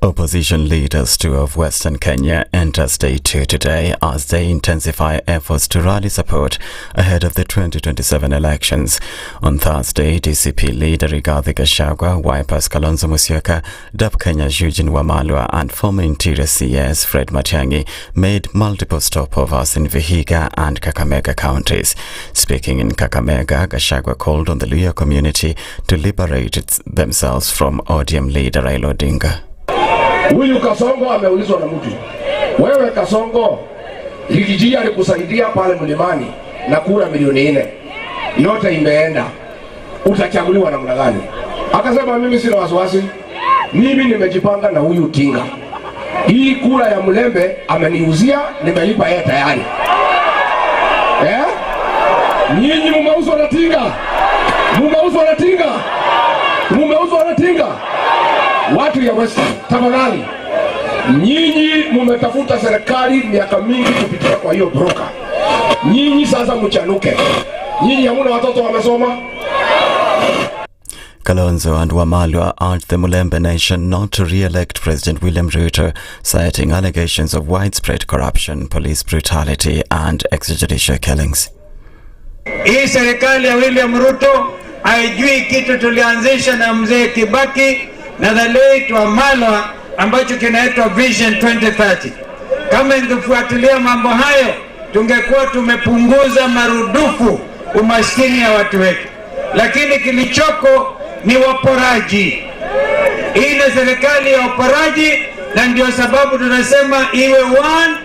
Opposition leaders, two of Western Kenya, enter State 2 today as they intensify efforts to rally support ahead of the 2027 elections. On Thursday, DCP leader Rigathi Gachagua, Wiper's Kalonzo Musyoka, DAP Kenya's Eugene Wamalwa and former Interior CS Fred Matiang'i made multiple stopovers in Vihiga and Kakamega counties. Speaking in Kakamega, Gachagua called on the Luhya community to liberate themselves from ODM leader Raila Odinga. Huyu Kasongo ameulizwa na mtu, wewe Kasongo, Lydiah alikusaidia pale mlimani na kura milioni 4 yote imeenda, utachaguliwa namna gani? Akasema mimi sina wasiwasi, mimi nimejipanga na huyu Tinga. Hii kura ya Mlembe ameniuzia, nimelipa yeye tayari. Nyinyi mumeuzwa na Tinga, mumeuzwa na Tinga, mumeuzwa na Tinga. Watu ya West, tafadhali, nyinyi mumetafuta serikali miaka mingi kupitia kwa hiyo broker. Nyinyi sasa mchanuke. Nyinyi hamuna watoto wamesoma. Kalonzo and Wamalwa urged the Mulembe nation not to re-elect President William Ruto, citing allegations of widespread corruption, police brutality and extrajudicial killings. Hii serikali ya William Ruto haijui kitu tulianzisha na mzee Kibaki na the late Wamalwa ambacho kinaitwa Vision 2030. Kama ingefuatilia mambo hayo, tungekuwa tumepunguza marudufu umaskini ya watu wetu. Lakini kilichoko ni waporaji. Hii ni serikali ya waporaji, na ndio sababu tunasema iwe one.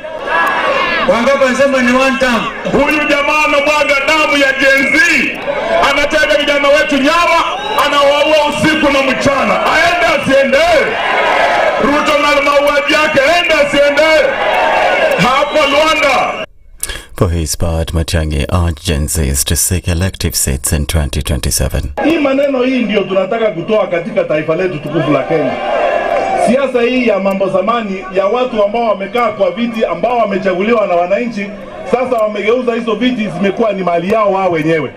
Wangapi wanasema ni one term? Huyu jamaa anamwaga damu ya Gen Z. Anataka vijana wetu nyama, anawaua usiku na mchana. Aende asiende? Ruto na mauaji yake, aende asiende? Hapo Luanda. For his part, Matiang'i urged Gen Zs to seek elective seats in 2027. Hii maneno hii ndio tunataka kutoa katika taifa letu tukufu la Kenya. Siasa hii ya mambo zamani ya watu ambao wamekaa kwa viti ambao wamechaguliwa na wananchi, sasa wamegeuza hizo viti zimekuwa ni mali yao wao wenyewe.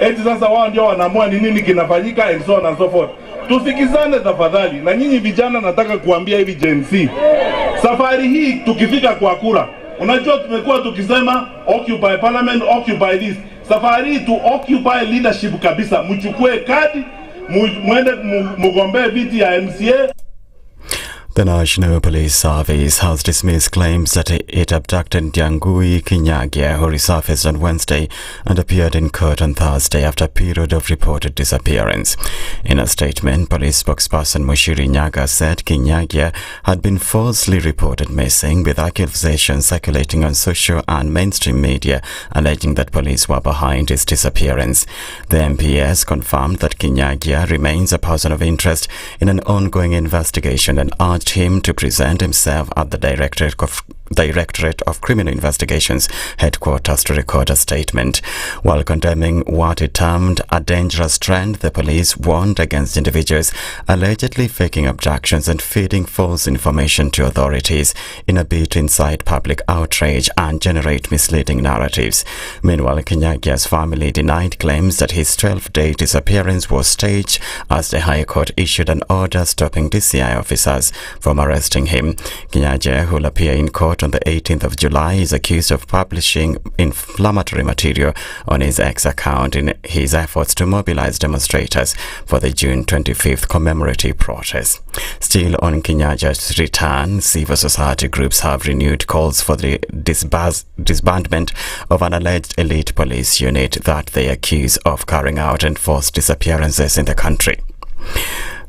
Eti sasa wao ndio wanaamua ni nini kinafanyika and so on and so forth. Tusikizane tafadhali. Na nyinyi vijana nataka kuambia hivi Gen Z. Safari hii tukifika kwa kura, unajua tumekuwa tukisema occupy parliament, occupy this. Safari hii tu occupy leadership kabisa. Mchukue kadi, muende mugombee viti ya MCA. The National Police Service has dismissed claims that it abducted Djangui Kinyagia, who resurfaced on Wednesday and appeared in court on Thursday after a period of reported disappearance. In a statement, police spokesperson Mushiri Nyaga said Kinyagia had been falsely reported missing, with accusations circulating on social and mainstream media alleging that police were behind his disappearance. The MPS confirmed that Kinyagia remains a person of interest in an ongoing investigation and urged him to present himself at the Directorate of Criminal Investigations headquarters to record a statement. While condemning what it termed a dangerous trend, the police warned against individuals allegedly faking abductions and feeding false information to authorities in a bid to incite public outrage and generate misleading narratives. Meanwhile, Kinyagia's family denied claims that his 12-day disappearance was staged, as the High Court issued an order stopping DCI officers from arresting him. Kinyagia, who will appear in court on the 18th of July, is accused of publishing inflammatory material on his X account in his efforts to mobilize demonstrators for the June 25th commemorative protest. Still on Kinyagia's return, civil society groups have renewed calls for the disbandment of an alleged elite police unit that they accuse of carrying out enforced disappearances in the country.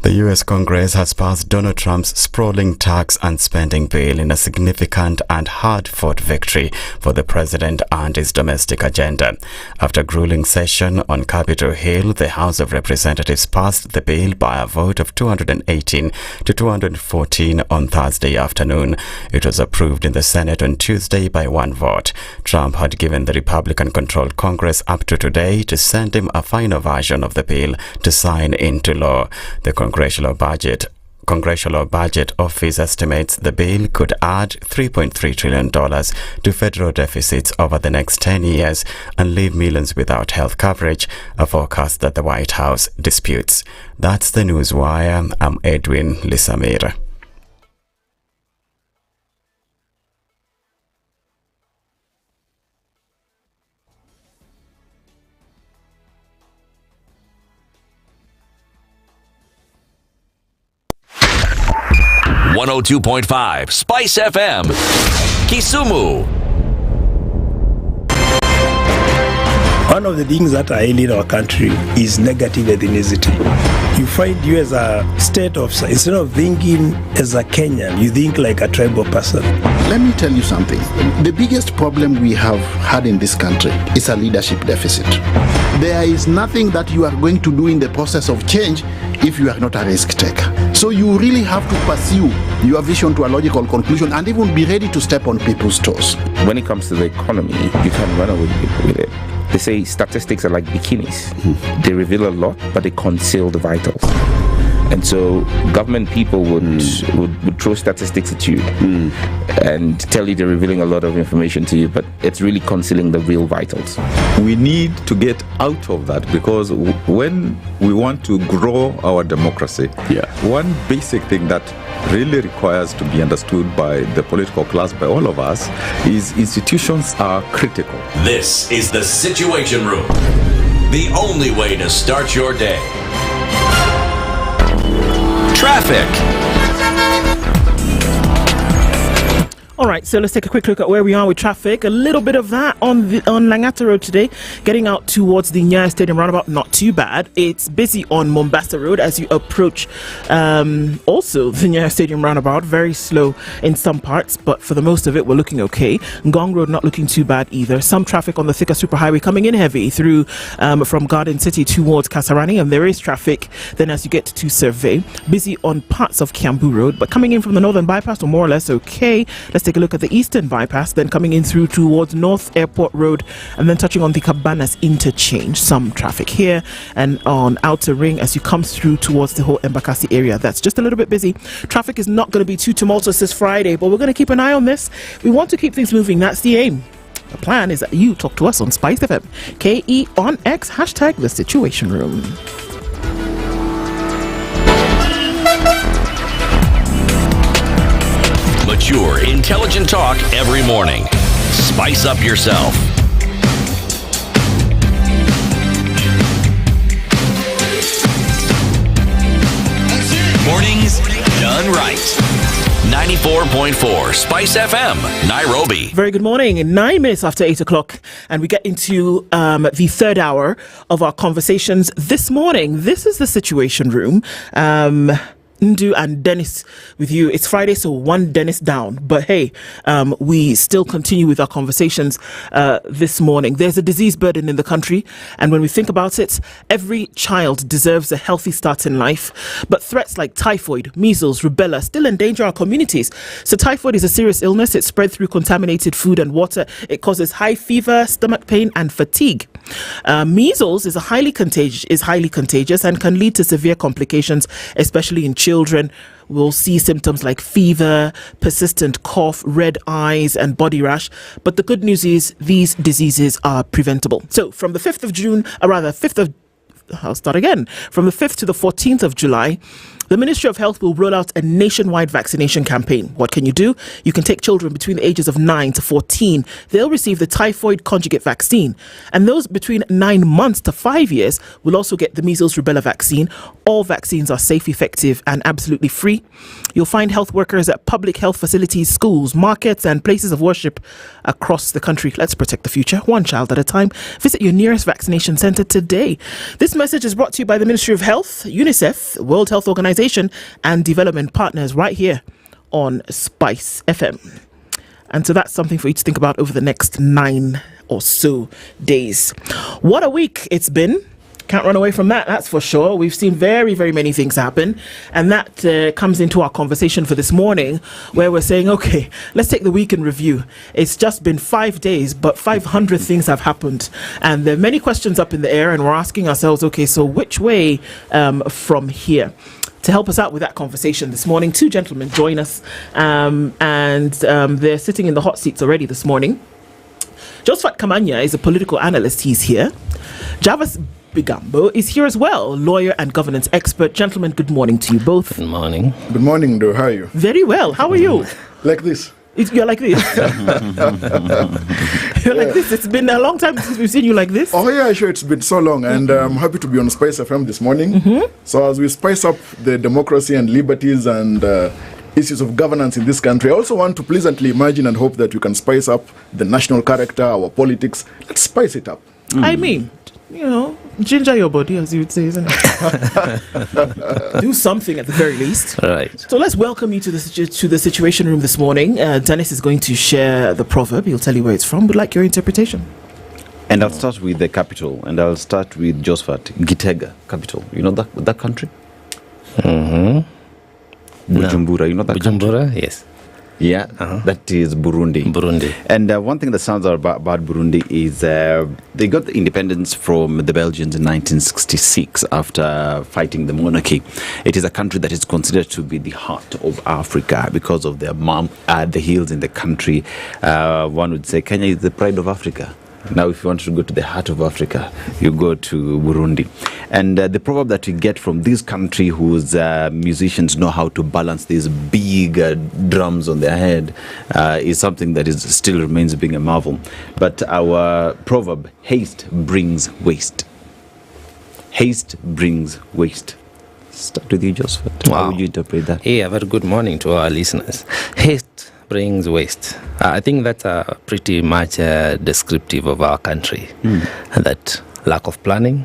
The U.S. Congress has passed Donald Trump's sprawling tax and spending bill in a significant and hard-fought victory for the president and his domestic agenda. After a grueling session on Capitol Hill, the House of Representatives passed the bill by a vote of 218 to 214 on Thursday afternoon. It was approved in the Senate on Tuesday by one vote. Trump had given the Republican-controlled Congress up to today to send him a final version of the bill to sign into law. The Congressional Budget Office estimates the bill could add $3.3 trillion to federal deficits over the next 10 years and leave millions without health coverage, a forecast that the White House disputes. That's the Newswire. I'm Edwin Lisamira. .5 Spice FM, Kisumu. One of the things that are ailing our country is negative ethnicity. You find you as a state of, instead of thinking as a Kenyan, you think like a tribal person. Let me tell you something. The biggest problem we have had in this country is a leadership deficit. There is nothing that you are going to do in the process of change if you are not a risk taker. So you really have to pursue your vision to a logical conclusion and even be ready to step on people's toes. When it comes to the economy, you can run away with it. They say statistics are like bikinis. They reveal a lot, but they conceal the vitals. And so government people would throw statistics at you and tell you they're revealing a lot of information to you, but it's really concealing the real vitals. We need to get out of that, because when we want to grow our democracy, one basic thing that really requires to be understood by the political class, by all of us, is institutions are critical. This is the Situation Room, the only way to start your day. Traffic. All right, so let's take a quick look at where we are with traffic. A little bit of that on Langata Road today, getting out towards the Njambi Stadium roundabout. Not too bad. It's busy on Mombasa Road as you approach also the Njambi Stadium roundabout. Very slow in some parts, but for the most of it, we're looking okay. Ngong Road not looking too bad either. Some traffic on the Thika Superhighway coming in heavy through from Garden City towards Kasarani, and there is traffic then as you get to Survey. Busy on parts of Kiambu Road, but coming in from the Northern Bypass, or more or less okay. Let's take a look at the Eastern Bypass, then coming in through towards North Airport Road, and then touching on the Cabanas interchange. Some traffic here and on Outer Ring as you come through towards the whole Embakasi area. That's just a little bit busy. Traffic is not going to be too tumultuous this Friday, but we're going to keep an eye on this. We want to keep things moving. That's the aim. The plan is that you talk to us on SpiceFM, KE on X, hashtag The Situation Room. Mature, intelligent talk every morning. Spice up yourself. Mornings done done right. 94.4 Spice FM, Nairobi. Very good morning. 9 minutes after 8 o'clock, and we get into the third hour of our conversations this morning. This is the Situation Room. Ndu and Dennis with you. It's Friday, so one Dennis down. But hey, we still continue with our conversations this morning. There's a disease burden in the country, and when we think about it, every child deserves a healthy start in life. But threats like typhoid, measles, rubella still endanger our communities. So typhoid is a serious illness. It's spread through contaminated food and water. It causes high fever, stomach pain, and fatigue. Measles is highly contagious and can lead to severe complications, especially in children. We'll see symptoms like fever, persistent cough, red eyes, and body rash. But the good news is these diseases are preventable. So from the 5th of June, from the 5th to the 14th of July, the Ministry of Health will roll out a nationwide vaccination campaign. What can you do? You can take children between the ages of 9 to 14. They'll receive the typhoid conjugate vaccine. And those between 9 months to 5 years will also get the measles rubella vaccine. All vaccines are safe, effective, and absolutely free. You'll find health workers at public health facilities, schools, markets, and places of worship across the country. Let's protect the future, one child at a time. Visit your nearest vaccination center today. This message is brought to you by the Ministry of Health, UNICEF, World Health Organization, and development partners right here on Spice FM. And so that's something for you to think about over the next 9 or so days. What a week it's been. Can't run away from that, that's for sure. We've seen very, very many things happen. And that comes into our conversation for this morning, where we're saying, okay, let's take the week in review. It's just been 5 days, but 500 things have happened. And there are many questions up in the air, and we're asking ourselves, okay, so which way from here? To help us out with that conversation this morning, two gentlemen join us, and they're sitting in the hot seats already this morning. Josephat Kamanya is a political analyst. He's here. Javas Bigambo is here as well, lawyer and governance expert. Gentlemen, good morning to you both. Good morning. Good morning, though. How are you? Very well. How are you? Like this. You're like this. You're like this. It's been a long time since we've seen you like this. Oh yeah, sure. It's been so long, and I'm happy to be on Spice FM this morning. So as we spice up the democracy and liberties and issues of governance in this country, I also want to pleasantly imagine and hope that we can spice up the national character, our politics. Let's spice it up. I mean, you know, ginger your body, as you would say, isn't it? Do something at the very least. Right. So let's welcome you to the Situation Room this morning. Dennis is going to share the proverb. He'll tell you where it's from. We'd like your interpretation. And I'll start with the capital, and I'll start with Josephat. Gitega, capital. You know that country? Mm-hmm. Bujumbura, you know that country? Bujumbura, yes. Yeah, that is Burundi. And one thing that sounds about Burundi is they got the independence from the Belgians in 1966 after fighting the monarchy. It is a country that is considered to be the heart of Africa because of the hills in the country. One would say Kenya is the pride of Africa. Now, if you want to go to the heart of Africa, you go to Burundi. And the proverb that we get from this country, whose musicians know how to balance these big drums on their head, is something that still remains being a marvel. But our proverb, haste brings waste. Haste brings waste. Start with you, Joseph. Wow. How would you interpret that? Yeah, very good morning to our listeners. Haste brings waste. I think that's pretty much descriptive of our country. That lack of planning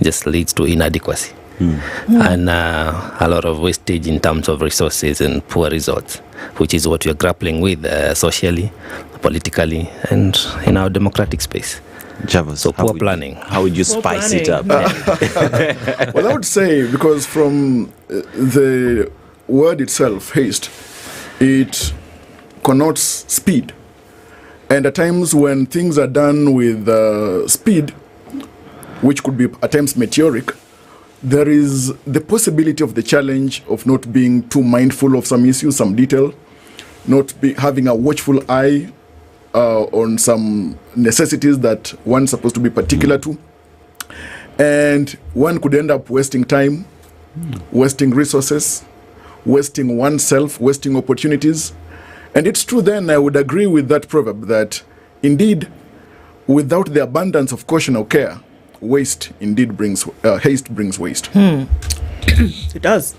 just leads to inadequacy. And a lot of wastage in terms of resources and poor results, which is what we're grappling with socially, politically, and in our democratic space. Javas, so poor planning. How would you spice it up? Well, I would say, because from the word itself, haste, it connotes speed. And at times when things are done with speed, which could be at times meteoric, there is the possibility of the challenge of not being too mindful of some issues, some detail, not having a watchful eye on some necessities that one's supposed to be particular to. And one could end up wasting time, wasting resources, wasting oneself, wasting opportunities. And it's true then, I would agree with that proverb that indeed, without the abundance of caution or care, waste indeed brings, haste brings waste. It does.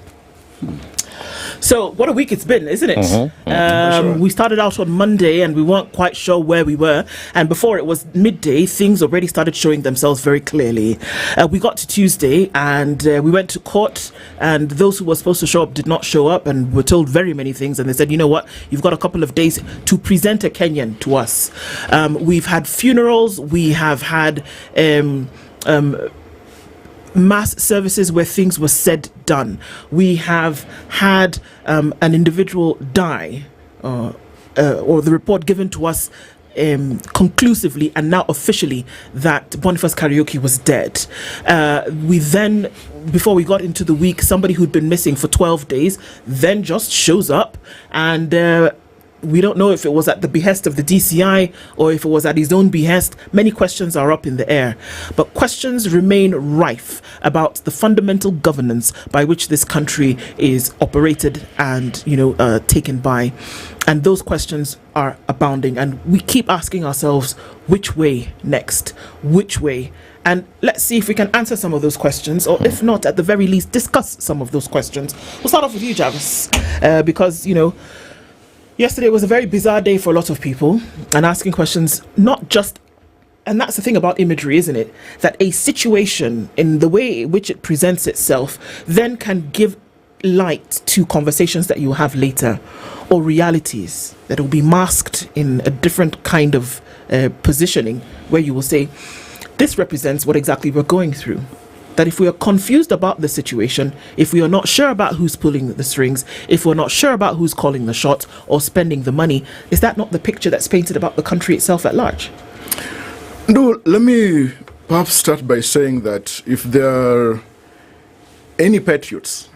So, what a week it's been, isn't it? We started out on Monday and we weren't quite sure where we were. And before it was midday, things already started showing themselves very clearly. We got to Tuesday and we went to court, and those who were supposed to show up did not show up and were told very many things. And they said, you know what, you've got a couple of days to present a Kenyan to us. We've had funerals, we have had mass services where things were said done. We have had an individual die, or the report given to us conclusively and now officially that Boniface Karaoke was dead. We then, before we got into the week, somebody who'd been missing for 12 days then just shows up, and we don't know if it was at the behest of the DCI or if it was at his own behest. Many questions are up in the air, but questions remain rife about the fundamental governance by which this country is operated and, taken by. And those questions are abounding, and we keep asking ourselves, which way next? Which way? And let's see if we can answer some of those questions, or if not, at the very least, discuss some of those questions. We'll start off with you, Jarvis, because, yesterday was a very bizarre day for a lot of people, and asking questions, not just, and that's the thing about imagery, isn't it? That a situation, in the way in which it presents itself, then can give light to conversations that you'll have later, or realities that will be masked in a different kind of positioning, where you will say, this represents what exactly we're going through. That if we are confused about the situation, if we are not sure about who's pulling the strings, if we're not sure about who's calling the shots or spending the money, is that not the picture that's painted about the country itself at large? No, let me perhaps start by saying that if there are any patriots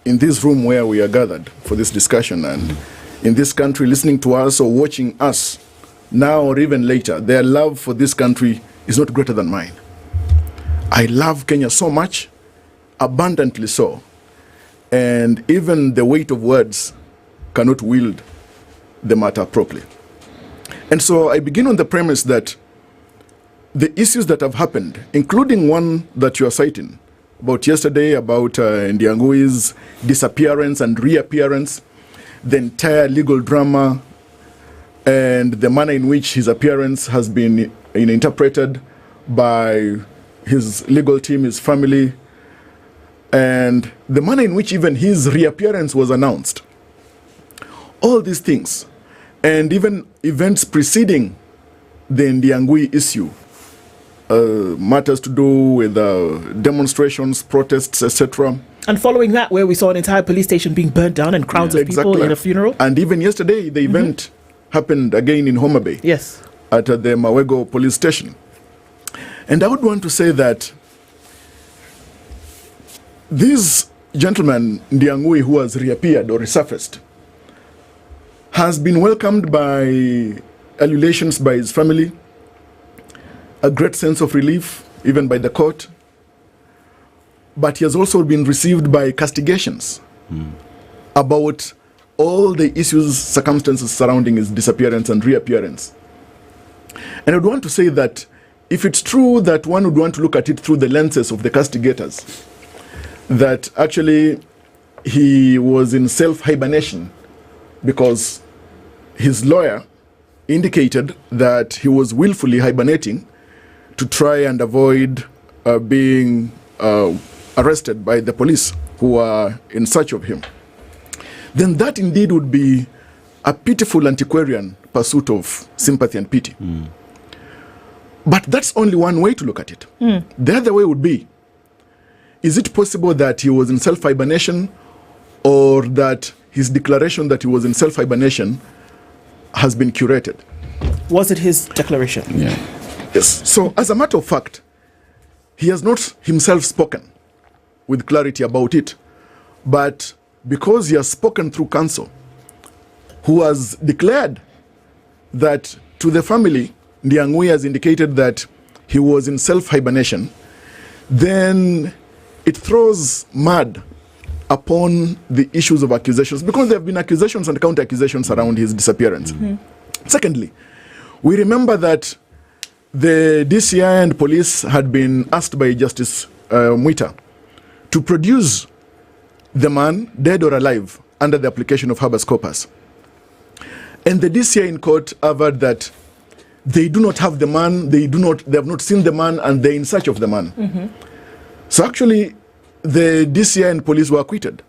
in this room where we are gathered for this discussion, and in this country listening to us or watching us now or even later, their love for this country is not greater than mine. I love Kenya so much, abundantly so, and even the weight of words cannot wield the matter properly. And so I begin on the premise that the issues that have happened, including one that you are citing, about yesterday, about Njangui's disappearance and reappearance, the entire legal drama, and the manner in which his appearance has been interpreted by his legal team, his family, and the manner in which even his reappearance was announced. All these things, and even events preceding the Njambi issue, matters to do with demonstrations, protests, etc. And following that, where we saw an entire police station being burnt down and crowds of people in a funeral. And even yesterday, the event happened again in Homa Bay. Yes. At the Mawego police station. And I would want to say that this gentleman, Njambi, who has reappeared or resurfaced, has been welcomed by ululations by his family, a great sense of relief, even by the court. But he has also been received by castigations about all the issues, circumstances surrounding his disappearance and reappearance. And I would want to say that if it's true that one would want to look at it through the lenses of the castigators, that actually he was in self-hibernation because his lawyer indicated that he was willfully hibernating to try and avoid being arrested by the police who are in search of him, then that indeed would be a pitiful antiquarian pursuit of sympathy and pity. But that's only one way to look at it. The other way would be, is it possible that he was in self-hibernation, or that his declaration that he was in self-hibernation has been curated? Was it his declaration? Yeah. Yes. So as a matter of fact, he has not himself spoken with clarity about it, but because he has spoken through counsel, who has declared that to the family, Njambi has indicated that he was in self-hibernation, then it throws mud upon the issues of accusations, because there have been accusations and counter-accusations around his disappearance. Secondly, we remember that the DCI and police had been asked by Justice Mwita to produce the man, dead or alive, under the application of habeas corpus. And the DCI in court averred that they do not have the man, they have not seen the man, and they're in search of the man. So actually, the DCI and police were acquitted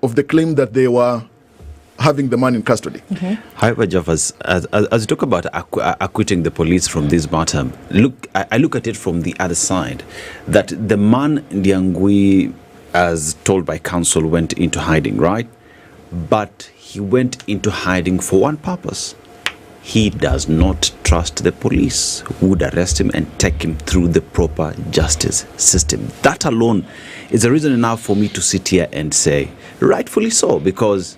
of the claim that they were having the man in custody. However, Jeff, as you talk about acquitting the police from this matter, I look at it from the other side, that the man Djangui, as told by counsel, went into hiding, right? But he went into hiding for one purpose. He does not trust the police who would arrest him and take him through the proper justice system. That alone is a reason enough for me to sit here and say, rightfully so, because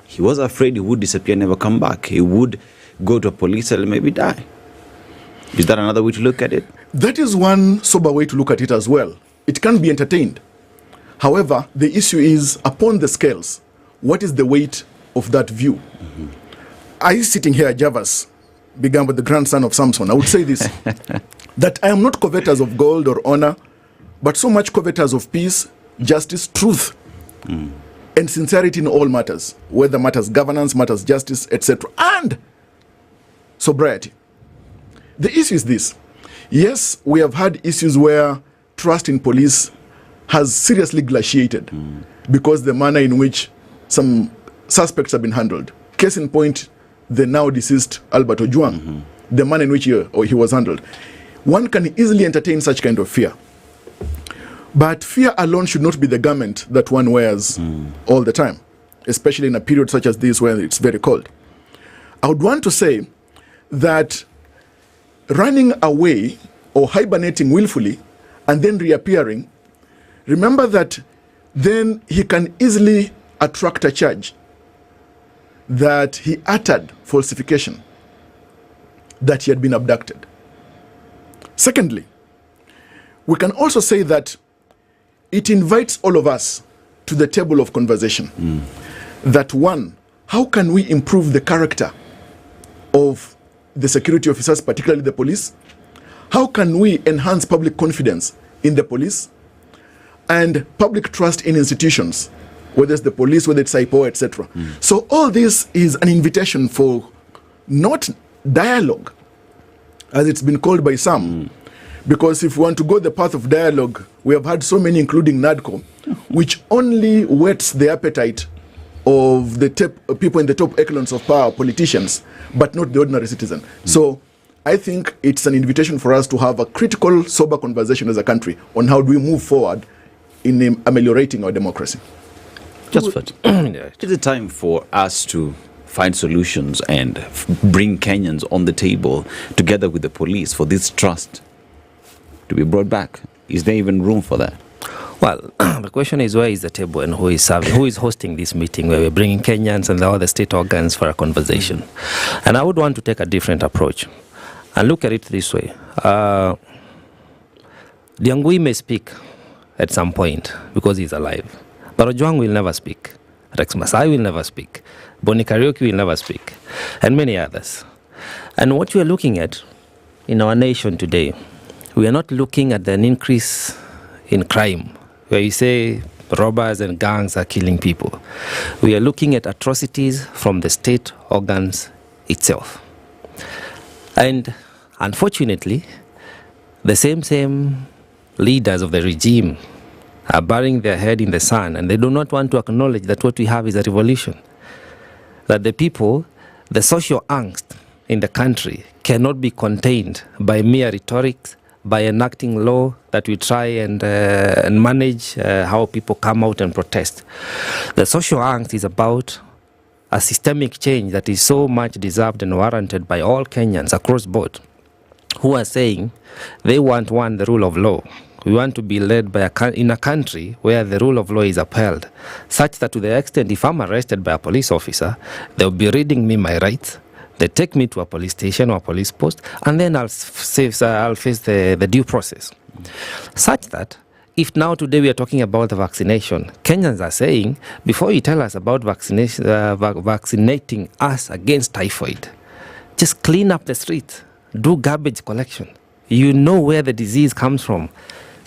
he was afraid he would disappear, never come back. He would go to a police cell and maybe die. Is that another way to look at it? That is one sober way to look at it as well. It can be entertained. However, the issue is, upon the scales, what is the weight of that view? I, sitting here, Javas, began with the grandson of Samson, I would say this, that I am not covetous of gold or honor, but so much covetous of peace, justice, truth, and sincerity in all matters, whether matters governance, matters justice, etc., and sobriety. The issue is this. Yes, we have had issues where trust in police has seriously glaciated because the manner in which some suspects have been handled. Case in point, the now deceased Albert Ojwang, the manner in which he was handled. One can easily entertain such kind of fear. But fear alone should not be the garment that one wears all the time, especially in a period such as this where it's very cold. I would want to say that running away or hibernating willfully and then reappearing, remember that then he can easily attract a charge that he uttered falsification, that he had been abducted. Secondly, we can also say that it invites all of us to the table of conversation. That one, how can we improve the character of the security officers, particularly the police? How can we enhance public confidence in the police and public trust in institutions, whether it's the police, whether it's IPO, etc. So all this is an invitation for not dialogue, as it's been called by some. Because if we want to go the path of dialogue, we have had so many, including NADCO, which only whets the appetite of the people in the top echelons of power, politicians, but not the ordinary citizen. So I think it's an invitation for us to have a critical, sober conversation as a country on how do we move forward in ameliorating our democracy. Just for is it time for us to find solutions and bring Kenyans on the table together with the police for this trust to be brought back? Is there even room for that? Well, the question is, where is the table and who is serving, who is hosting this meeting where we're bringing Kenyans and all the state organs for a conversation? And I would want to take a different approach and look at it this way. Djangui may speak at some point because he's alive, but Ojwang will never speak. Rex Masai will never speak. Boni Karaoke will never speak, and many others. And what we are looking at in our nation today, we are not looking at an increase in crime, where you say robbers and gangs are killing people. We are looking at atrocities from the state organs itself. And unfortunately, the same leaders of the regime are burying their head in the sand, and they do not want to acknowledge that what we have is a revolution. That the people, the social angst in the country cannot be contained by mere rhetoric, by enacting law that we try and manage how people come out and protest. The social angst is about a systemic change that is so much deserved and warranted by all Kenyans across board, who are saying they want, one, the rule of law. We want to be led by in a country where the rule of law is upheld, such that to the extent if I'm arrested by a police officer, they'll be reading me my rights. They take me to a police station or a police post, and then I'll face the due process. Such that, if now today we are talking about the vaccination, Kenyans are saying, before you tell us about vaccination, vaccinating us against typhoid, just clean up the streets, do garbage collection. You know where the disease comes from.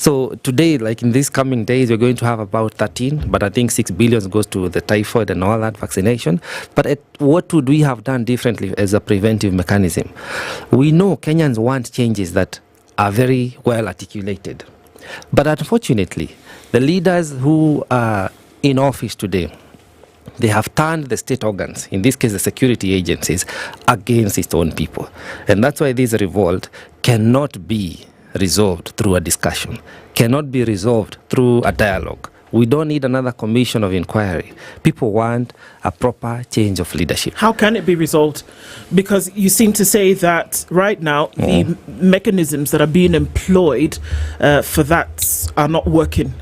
So today, like in these coming days, we're going to have about 13, but I think 6 billion goes to the typhoid and all that vaccination. But what would we have done differently as a preventive mechanism? We know Kenyans want changes that are very well articulated. But unfortunately, the leaders who are in office today, they have turned the state organs, in this case the security agencies, against its own people. And that's why this revolt cannot be resolved through a discussion, cannot be resolved through a dialogue. We don't need another commission of inquiry. People want a proper change of leadership. How can it be resolved? Because you seem to say that right now the mechanisms that are being employed for that are not working.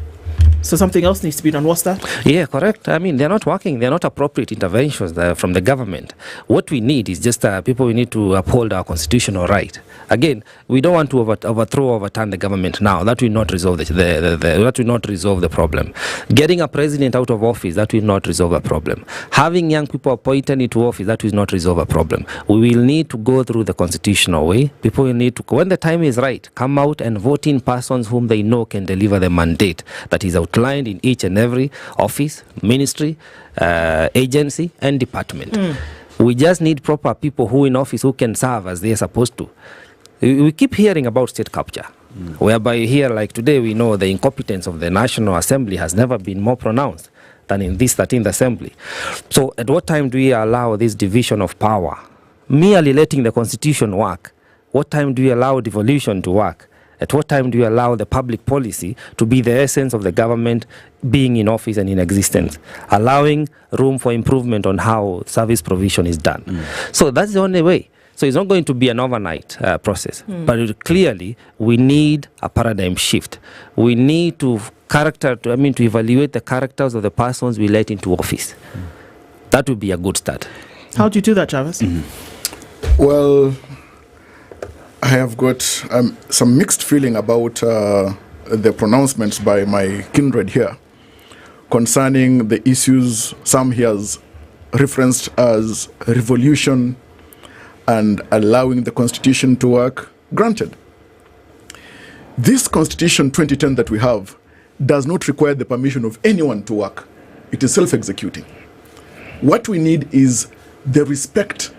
So something else needs to be done. What's that? Yeah, correct. I mean, they're not working. They're not appropriate interventions from the government. What we need is just people. We need to uphold our constitutional right. Again, we don't want to overturn the government now. That will not resolve that will not resolve the problem. Getting a president out of office, that will not resolve a problem. Having young people appointed into office, that will not resolve a problem. We will need to go through the constitutional way. People will need to, when the time is right, come out and vote in persons whom they know can deliver the mandate that is outlined in each and every office, ministry, agency, and department. We just need proper people who in office who can serve as they are supposed to. We keep hearing about state capture, whereby here, like today, we know the incompetence of the National Assembly has never been more pronounced than in this 13th Assembly. So at what time do we allow this division of power? Merely letting the Constitution work. What time do we allow devolution to work? At what time do you allow the public policy to be the essence of the government being in office and in existence, allowing room for improvement on how service provision is done? So that's the only way. So it's not going to be an overnight process, but clearly we need a paradigm shift. We need to evaluate the characters of the persons we let into office. That would be a good start. How do you do that, Travis? Well, I have got some mixed feeling about the pronouncements by my kindred here concerning the issues some he has referenced as revolution and allowing the constitution to work. Granted, this constitution 2010 that we have does not require the permission of anyone to work. It is self-executing. What we need is the respect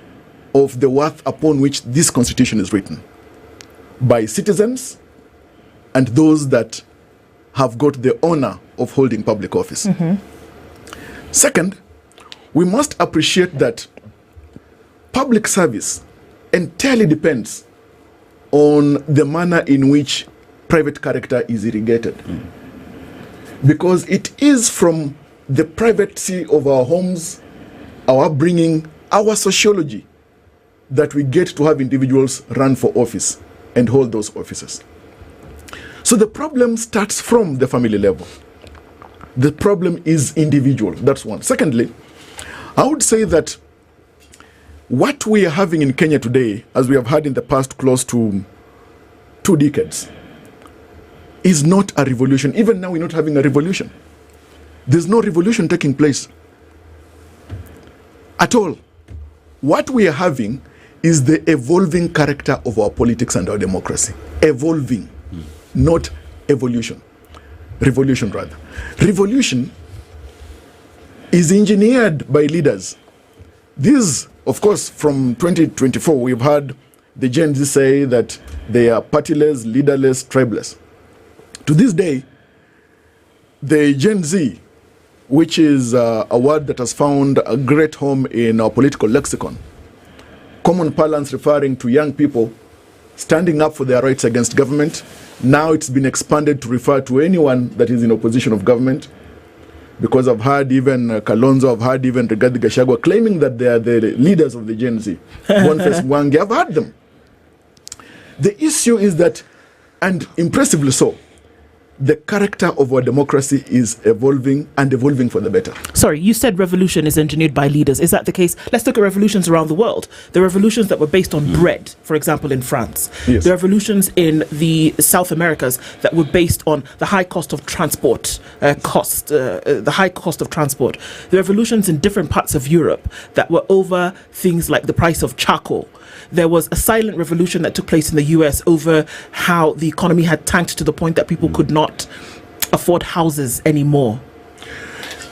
of the worth upon which this constitution is written by citizens and those that have got the honor of holding public office. Second, we must appreciate that public service entirely depends on the manner in which private character is irrigated. Because it is from the privacy of our homes, our upbringing, our sociology, that we get to have individuals run for office and hold those offices. So the problem starts from the family level. The problem is individual. That's one. Secondly, I would say that what we are having in Kenya today, as we have had in the past close to 2 decades, is not a revolution. Even now, we're not having a revolution. There's no revolution taking place at all. What we are having is the evolving character of our politics and our democracy. Evolving, not evolution. Revolution, rather. Revolution is engineered by leaders. These, of course, from 2024, we've heard the Gen Z say that they are partyless, leaderless, tribeless. To this day, the Gen Z, which is a word that has found a great home in our political lexicon, common parlance referring to young people standing up for their rights against government. Now it's been expanded to refer to anyone that is in opposition of government, because I've heard even Kalonzo, I've heard even Rigathi Gachagua claiming that they are the leaders of the Gen Z. Boniface Mwangi, I've heard them. The issue is that, and impressively so, the character of our democracy is evolving and evolving for the better. Sorry, you said revolution is engineered by leaders. Is that the case? Let's look at revolutions around the world. The revolutions that were based on bread, for example, in France. Yes. The revolutions in the South Americas that were based on the high cost of transport, the high cost of transport. The revolutions in different parts of Europe that were over things like the price of charcoal. there was a silent revolution that took place in the US over how the economy had tanked to the point that people could not afford houses anymore.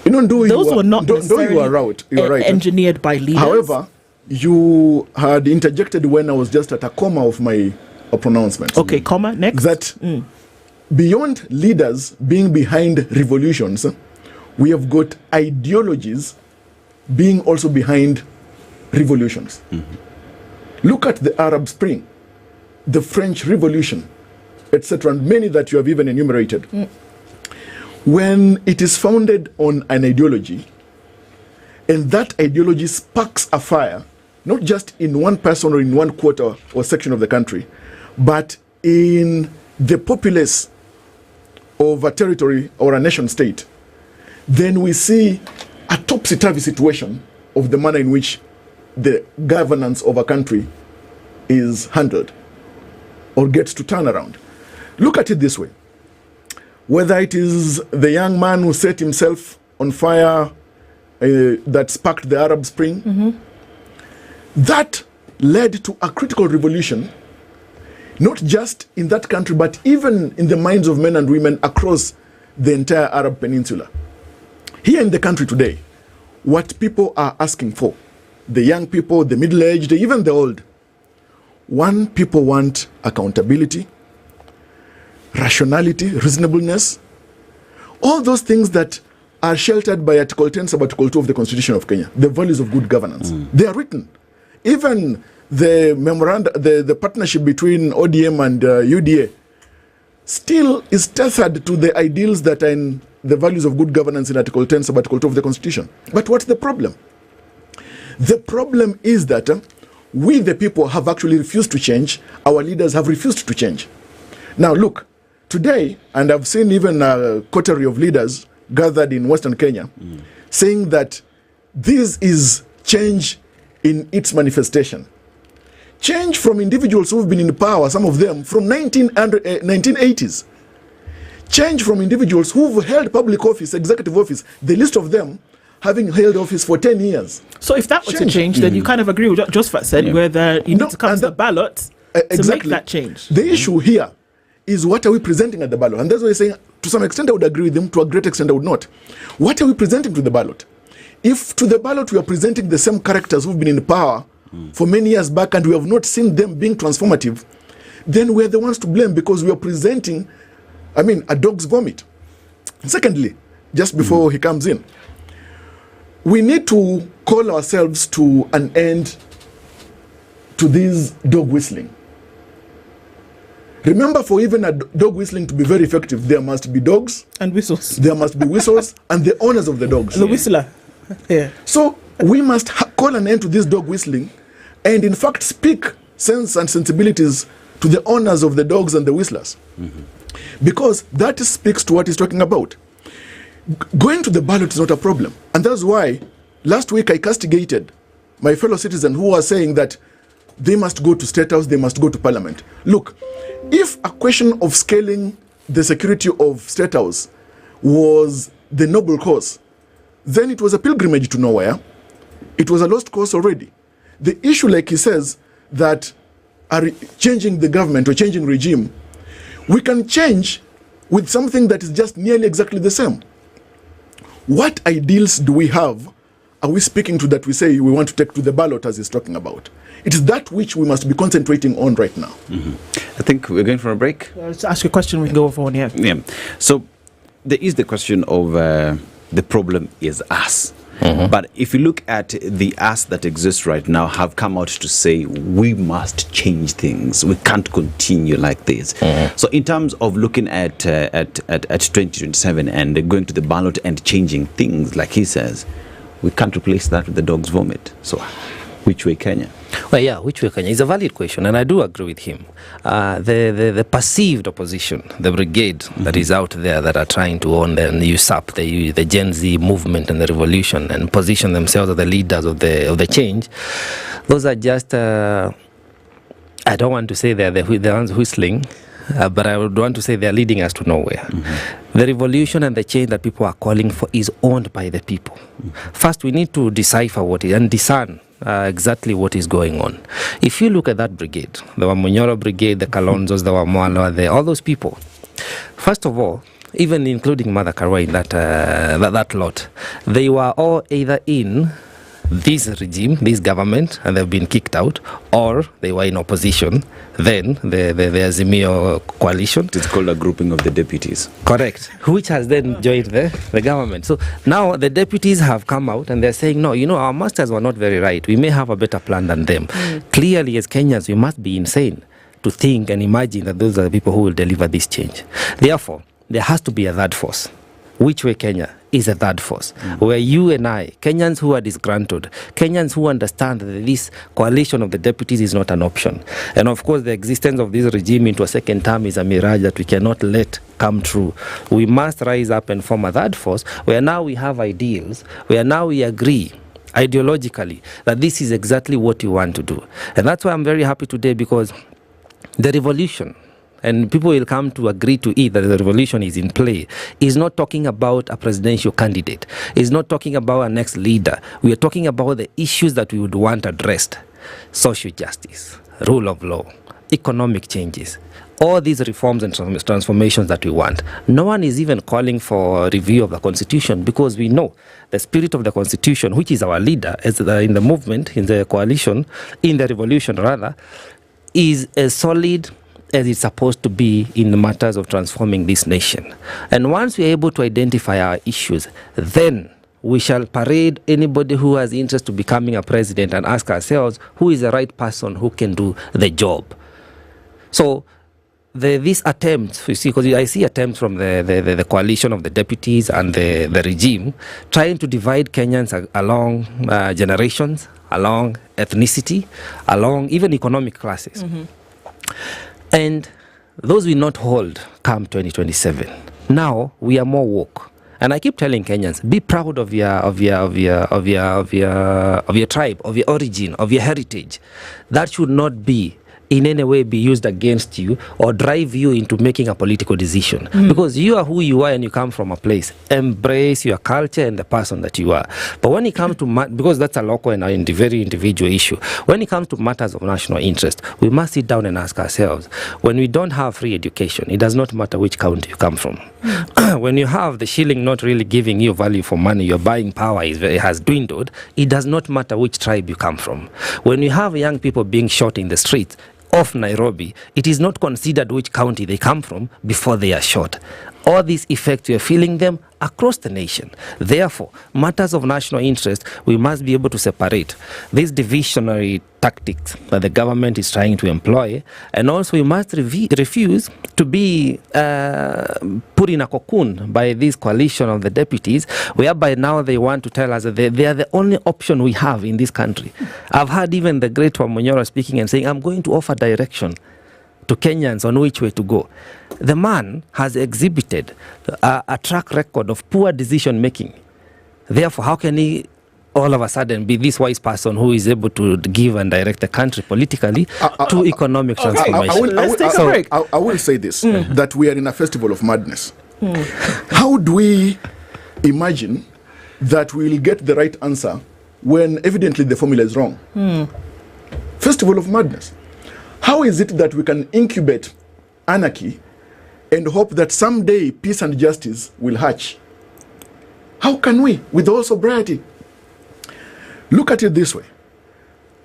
You know, Those were not necessarily you are right. engineered by leaders. However, you had interjected when I was just at a comma of my pronouncements. Okay, comma, next. That beyond leaders being behind revolutions, we have got ideologies being also behind revolutions. Look at the Arab Spring, the French Revolution, etc., and many that you have even enumerated. When it is founded on an ideology, and that ideology sparks a fire, not just in one person or in one quarter or section of the country, but in the populace of a territory or a nation state, then we see a topsy-turvy situation of the manner in which the governance of a country is handled or gets to turn around. Look at it this way. Whether it is the young man who set himself on fire that sparked the Arab Spring, that led to a critical revolution, not just in that country, but even in the minds of men and women across the entire Arab Peninsula. Here in the country today, what people are asking for, the young people, the middle-aged, even the old, people want accountability, rationality, reasonableness, all those things that are sheltered by Article 10 sub Article 2 of the Constitution of Kenya, the values of good governance. They are written. Even the memorandum, the partnership between ODM and UDA still is tethered to the ideals that are in the values of good governance in Article 10 sub Article 2 of the Constitution. But what's the problem? The problem is that we, the people, have actually refused to change. Our leaders have refused to change. Now, look, today, and I've seen even a coterie of leaders gathered in Western Kenya saying that this is change in its manifestation. Change from individuals who've been in power, some of them from 1980s. Change from individuals who've held public office, executive office, the list of them having held office for 10 years. So if that were to change, then you kind of agree with what Josephat said, where you need to come to the ballot to make that change. The issue here is, what are we presenting at the ballot? And that's why I'm saying, to some extent I would agree with them, to a great extent I would not. What are we presenting to the ballot? If to the ballot we are presenting the same characters who've been in power for many years back and we have not seen them being transformative, then we're the ones to blame, because we are presenting, a dog's vomit. Secondly, just before he comes in, we need to call ourselves to an end to this dog whistling. Remember, for even a dog whistling to be very effective, there must be dogs and whistles. There must be whistles and the owners of the dogs. The whistler. Yeah. So we must call an end to this dog whistling, and in fact speak sense and sensibilities to the owners of the dogs and the whistlers, because that speaks to what he's talking about. Going to the ballot is not a problem, and that's why last week I castigated my fellow citizens who are saying that they must go to State House, they must go to Parliament. Look, if a question of scaling the security of State House was the noble cause, then it was a pilgrimage to nowhere. It was a lost cause already. The issue, like he says, that changing the government or changing regime, we can change with something that is just nearly exactly the same. What ideals do we have? Are we speaking to that we say we want to take to the ballot, as he's talking about? It is that which we must be concentrating on right now. I think we're going for a break. Let's ask a question. We can go over one here. Yeah. So there is the question of the problem is us. But if you look at the us that exists right now, have come out to say we must change things. We can't continue like this. So in terms of looking at 2027 and going to the ballot and changing things, like he says, we can't replace that with the dog's vomit. So which way, Kenya? Well, yeah, which way, Kenya? It's a valid question, and I do agree with him. The perceived opposition, the brigade that is out there that are trying to own and usurp the Gen Z movement and the revolution and position themselves as the leaders of the change, those are just, I don't want to say they're the ones whistling, but I would want to say they're leading us to nowhere. The revolution and the change that people are calling for is owned by the people. First, we need to decipher what is and discern exactly what is going on. If you look at that brigade, the Wamunyoro brigade, the Kalonzos, the Wamwalo, all those people, first of all, even including Mother Karua in that lot, they were all either in this regime, this government, and they've been kicked out, or they were in opposition. Then the Azimio coalition. It's called a grouping of the deputies. Correct. Which has then joined the government. So now the deputies have come out and they're saying, no, our masters were not very right. We may have a better plan than them. Clearly, as Kenyans, we must be insane to think and imagine that those are the people who will deliver this change. Therefore, there has to be a third force. Which way Kenya is a third force, where you and I, Kenyans who are disgruntled, Kenyans who understand that this coalition of the deputies is not an option. And of course, the existence of this regime into a second term is a mirage that we cannot let come true. We must rise up and form a third force, where now we have ideals, where now we agree ideologically that this is exactly what we want to do. And that's why I'm very happy today, because the revolution, and people will come to agree to it that the revolution is in play, is not talking about a presidential candidate, is not talking about our next leader. We are talking about the issues that we would want addressed: social justice, rule of law, economic changes, all these reforms and transformations that we want. No one is even calling for a review of the constitution, because we know the spirit of the constitution, which is our leader in the movement, in the coalition, in the revolution rather, is as solid as it's supposed to be in the matters of transforming this nation. And once we're able to identify our issues, then we shall parade anybody who has interest to becoming a president and ask ourselves, who is the right person who can do the job? So this attempt, you see, because I see attempts from the coalition of the deputies and the regime trying to divide Kenyans along generations, along ethnicity, along even economic classes. And those will not hold come 2027. Now we are more woke, and I keep telling Kenyans, be proud of your tribe, of your origin, of your heritage. That should not be in any way be used against you or drive you into making a political decision. Because you are who you are and you come from a place. Embrace your culture and the person that you are. But when it comes to, because that's a local and a very individual issue, when it comes to matters of national interest, we must sit down and ask ourselves, when we don't have free education, it does not matter which county you come from. When you have the shilling not really giving you value for money, your buying power has dwindled, it does not matter which tribe you come from. When you have young people being shot in the streets of Nairobi, it is not considered which county they come from before they are shot. All these effects, we are feeling them across the nation. Therefore, matters of national interest, we must be able to separate these divisionary tactics that the government is trying to employ, and also we must refuse to be put in a cocoon by this coalition of the deputies, whereby now they want to tell us that they are the only option we have in this country. I've heard even the great Wamunyoro speaking and saying, I'm going to offer direction to Kenyans on which way to go. The man has exhibited a track record of poor decision making. Therefore, how can he all of a sudden be this wise person who is able to give and direct the country politically to economic transformation? Let's take a break. I will say this, that we are in a festival of madness. How do we imagine that we will get the right answer when evidently the formula is wrong? Festival of madness. How is it that we can incubate anarchy and hope that someday peace and justice will hatch? How can we, with all sobriety? Look at it this way.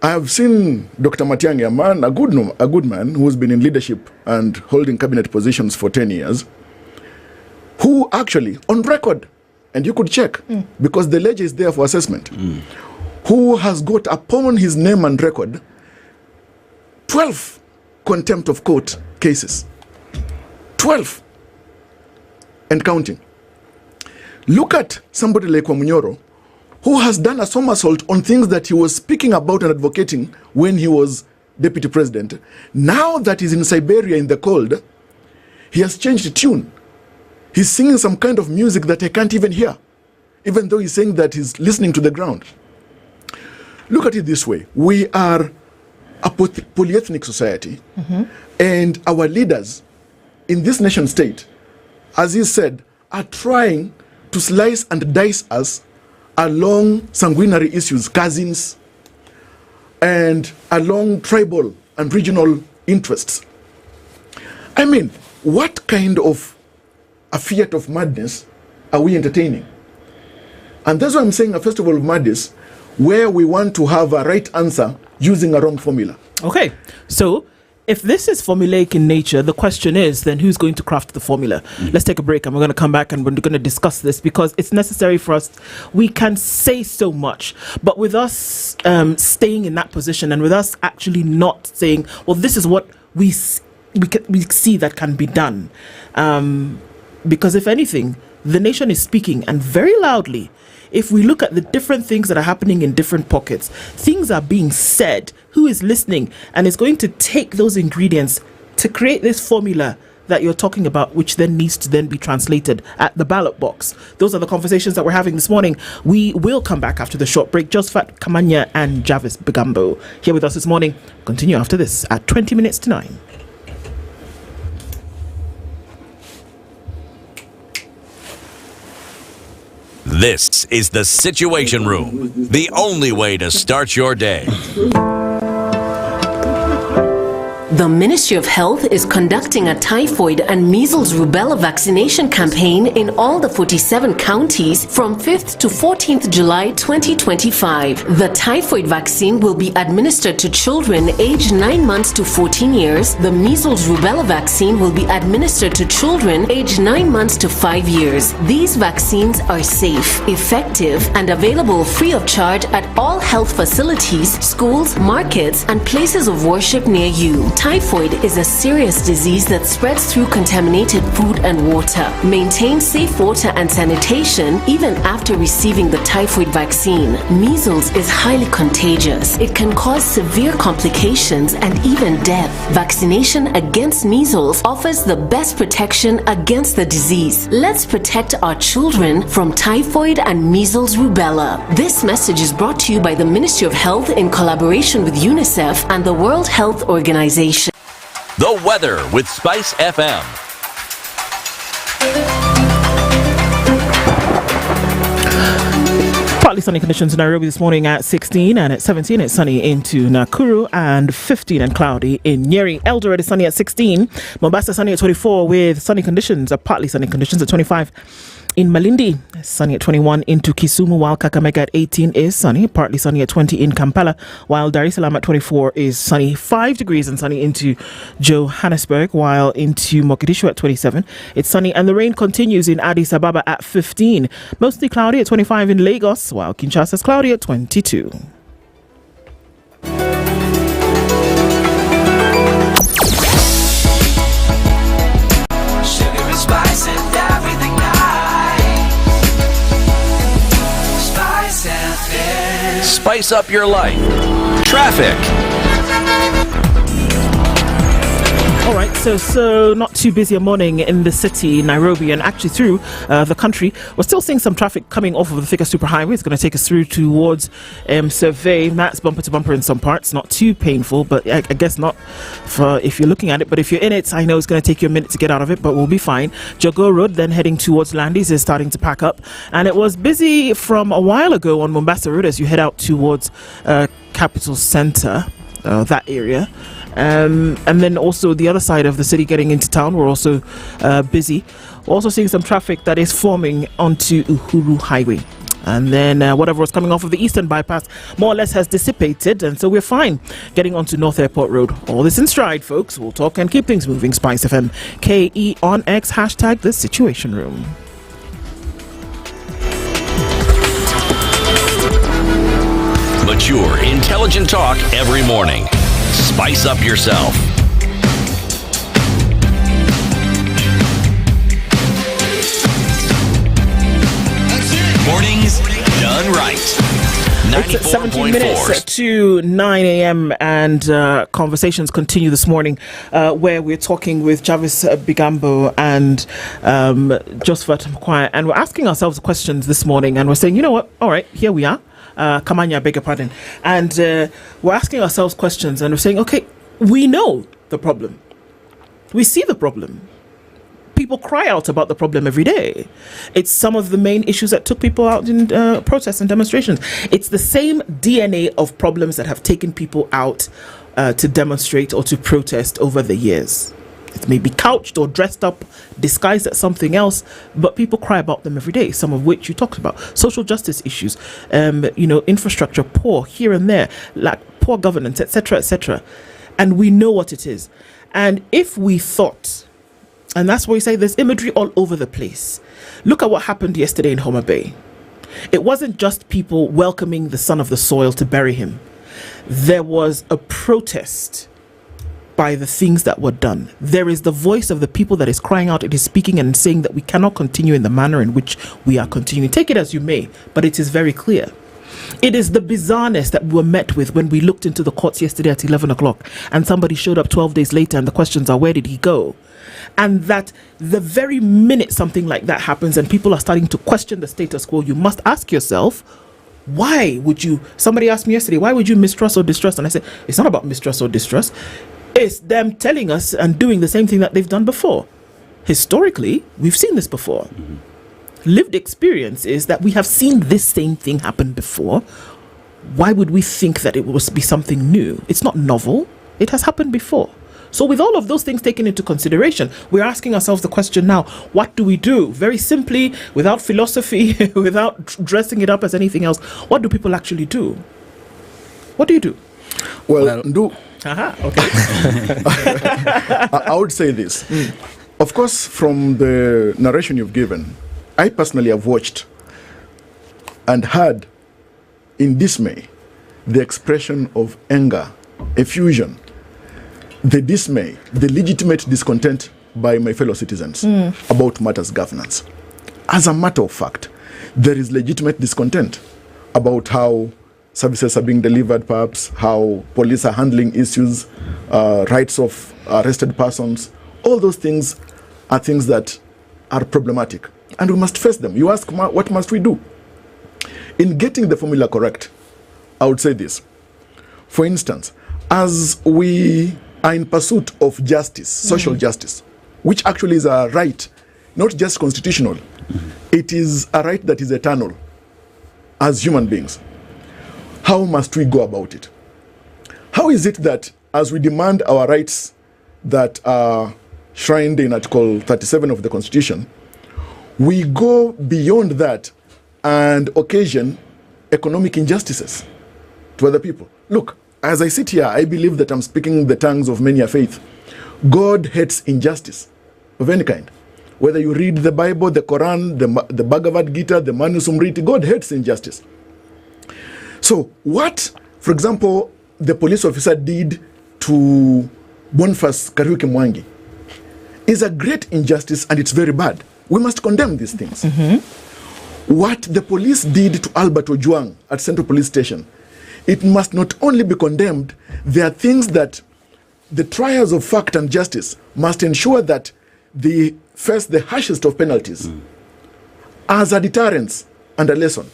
I have seen Dr. Matiang'i, a good man who's been in leadership and holding cabinet positions for 10 years, who actually, on record, and you could check, because the ledger is there for assessment, who has got upon his name and record 12 contempt of court cases. 12 and counting. Look at somebody like Wamunyoro, who has done a somersault on things that he was speaking about and advocating when he was deputy president. Now that he's in Siberia in the cold, he has changed tune. He's singing some kind of music that I can't even hear, even though he's saying that he's listening to the ground. Look at it this way. We are a polyethnic society, and our leaders in this nation state, as he said, are trying to slice and dice us along sanguinary issues, cousins, and along tribal and regional interests. I mean, what kind of a fiat of madness are we entertaining? And that's why I'm saying a festival of madness where we want to have a right answer using a wrong formula. Okay, so if this is formulaic in nature, the question is then who's going to craft the formula? Let's take a break and we're going to come back and we're going to discuss this because it's necessary for us. We can say so much, but with us staying in that position and with us actually not saying, well, this is what we see that can be done. Because if anything, the nation is speaking and very loudly. If we look at the different things that are happening in different pockets, things are being said. Who is listening? And it's going to take those ingredients to create this formula that you're talking about, which then needs to then be translated at the ballot box. Those are the conversations that we're having this morning. We will come back after the short break. Josephat Kamanya and Jarvis Bigambo here with us this morning. Continue after this at 20 minutes to 9. This is the Situation Room, the only way to start your day. The Ministry of Health is conducting a typhoid and measles rubella vaccination campaign in all the 47 counties from 5th to 14th July 2025. The typhoid vaccine will be administered to children aged 9 months to 14 years. The measles rubella vaccine will be administered to children aged 9 months to 5 years. These vaccines are safe, effective, and available free of charge at all health facilities, schools, markets, and places of worship near you. Typhoid is a serious disease that spreads through contaminated food and water. Maintain safe water and sanitation even after receiving the typhoid vaccine. Measles is highly contagious. It can cause severe complications and even death. Vaccination against measles offers the best protection against the disease. Let's protect our children from typhoid and measles rubella. This message is brought to you by the Ministry of Health in collaboration with UNICEF and the World Health Organization. The weather with SpiceFM. Partly sunny conditions in Nairobi this morning at 16 and at 17 it's sunny into Nakuru and 15 and cloudy in Nyeri. Eldoret is sunny at 16. Mombasa sunny at 24 with sunny conditions, partly sunny conditions at 25. In Malindi, sunny at 21 into Kisumu, while Kakamega at 18 is sunny, partly sunny at 20 in Kampala, while Dar es Salaam at 24 is sunny, 5 degrees and sunny into Johannesburg, while into Mogadishu at 27, it's sunny and the rain continues in Addis Ababa at 15, mostly cloudy at 25 in Lagos, while Kinshasa is cloudy at 22. Sugar and spice and everything nice. SpiceFM. Spice up your life. Traffic. All right, so not too busy a morning in the city, Nairobi, and actually through the country. We're still seeing some traffic coming off of the Thika Superhighway. It's going to take us through towards Survey. That's bumper to bumper in some parts. Not too painful, but I guess not for if you're looking at it. But if you're in it, I know it's going to take you a minute to get out of it, but we'll be fine. Jogo Road, then heading towards Landis, is starting to pack up. And it was busy from a while ago on Mombasa Road as you head out towards Capital Centre, that area. And then also the other side of the city getting into town, we're also busy. We're also seeing some traffic that is forming onto Uhuru Highway. And then whatever was coming off of the Eastern Bypass more or less has dissipated. And so we're fine getting onto North Airport Road. All this in stride, folks. We'll talk and keep things moving. SpiceFM, KE on X, hashtag the Situation Room. Mature, intelligent talk every morning. Spice up yourself. Mornings done right. It's 17 minutes to 9 a.m. and conversations continue this morning where we're talking with Jarvis Bigambo and Josephat Kamanya, and we're asking ourselves questions this morning and we're saying, you know what, all right, here we are. Kamanya, beg your pardon. And we're asking ourselves questions and we're saying, okay, we know the problem. We see the problem. people cry out about the problem every day. It's some of the main issues that took people out in protests and demonstrations. It's the same DNA of problems that have taken people out to demonstrate or to protest over the years. It may be couched or dressed up, disguised as something else, but people cry about them every day, some of which you talked about. Social justice issues, infrastructure, poor here and there, like poor governance, etc., etc. And we know what it is. And if we thought, and that's why we say there's imagery all over the place. Look at what happened yesterday in Homa Bay. It wasn't just people welcoming the son of the soil to bury him. There was a protest by the things that were done. There is the voice of the people that is crying out, it is speaking and saying that we cannot continue in the manner in which we are continuing. Take it as you may, but it is very clear. It is the bizarreness that we were met with when we looked into the courts yesterday at 11 o'clock and somebody showed up 12 days later and the questions are, where did he go? And that the very minute something like that happens and people are starting to question the status quo, you must ask yourself, why would you, somebody asked me yesterday, why would you mistrust or distrust? And I said, it's not about mistrust or distrust. It's them telling us and doing the same thing that they've done before. Historically, we've seen this before. Mm-hmm. Lived experience is that we have seen this same thing happen before. Why would we think that it would be something new? It's not novel. It has happened before. So with all of those things taken into consideration, we're asking ourselves the question now, what do we do? Very simply, without philosophy, without dressing it up as anything else, what do people actually do? What do you do? Well, okay. I would say this. Of course, from the narration you've given, I personally have watched and heard in dismay the expression of anger, effusion, the dismay, the legitimate discontent by my fellow citizens about matters governance. As a matter of fact, there is legitimate discontent about how services are being delivered, perhaps, how police are handling issues, rights of arrested persons. All those things are things that are problematic, and we must face them. You ask, what must we do? In getting the formula correct, I would say this. For instance, as we are in pursuit of justice, social justice, which actually is a right, not just constitutional, it is a right that is eternal as human beings. How must we go about it? How is it that as we demand our rights that are shrined in Article 37 of the Constitution, we go beyond that and occasion economic injustices to other people? Look, as I sit here, I believe that I'm speaking the tongues of many a faith. God hates injustice of any kind. Whether you read the Bible, the Quran, the Bhagavad Gita, the Manu Smriti, God hates injustice. So what, for example, the police officer did to Boniface Kariuki Mwangi is a great injustice, and it's very bad. We must condemn these things. What the police did to Albert Ojwang at Central Police Station, it must not only be condemned, there are things that the triers of fact and justice must ensure that they face the harshest of penalties as a deterrence and a lesson.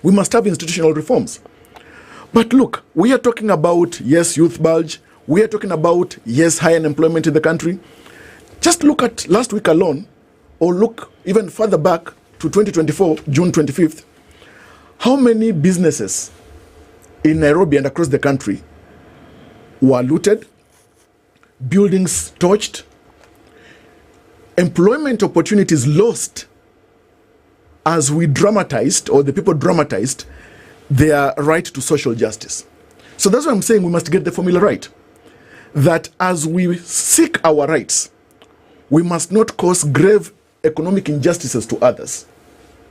We must have institutional reforms. But look, we are talking about, yes, youth bulge. We are talking about, yes, high unemployment in the country. Just look at last week alone, or look even further back to 2024, June 25th. How many businesses in Nairobi and across the country were looted, buildings torched, employment opportunities lost, as we dramatized, or the people dramatized, their right to social justice. So that's why I'm saying we must get the formula right. That as we seek our rights, we must not cause grave economic injustices to others,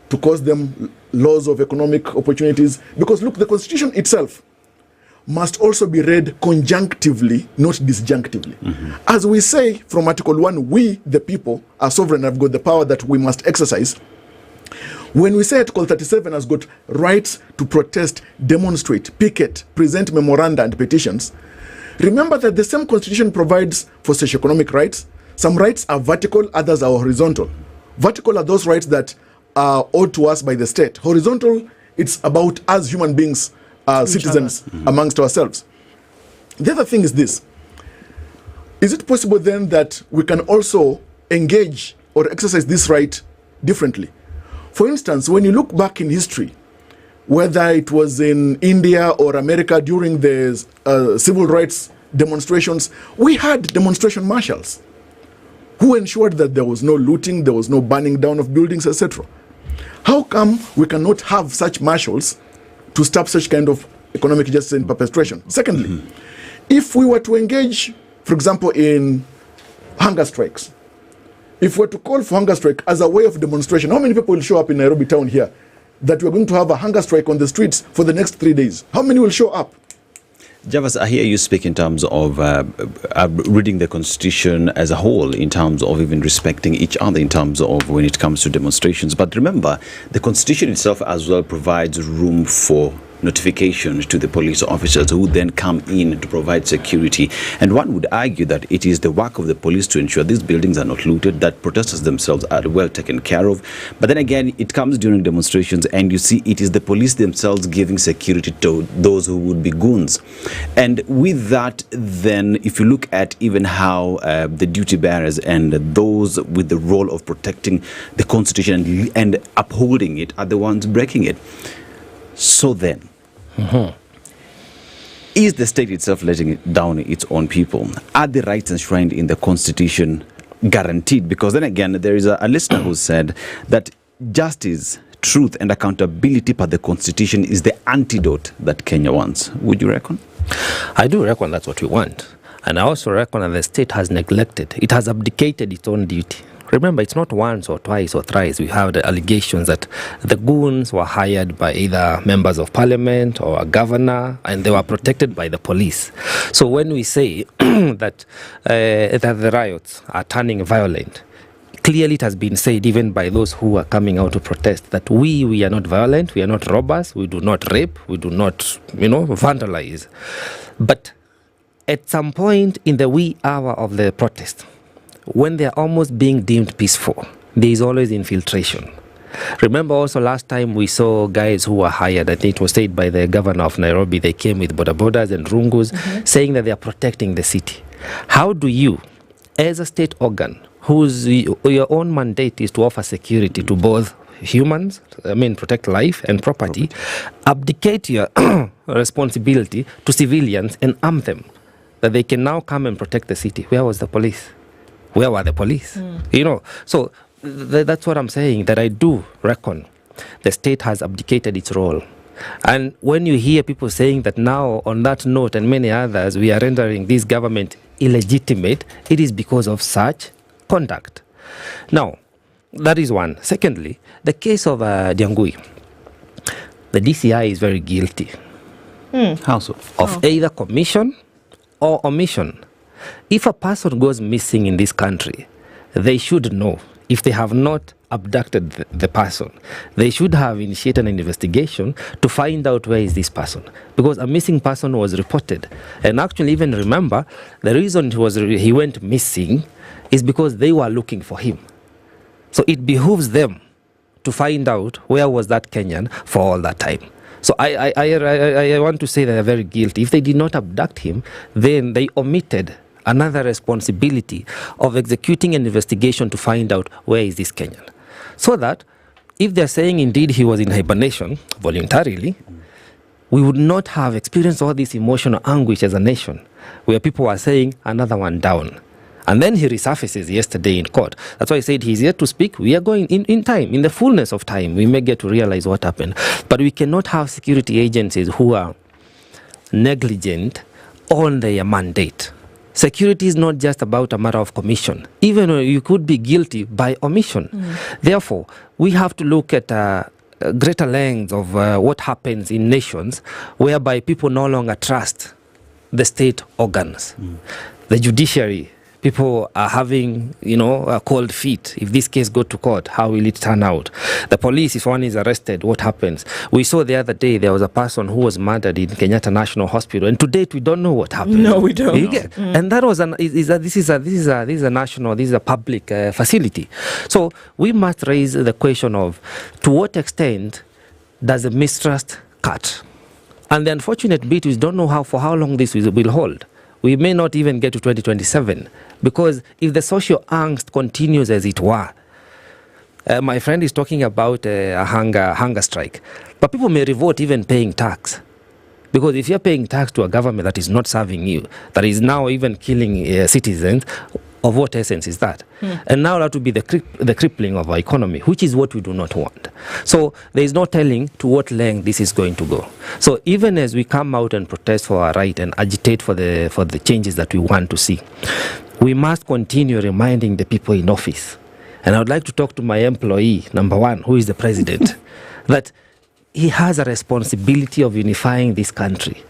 to cause them loss of economic opportunities. Because look, the Constitution itself must also be read conjunctively, not disjunctively. As we say from Article 1, we, the people, are sovereign and have got the power that we must exercise. When we say Article 37 has got rights to protest, demonstrate, picket, present memoranda and petitions, remember that the same Constitution provides for socioeconomic rights. Some rights are vertical, others are horizontal. Vertical are those rights that are owed to us by the state. Horizontal, it's about us human beings, citizens amongst ourselves. The other thing is this. Is it possible then that we can also engage or exercise this right differently. For instance, when you look back in history, whether it was in India or America during the civil rights demonstrations, we had demonstration marshals who ensured that there was no looting, there was no burning down of buildings, etc. How come we cannot have such marshals to stop such kind of economic justice and perpetration? Secondly, if we were to engage, for example, in hunger strikes, if we were to call for hunger strike as a way of demonstration, how many people will show up in Nairobi town here that we're going to have a hunger strike on the streets for the next 3 days? How many will show up? Javas, I hear you speak in terms of reading the Constitution as a whole, in terms of even respecting each other, in terms of when it comes to demonstrations. But remember, the Constitution itself as well provides room for notification to the police officers who then come in to provide security. And one would argue that it is the work of the police to ensure these buildings are not looted, that protesters themselves are well taken care of. But then again, it comes during demonstrations and you see it is the police themselves giving security to those who would be goons. And with that, then if you look at even how the duty bearers and those with the role of protecting the Constitution and upholding it are the ones breaking it. So then, is the state itself letting it down its own people? Are the rights enshrined in the Constitution guaranteed? Because then again, there is a listener who said that justice, truth and accountability per the Constitution is the antidote that Kenya wants. Would you reckon? I do reckon that's what we want. And I also reckon that the state has neglected, it has abdicated its own duty. Remember, it's not once or twice or thrice we have the allegations that the goons were hired by either members of parliament or a governor, and they were protected by the police. So when we say that the riots are turning violent, clearly it has been said even by those who are coming out to protest that we are not violent, we are not robbers, we do not rape, we do not, vandalize. But at some point in the wee hour of the protest, when they're almost being deemed peaceful, there is always infiltration. Remember also last time we saw guys who were hired, I think it was said by the governor of Nairobi, they came with bodabodas and rungus, saying that they are protecting the city. How do you, as a state organ, whose your own mandate is to offer security to both humans, protect life and property, abdicate your responsibility to civilians and arm them, that they can now come and protect the city? Where was the police? Where were the police? So that's what I'm saying, that I do reckon the state has abdicated its role. And when you hear people saying that now, on that note and many others, we are rendering this government illegitimate, it is because of such conduct. Now, that is one. Secondly, the case of Djangui. The DCI is very guilty. How so? Of either commission or omission. If a person goes missing in this country, they should know. If they have not abducted the person, they should have initiated an investigation to find out where is this person. Because a missing person was reported. And actually, even remember, the reason he went missing is because they were looking for him. So it behooves them to find out where was that Kenyan for all that time. So I want to say that they're very guilty. If they did not abduct him, then they omitted another responsibility of executing an investigation to find out where is this Kenyan. So that if they're saying indeed he was in hibernation voluntarily, we would not have experienced all this emotional anguish as a nation, where people are saying another one down. And then he resurfaces yesterday in court. That's why I said he's yet to speak. We are going in time, in the fullness of time, we may get to realize what happened. But we cannot have security agencies who are negligent on their mandate. Security is not just about a matter of commission. Even you could be guilty by omission. Therefore, we have to look at greater lengths of what happens in nations whereby people no longer trust the state organs. The judiciary, people are having, a cold feet. If this case go to court, how will it turn out? The police, if one is arrested, what happens? We saw the other day there was a person who was murdered in Kenyatta National Hospital, and to date we don't know what happened. No, we don't. And that was this is a national, this is a public facility. So we must raise the question of to what extent does the mistrust cut? And the unfortunate bit is don't know for how long this will hold. we may not even get to 2027, because if the social angst continues as it were, my friend is talking about a hunger strike, but people may revolt even paying tax. Because if you're paying tax to a government that is not serving you, that is now even killing citizens, of what essence is that? And now that will be the crippling of our economy, which is what we do not want. So there is no telling to what length this is going to go. So even as we come out and protest for our right and agitate for the changes that we want to see, we must continue reminding the people in office. And I would like to talk to my employee, number one, who is the president, that he has a responsibility of unifying this country.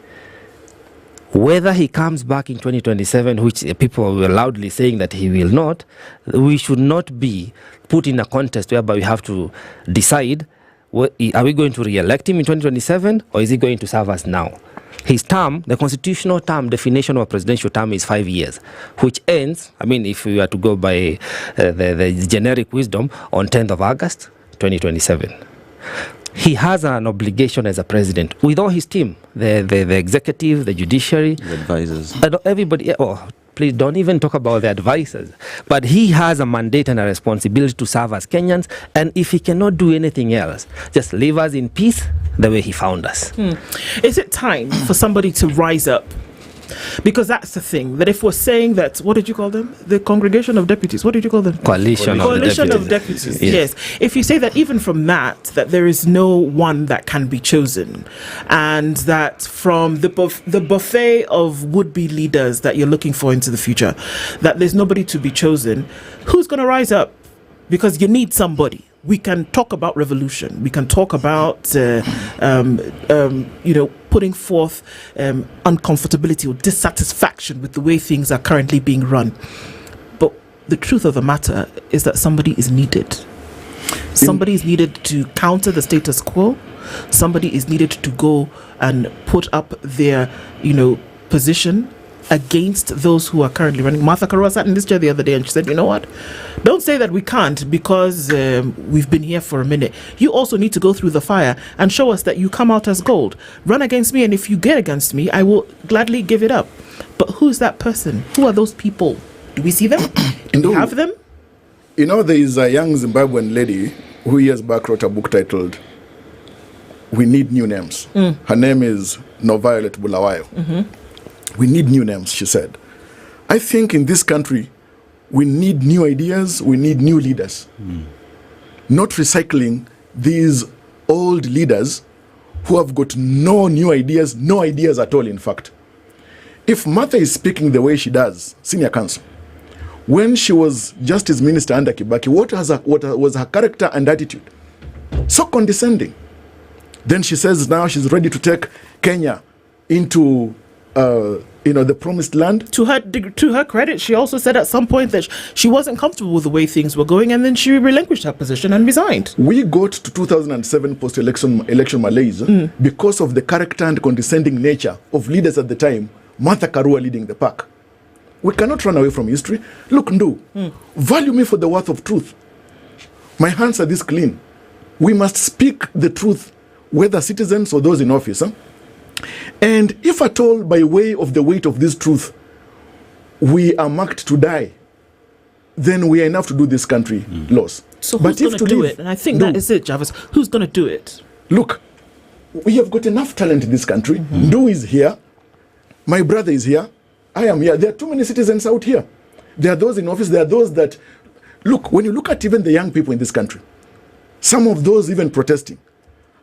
Whether he comes back in 2027, which people were loudly saying that he will not, we should not be put in a contest whereby we have to decide, are we going to re-elect him in 2027 or is he going to serve us now? His term, the constitutional term definition of a presidential term is 5 years, which ends, if we were to go by the generic wisdom, on 10th of August, 2027. He has an obligation as a president with all his team, the executive, the judiciary, the advisors, everybody. Please don't even talk about the advisors. But he has a mandate and a responsibility to serve as Kenyans. And if he cannot do anything else, just leave us in peace the way he found us. Is it time for somebody to rise up? Because that's the thing, that if we're saying that, what did you call them? The Congregation of Deputies, what did you call them? Coalition of Deputies. Yes. If you say that even from that there is no one that can be chosen, and that from the buffet of would-be leaders that you're looking for into the future, that there's nobody to be chosen, who's going to rise up? Because you need somebody. We can talk about revolution. We can talk about, putting forth uncomfortability or dissatisfaction with the way things are currently being run. But the truth of the matter is that somebody is needed. Somebody is needed to counter the status quo. Somebody is needed to go and put up their, position against those who are currently running. Martha Karua sat in this chair the other day and she said, you know what? Don't say that we can't because we've been here for a minute. You also need to go through the fire and show us that you come out as gold. Run against me, and if you get against me, I will gladly give it up. But who's that person? Who are those people? Do we see them? Do we have them? There is a young Zimbabwean lady who years back wrote a book titled We Need New Names. Her name is Noviolet Bulawayo. We need new names, she said. I think in this country, we need new ideas, we need new leaders. Not recycling these old leaders who have got no new ideas, no ideas at all, in fact. If Martha is speaking the way she does, senior counsel, when she was justice minister under Kibaki, what was her character and attitude? So condescending. Then she says now she's ready to take Kenya into the promised land. To her credit, she also said at some point that she wasn't comfortable with the way things were going, and then she relinquished her position and resigned. We got to 2007 post-election malaise because of the character and condescending nature of leaders at the time, Martha Karua leading the pack. We cannot run away from history. Look, Ndu, value me for the worth of truth. My hands are this clean. We must speak the truth, whether citizens or those in office. And if at all, by way of the weight of this truth, we are marked to die, then we are enough to do this country loss. So who's going to do it? And I think that is it, Jarvis. Who's going to do it? Look, we have got enough talent in this country. Ndu is here. My brother is here. I am here. There are too many citizens out here. There are those in office. There are those that... Look, when you look at even the young people in this country, some of those even protesting,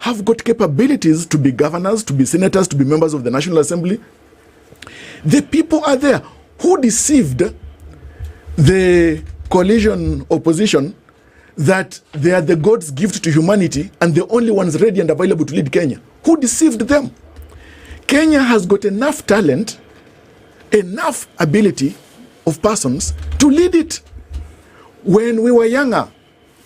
have got capabilities to be governors, to be senators, to be members of the National Assembly. The people are there. Who deceived the coalition opposition that they are the God's gift to humanity and the only ones ready and available to lead Kenya? Who deceived them? Kenya has got enough talent, enough ability of persons to lead it. When we were younger,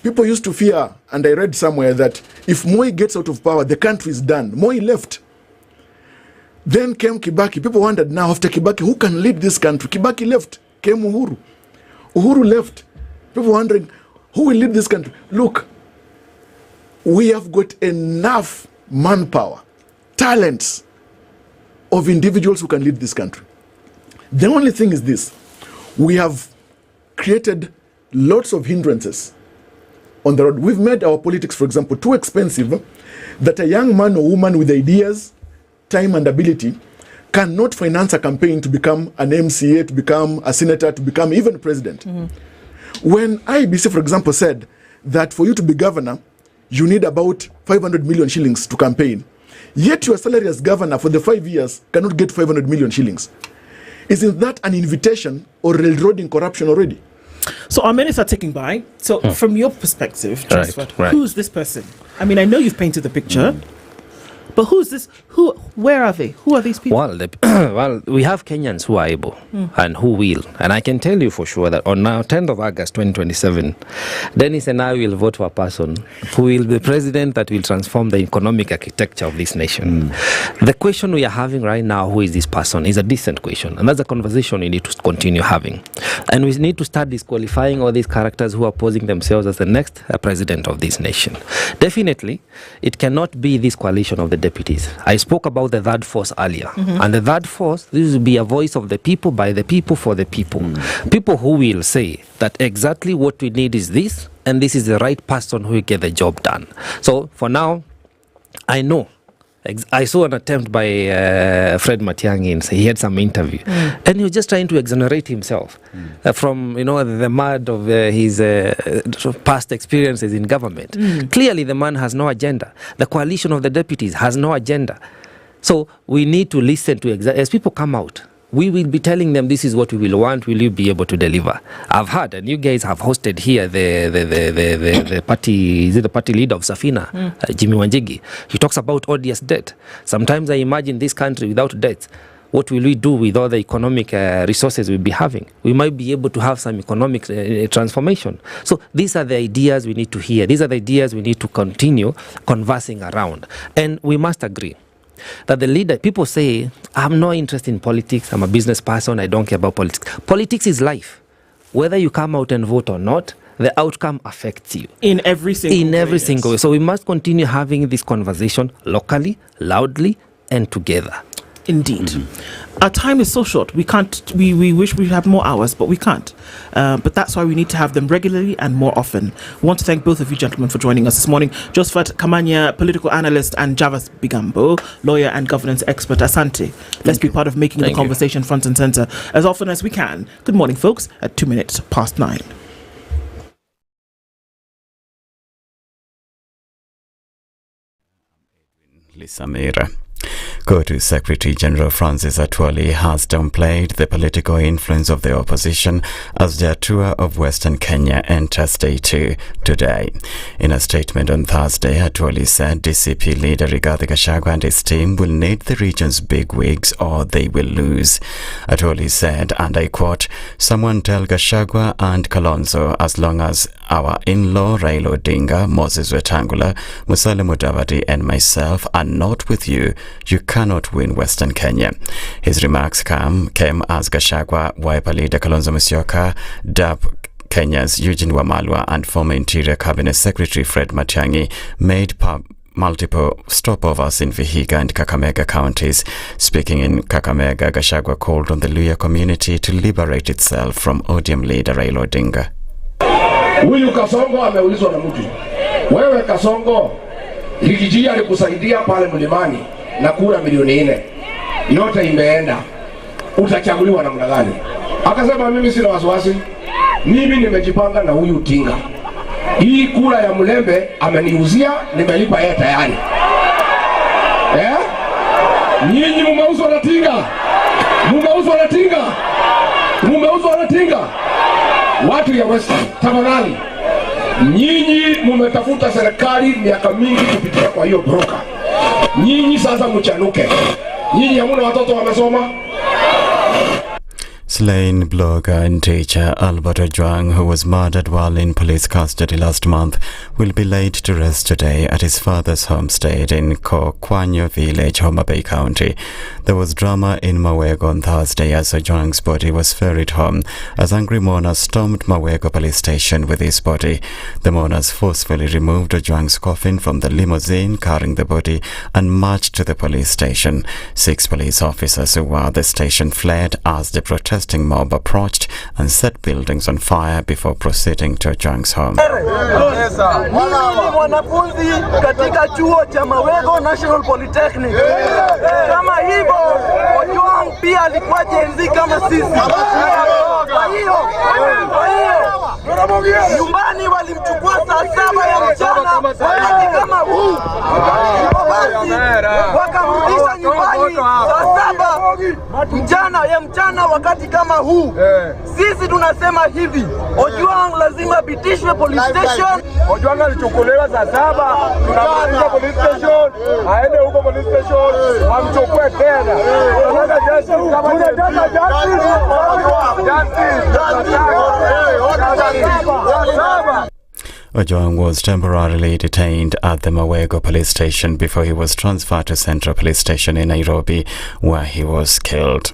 people used to fear, and I read somewhere that if Moi gets out of power, the country is done. Moi left. Then came Kibaki. People wondered now, after Kibaki, who can lead this country? Kibaki left. Came Uhuru. Uhuru left. People wondering, who will lead this country? Look, we have got enough manpower, talents of individuals who can lead this country. The only thing is this: we have created lots of hindrances on the road. We've made our politics, for example, too expensive that a young man or woman with ideas, time and ability cannot finance a campaign to become an MCA, to become a senator, to become even president. When IBC, for example, said that for you to be governor, you need about 500 million shillings to campaign, yet your salary as governor for the 5 years cannot get 500 million shillings. Isn't that an invitation or railroading corruption already? So our minutes are ticking by. So from your perspective, Right. who's this person? I mean, I know you've painted the picture, but who's this? Where are they? Who are these people? Well, we have Kenyans who are able and who will. And I can tell you for sure that on 10th of August 2027, Dennis and I will vote for a person who will be president that will transform the economic architecture of this nation. The question we are having right now, who is this person, is a decent question. And that's a conversation we need to continue having. And we need to start disqualifying all these characters who are posing themselves as the next president of this nation. Definitely, it cannot be this coalition of the deputies. I spoke about the third force earlier. And the third force, this will be a voice of the people, by the people, for the people. People who will say that exactly what we need is this, and this is the right person who will get the job done. So for now, I know. I saw an attempt by Fred Matiang'i. He had some interview, and he was just trying to exonerate himself from the mud of his past experiences in government. Clearly, the man has no agenda. The coalition of the deputies has no agenda. So we need to listen to as people come out. We will be telling them this is what we will want. Will you be able to deliver? I've heard, and you guys have hosted here the party. Is it the party leader of Safina, Jimmy Wanjigi? He talks about odious debt. Sometimes I imagine this country without debt. What will we do with all the economic resources we'll be having? We might be able to have some economic transformation. So these are the ideas we need to hear. These are the ideas we need to continue conversing around. And we must agree that the leader, people say, I'm not interested in politics, I'm a business person, I don't care about politics. Politics is life. Whether you come out and vote or not, the outcome affects you. In every single way. So we must continue having this conversation locally, loudly, and together. Indeed. Our time is so short. We can't. We wish we had more hours, but we can't. But that's why we need to have them regularly and more often. We want to thank both of you gentlemen for joining us this morning. Josephat Kamanya, political analyst, and Javas Bigambo, lawyer and governance expert. Asante. Let's be part of making the conversation front and center as often as we can. Good morning, folks. At 2 minutes past 9. Lisamira. Go-to Secretary General Francis Atwoli has downplayed the political influence of the opposition as their tour of Western Kenya enters Day 2 today. In a statement on Thursday, Atwoli said DCP leader Rigathi Gachagua and his team will need the region's bigwigs or they will lose. Atwoli said, and I quote, "Someone tell Gachagua and Kalonzo as long as our in-law Raila Odinga, Moses Wetangula, Musalia Mudavadi and myself are not with you, you cannot win Western Kenya." His remarks came as Gachagua, Wiper leader Kalonzo Musyoka, DAP Kenya's Eugene Wamalwa and former Interior Cabinet Secretary Fred Matiang'i made multiple stopovers in Vihiga and Kakamega counties. Speaking in Kakamega, Gachagua called on the Luhya community to liberate itself from ODM leader Raila Odinga. Huyu Kasongo ameulizwa na mtu, wewe Kasongo, Rigiji alikusaidia pale mlimani na kura milioni 4 yote imeenda, utachaguliwa namna gani? Akasema mimi sina wasiwasi, mimi nimejipanga na huyu Tinga. Hii kura ya Mlembe ameniuzia, nimelipa yeye tayari. Nyinyi mumeuzwa na Tinga. Mumeuzwa na Tinga. Mumeuzwa na Tinga. Watu ya Western, tafadhali. Nyinyi mumetafuta serikali miaka mingi kupitia kwa hiyo broker. Nyinyi sasa mchanuke. Nyinyi hamuna watoto wamesoma. Slain blogger and teacher Albert Ojwang, who was murdered while in police custody last month, will be laid to rest today at his father's homestead in Kokwanyo village, Homa Bay County. There was drama in Mawego on Thursday as Ojwang's body was ferried home as angry mourners stormed Mawego police station with his body. The mourners forcefully removed Ojwang's coffin from the limousine carrying the body and marched to the police station. 6 police officers who were at the station fled as the protesting mob approached and set buildings on fire before proceeding to Ojwang's home. Mimi ni mwanafunzi katika chuo cha Mawego National Polytechnic. Kama hivyo, Ojwang pia alikuwa jenzi kama sisi. Kwa hiyo nyumbani walimchukua saa 7 ya mchana wakati kama huu. Basi wakamrudisha nyumbani saa 7 mchana ya mchana wakati kama huu. Sisi tunasema hivi, Ojwang lazima bitishwe police station. Ojwang alichukuliwa saa 7, tunamaliza police station, aende huko police station, wamchukue tena. Tunataka justice kama Ojwang was temporarily detained at the Mawego police station before he was transferred to Central Police Station in Nairobi, where he was killed.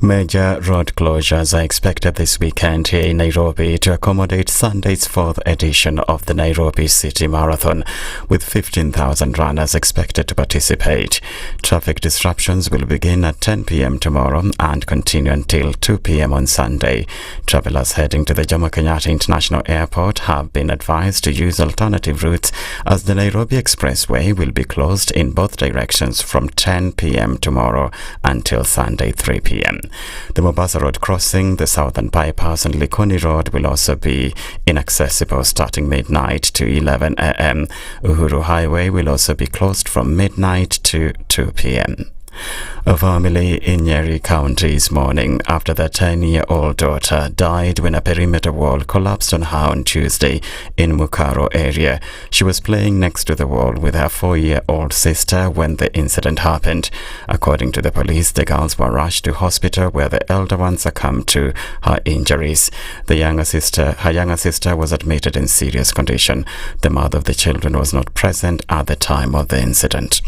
Major road closures are expected this weekend here in Nairobi to accommodate Sunday's 4th edition of the Nairobi City Marathon, with 15,000 runners expected to participate. Traffic disruptions will begin at 10 p.m. tomorrow and continue until 2 p.m. on Sunday. Travelers heading to the Jomo Kenyatta International Airport have been advised to use alternative routes as the Nairobi Expressway will be closed in both directions from 10 p.m. tomorrow until Sunday 3 p.m. The Mombasa Road crossing, the Southern Bypass and Likoni Road will also be inaccessible starting midnight to 11 a.m. Uhuru Highway will also be closed from midnight to 2 p.m. A family in Nyeri County is mourning after their 10-year-old daughter died when a perimeter wall collapsed on her on Tuesday in Mukaro area. She was playing next to the wall with her 4-year-old sister when the incident happened. According to the police, the girls were rushed to hospital where the elder one succumbed to her injuries. Her younger sister was admitted in serious condition. The mother of the children was not present at the time of the incident.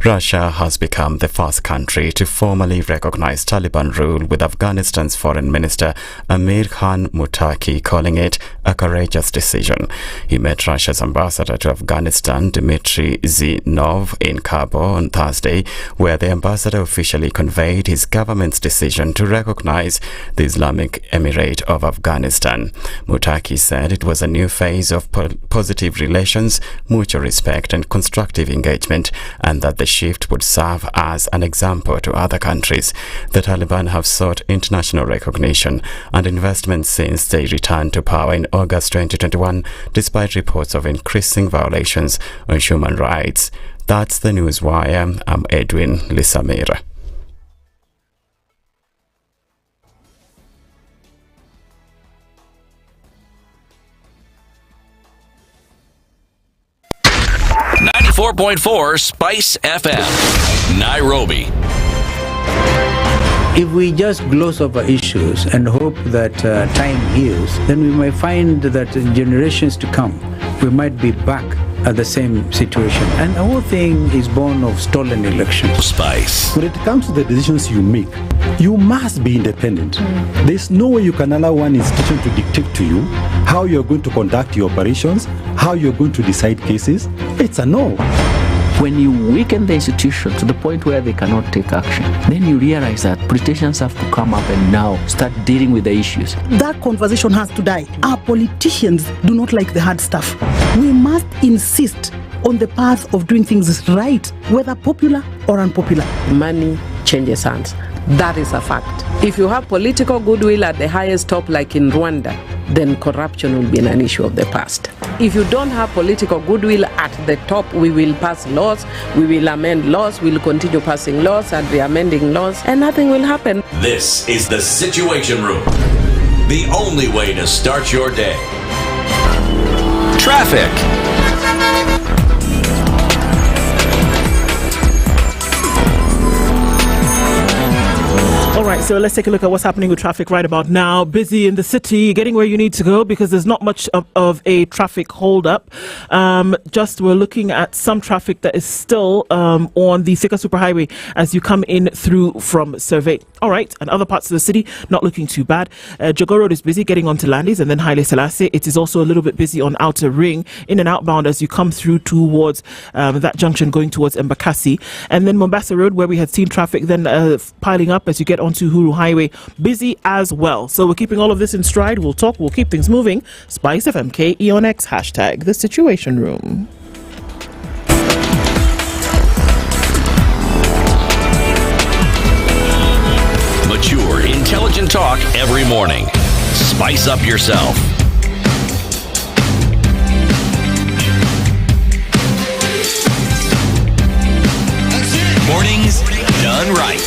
Russia has become the first country to formally recognize Taliban rule, with Afghanistan's foreign minister Amir Khan Muttaqi calling it a courageous decision. He met Russia's ambassador to Afghanistan, Dmitry Zinov, in Kabul on Thursday, where the ambassador officially conveyed his government's decision to recognize the Islamic Emirate of Afghanistan. Muttaqi said it was a new phase of positive relations, mutual respect and constructive engagement, and that the shift would serve as an example to other countries. The Taliban have sought international recognition and investment since they returned to power in August 2021, despite reports of increasing violations on human rights. That's the Newswire. I'm Edwin Lisamira. .4 Spice FM, Nairobi. If we just gloss over issues and hope that time heals, then we might find that in generations to come, we might be back at the same situation. And the whole thing is born of stolen elections. Spice. When it comes to the decisions you make, you must be independent. There's no way you can allow one institution to dictate to you how you're going to conduct your operations, how you're going to decide cases. It's a no. When you weaken the institution to the point where they cannot take action, then you realize that politicians have to come up and now start dealing with the issues. That conversation has to die. Our politicians do not like the hard stuff. We must insist on the path of doing things right, whether popular or unpopular. Money changes hands. That is a fact. If you have political goodwill at the highest top, like in Rwanda, then corruption will be an issue of the past. If you don't have political goodwill at the top, we will pass laws, we will amend laws, we will continue passing laws and re-amending laws, and nothing will happen. This is the Situation Room, the only way to start your day. Traffic. All right, So let's take a look at what's happening with traffic right about now. Busy in the city, getting where you need to go because there's not much of a traffic hold-up. Just we're looking at some traffic that is still on the Thika Superhighway as you come in through from Survey. All right, and other parts of the city, not looking too bad. Jogo Road is busy getting onto Landis and then Haile Selassie. It is also a little bit busy on Outer Ring, in and outbound as you come through towards that junction going towards Embakasi. And then Mombasa Road, where we had seen traffic then piling up as you get onto Huru Highway, busy as well. So we're keeping all of this in stride. We'll talk, we'll keep things moving. SpiceFM KE on X, hashtag The Situation Room. Mature, intelligent talk every morning. Spice up yourself. Mornings done right.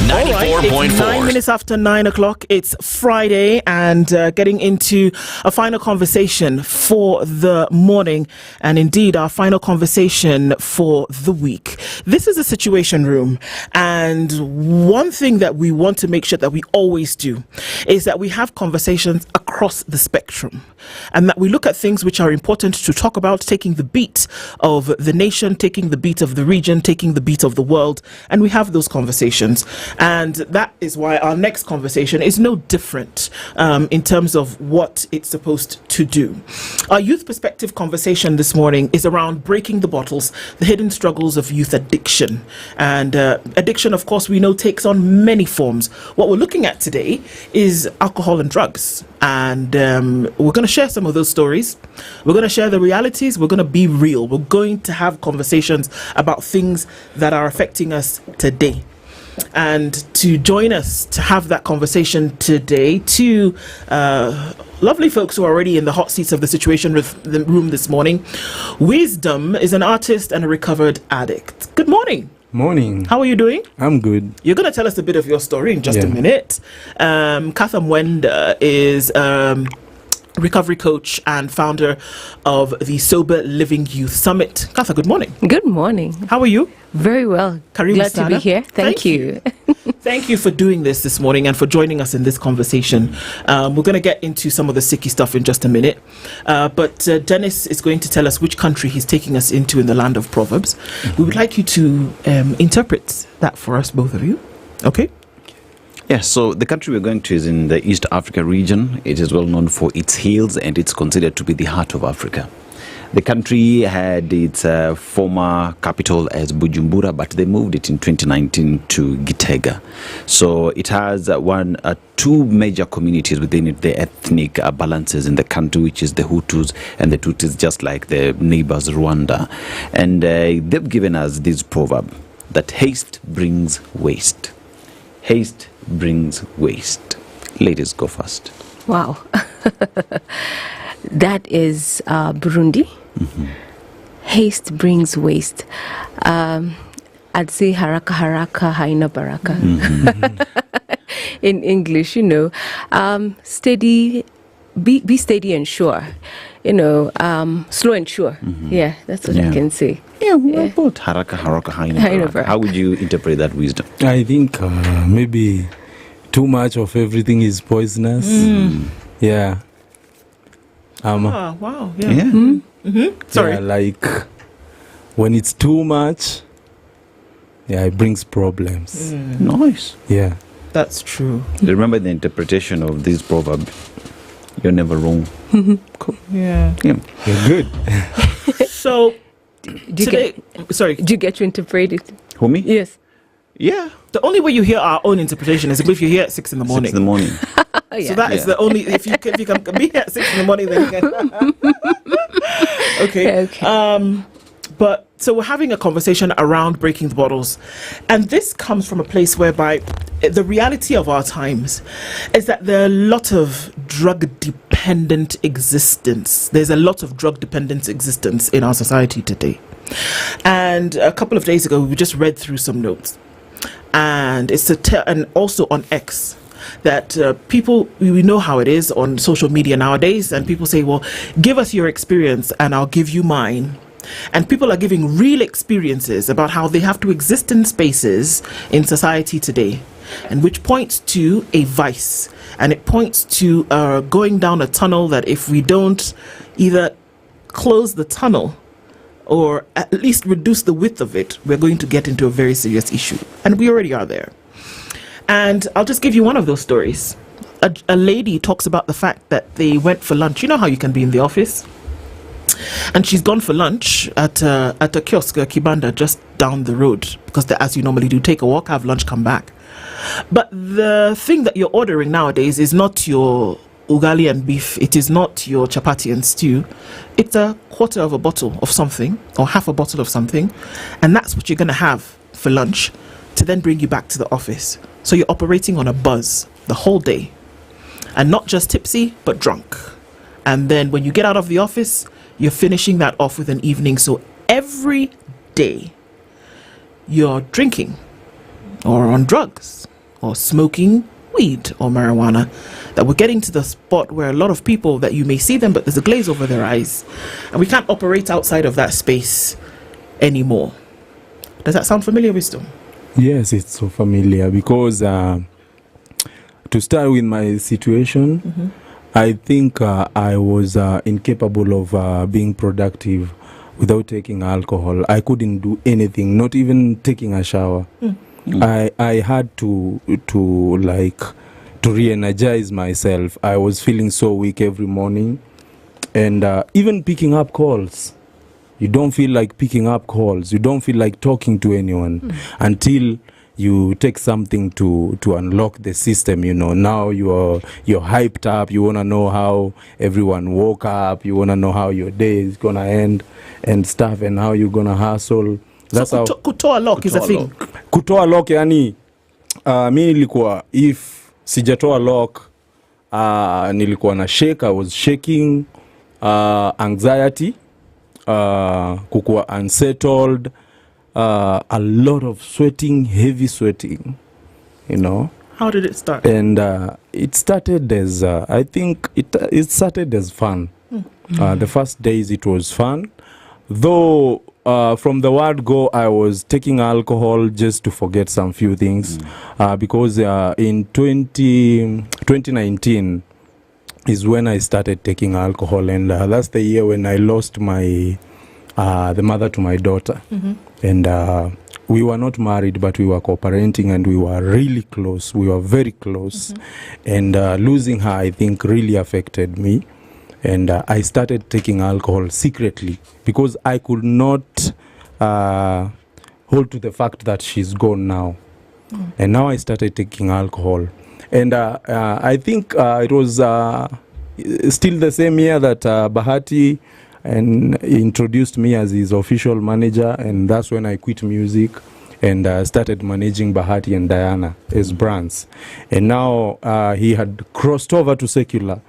94.4. It's 9 minutes after 9 o'clock. It's Friday and getting into a final conversation for the morning and indeed our final conversation for the week. This is a situation room, and one thing that we want to make sure that we always do is that we have conversations across the spectrum and that we look at things which are important to talk about, taking the beat of the nation, taking the beat of the region, taking the beat of the world, and we have those conversations. And that is why our next conversation is no different in terms of what it's supposed to do. Our youth perspective conversation this morning is around breaking the bottles, the hidden struggles of youth addiction. And addiction, of course, we know takes on many forms. What we're looking at today is alcohol and drugs. And we're going to share some of those stories. We're going to share the realities. We're going to be real. We're going to have conversations about things that are affecting us today. And to join us to have that conversation today, two lovely folks who are already in the hot seats of the situation room this morning. Wisdom is an artist and a recovered addict. Good morning. Morning. How are you doing? I'm good. You're going to tell us a bit of your story in just a minute. Katha Mwenda is recovery coach and founder of the Sober Living Youth Summit. Katha, good morning. Good morning. How are you? Very well. Glad to be here. Thank you. Thank you for doing this morning and for joining us in this conversation. We're going to get into some of the sicky stuff in just a minute. But Dennis is going to tell us which country he's taking us into in the land of Proverbs. We would like you to interpret that for us, both of you. Okay? Yes, so the country we're going to is in the East Africa region. It is well known for its hills and it's considered to be the heart of Africa. The country had its former capital as Bujumbura, but they moved it in 2019 to Gitega. So it has two major communities within it, the ethnic balances in the country, which is the Hutus and the Tutsis, just like the neighbors Rwanda. And they've given us this proverb that haste brings waste. Haste brings waste. Ladies, go first. Wow. That is Burundi. Mm-hmm. Haste brings waste. I'd say haraka haraka haina baraka. Mm-hmm. In English, steady, be steady and sure. Slow and sure. Mm-hmm. Yeah, that's what I can say. Yeah, both haraka haraka haina baraka. How would you interpret that wisdom? I think maybe too much of everything is poisonous. Yeah. Wow. Yeah. Mm-hmm. Mm-hmm. Sorry. Yeah, like when it's too much, it brings problems. Nice. Yeah. That's true. Remember the interpretation of this proverb. You're never wrong. Cool. Yeah. You're good. So, do you get to interpret it? Who, me? Yes. Yeah. The only way you hear our own interpretation is if you're here at 6 in the morning. 6 in the morning. So that is the only, if you can be here at 6 in the morning, then you can. Okay. But so we're having a conversation around breaking the bottles. And this comes from a place whereby the reality of our times is that there are a lot of drug-dependent existence. There's a lot of drug-dependent existence in our society today. And a couple of days ago, we just read through some notes. And it's and also on X, that people, we know how it is on social media nowadays, and people say, well, give us your experience and I'll give you mine. And people are giving real experiences about how they have to exist in spaces in society today, and which points to a vice. And it points to going down a tunnel that if we don't either close the tunnel or at least reduce the width of it, we're going to get into a very serious issue. And we already are there. And I'll just give you one of those stories. A lady talks about the fact that they went for lunch. You know how you can be in the office? And she's gone for lunch at a kiosk, a kibanda, just down the road. Because as you normally do, take a walk, have lunch, come back. But the thing that you're ordering nowadays is not your ugali and beef. It is not your chapati and stew. It's a quarter of a bottle of something, or half a bottle of something. And that's what you're going to have for lunch to then bring you back to the office. So you're operating on a buzz the whole day. And not just tipsy, but drunk. And then when you get out of the office, you're finishing that off with an evening. So every day, you're drinking, or on drugs, or smoking weed or marijuana. That we're getting to the spot where a lot of people, that you may see them, but there's a glaze over their eyes. And we can't operate outside of that space anymore. Does that sound familiar, Wisdom? Yes, it's so familiar because to start with my situation, I think I was incapable of being productive without taking alcohol. I couldn't do anything, not even taking a shower. I had to re-energize myself. I was feeling so weak every morning, and even picking up calls. You don't feel like picking up calls. You don't feel like talking to anyone until you take something to unlock the system. You know, now you're hyped up. You want to know how everyone woke up. You want to know how your day is gonna end and stuff, and how you're gonna hustle. That's so kutoa lock is a thing. Kutoa lock, yani mi nilikuwa, if sijatoa lock, nilikuwa na shake. I was shaking, anxiety, kukuwa unsettled, a lot of sweating, heavy sweating, you know. How did it start? And it started as, I think it started as fun. The first days it was fun. Though from the word go, I was taking alcohol just to forget some few things. Because in 2019 is when I started taking alcohol. And that's the year when I lost my the mother to my daughter. And we were not married, but we were co-parenting, and we were really close. We were very close. And losing her, I think, really affected me. And I started taking alcohol secretly because I could not hold to the fact that she's gone now. And now I started taking alcohol. And I think it was still the same year that Bahati and introduced me as his official manager, and that's when I quit music and started managing Bahati and Diana as brands. And now he had crossed over to secular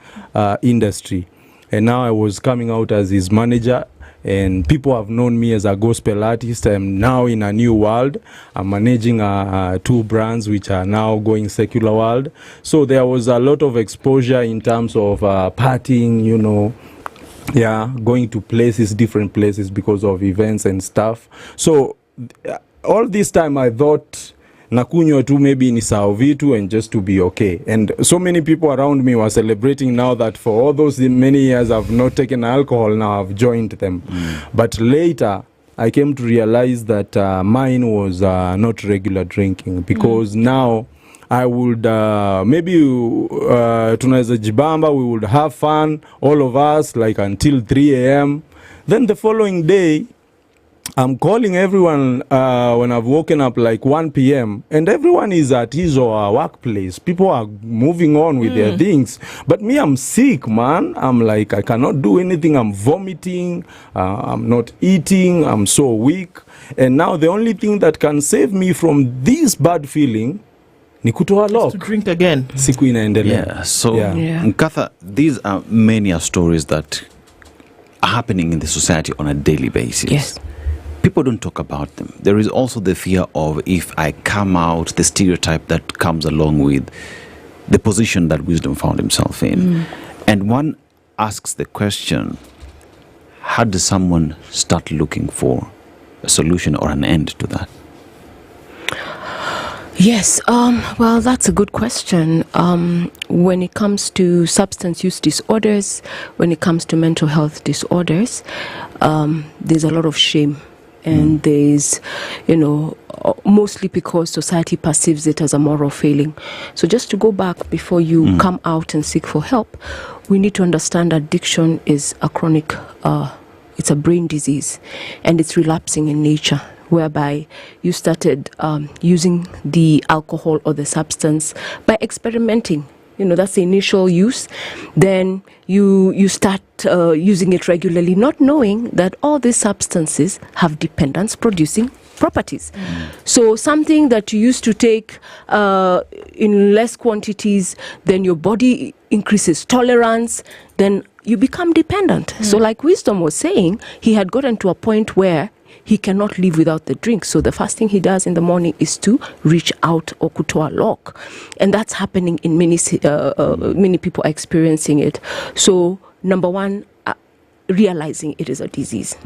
industry, and now I was coming out as his manager, and people have known me as a gospel artist. I'm now in a new world. I'm managing 2 brands which are now going secular world. So there was a lot of exposure in terms of partying, you know, going to places, different places because of events and stuff. So all this time I thought nakunywa tu maybe ni sawa vitu and just to be okay. And so many people around me were celebrating now that for all those many years I've not taken alcohol, now I've joined them. But later I came to realize that mine was not regular drinking, because now I would maybe tunaweza jibamba, we would have fun, all of us, like until 3 a.m. Then the following day, I'm calling everyone when I've woken up like 1 p.m. and everyone is at his or her workplace. People are moving on with their things. But me, I'm sick, man. I'm like, I cannot do anything. I'm vomiting. I'm not eating. I'm so weak. And now the only thing that can save me from this bad feeling ni kutoa lock. To drink again. Siku inaendelea. Yeah. So, Nkatha, these are many stories that are happening in the society on a daily basis. Yes. People don't talk about them. There is also the fear of, if I come out, the stereotype that comes along with the position that Wisdom found himself in. And one asks the question, how does someone start looking for a solution or an end to that? Yes, well, that's a good question. When it comes to substance use disorders, when it comes to mental health disorders, there's a lot of shame. And there's, mostly because society perceives it as a moral failing. So just to go back before you come out and seek for help, we need to understand addiction is a chronic, it's a brain disease, and it's relapsing in nature, whereby you started using the alcohol or the substance by experimenting. That's the initial use. Then you start using it regularly, not knowing that all these substances have dependence-producing properties. So something that you used to take in less quantities, then your body increases tolerance, then you become dependent. So like Wisdom was saying, he had gotten to a point where he cannot live without the drink. So the first thing he does in the morning is to reach out or kutoa lock. And that's happening in many people are experiencing it. So number one, realizing it is a disease.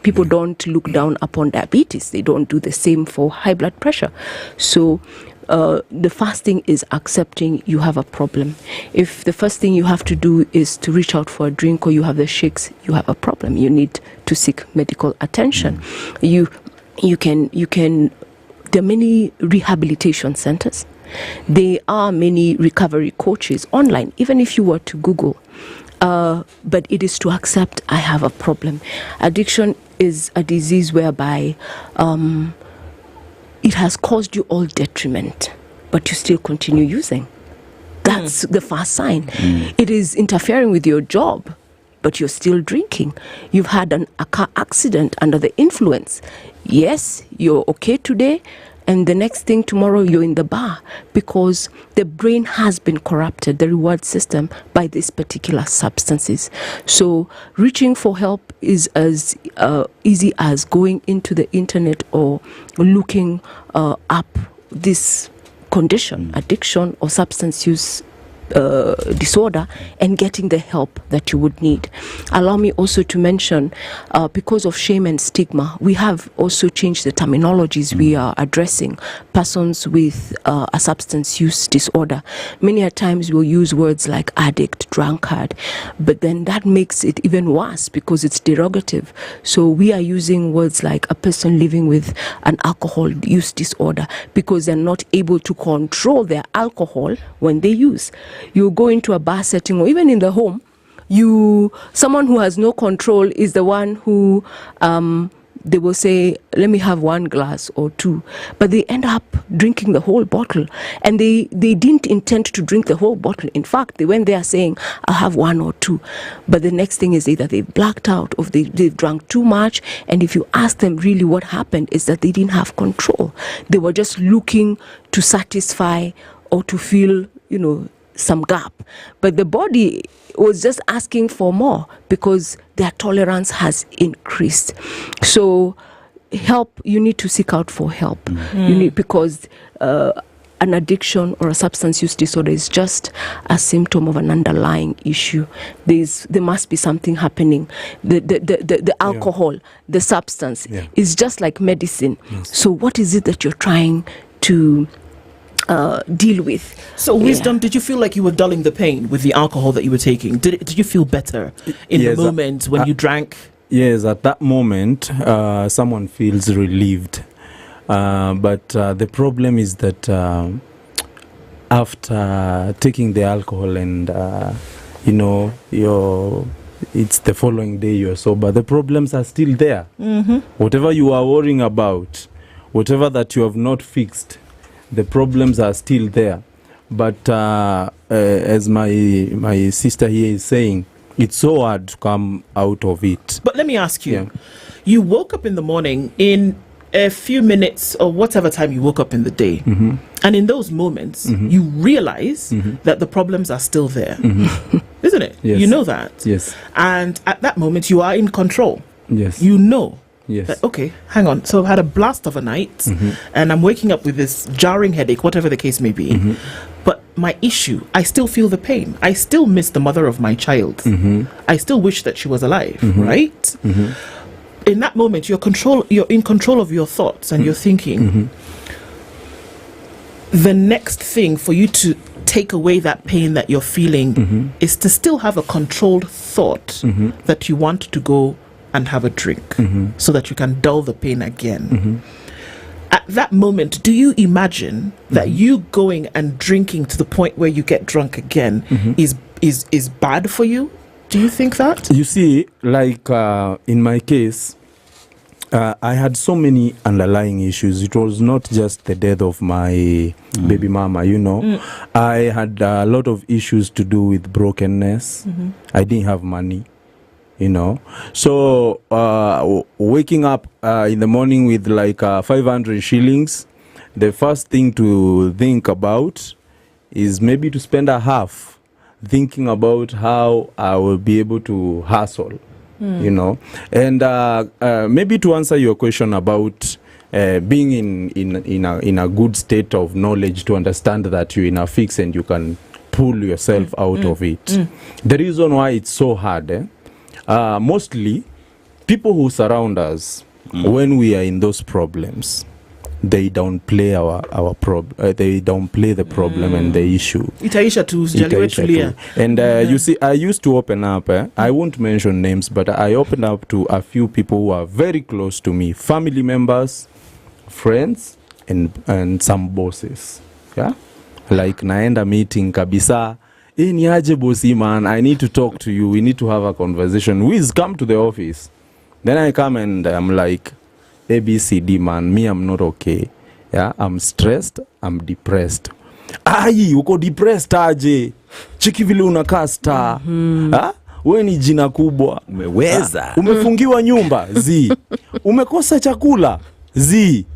People don't look down upon diabetes. They don't do the same for high blood pressure. So the first thing is accepting you have a problem. If the first thing you have to do is to reach out for a drink or you have the shakes, you have a problem. You need to seek medical attention. You can there are many rehabilitation centers. There are many recovery coaches online, even if you were to Google. But it is to accept I have a problem. Addiction is a disease whereby it has caused you all detriment, but you still continue using. That's the first sign. It is interfering with your job, but you're still drinking. You've had a car accident under the influence. Yes, you're okay today, and the next thing tomorrow you're in the bar because the brain has been corrupted, the reward system, by these particular substances. So reaching for help is as easy as going into the internet or looking up this condition, addiction or substance use disorder, and getting the help that you would need. Allow me also to mention, because of shame and stigma, we have also changed the terminologies we are addressing persons with a substance use disorder. Many a times we'll use words like addict, drunkard, but then that makes it even worse because it's derogative. So we are using words like a person living with an alcohol use disorder because they're not able to control their alcohol when they use. You go into a bar setting or even in the home, someone who has no control is the one who they will say, let me have one glass or two, but they end up drinking the whole bottle, and they didn't intend to drink the whole bottle. In fact, they went there saying, I'll have one or two, but the next thing is either they've blacked out or they've drunk too much. And if you ask them really what happened, is that they didn't have control. They were just looking to satisfy or to feel, some gap, but the body was just asking for more because their tolerance has increased. So help, you need to seek out for help. You need, because an addiction or a substance use disorder is just a symptom of an underlying issue. There must be something happening. The alcohol, the substance is just like medicine. So what is it that you're trying to deal with? So Wisdom, did you feel like you were dulling the pain with the alcohol that you were taking? Did you feel better in the moment when you drank? Yes, at that moment someone feels relieved, but the problem is that after taking the alcohol and it's the following day you're sober, the problems are still there. Whatever you are worrying about, whatever that you have not fixed, the problems are still there. But as my sister here is saying, it's so hard to come out of it. But let me ask you, you woke up in the morning, in a few minutes or whatever time you woke up in the day, and in those moments, you realize that the problems are still there. Isn't it? Yes. You know that. Yes. And at that moment, you are in control. Yes. You know Yes. Okay, hang on. So I've had a blast of a night, and I'm waking up with this jarring headache, whatever the case may be. But my issue, I still feel the pain. I still miss the mother of my child. I still wish that she was alive, right? In that moment, you're in control of your thoughts, and you're thinking, the next thing for you to take away that pain that you're feeling is to still have a controlled thought that you want to go and have a drink so that you can dull the pain again. At that moment, do you imagine that you going and drinking to the point where you get drunk again is bad for you? Do you think that? You see, like in my case, I had so many underlying issues. It was not just the death of my baby mama, you know. I had a lot of issues to do with brokenness. I didn't have money, you know. So waking up in the morning with like 500 shillings, the first thing to think about is maybe to spend a half thinking about how I will be able to hustle. You know, and maybe to answer your question about being in a good state of knowledge to understand that you're in a fix and you can pull yourself out of it. The reason why it's so hard, mostly people who surround us when we are in those problems, they downplay our problem. They downplay the problem and the issue. Itaisha tu, sijaliwe tulia. And you see, I used to open up. I won't mention names, but I opened up to a few people who are very close to me, family members, friends, and some bosses. Yeah, like naenda meeting kabisa. Ni aje bosi man, I need to talk to you. We need to have a conversation. Wiz, come to the office. Then I come and I'm like, ABCD man, me I'm not okay. Yeah, I'm stressed, I'm depressed. Ai, uko depressed aje? Chiki vile unakaa star. Wewe ni jina kubwa. Umeweza. Umefungiwa nyumba, zi. Umekosa chakula, zi.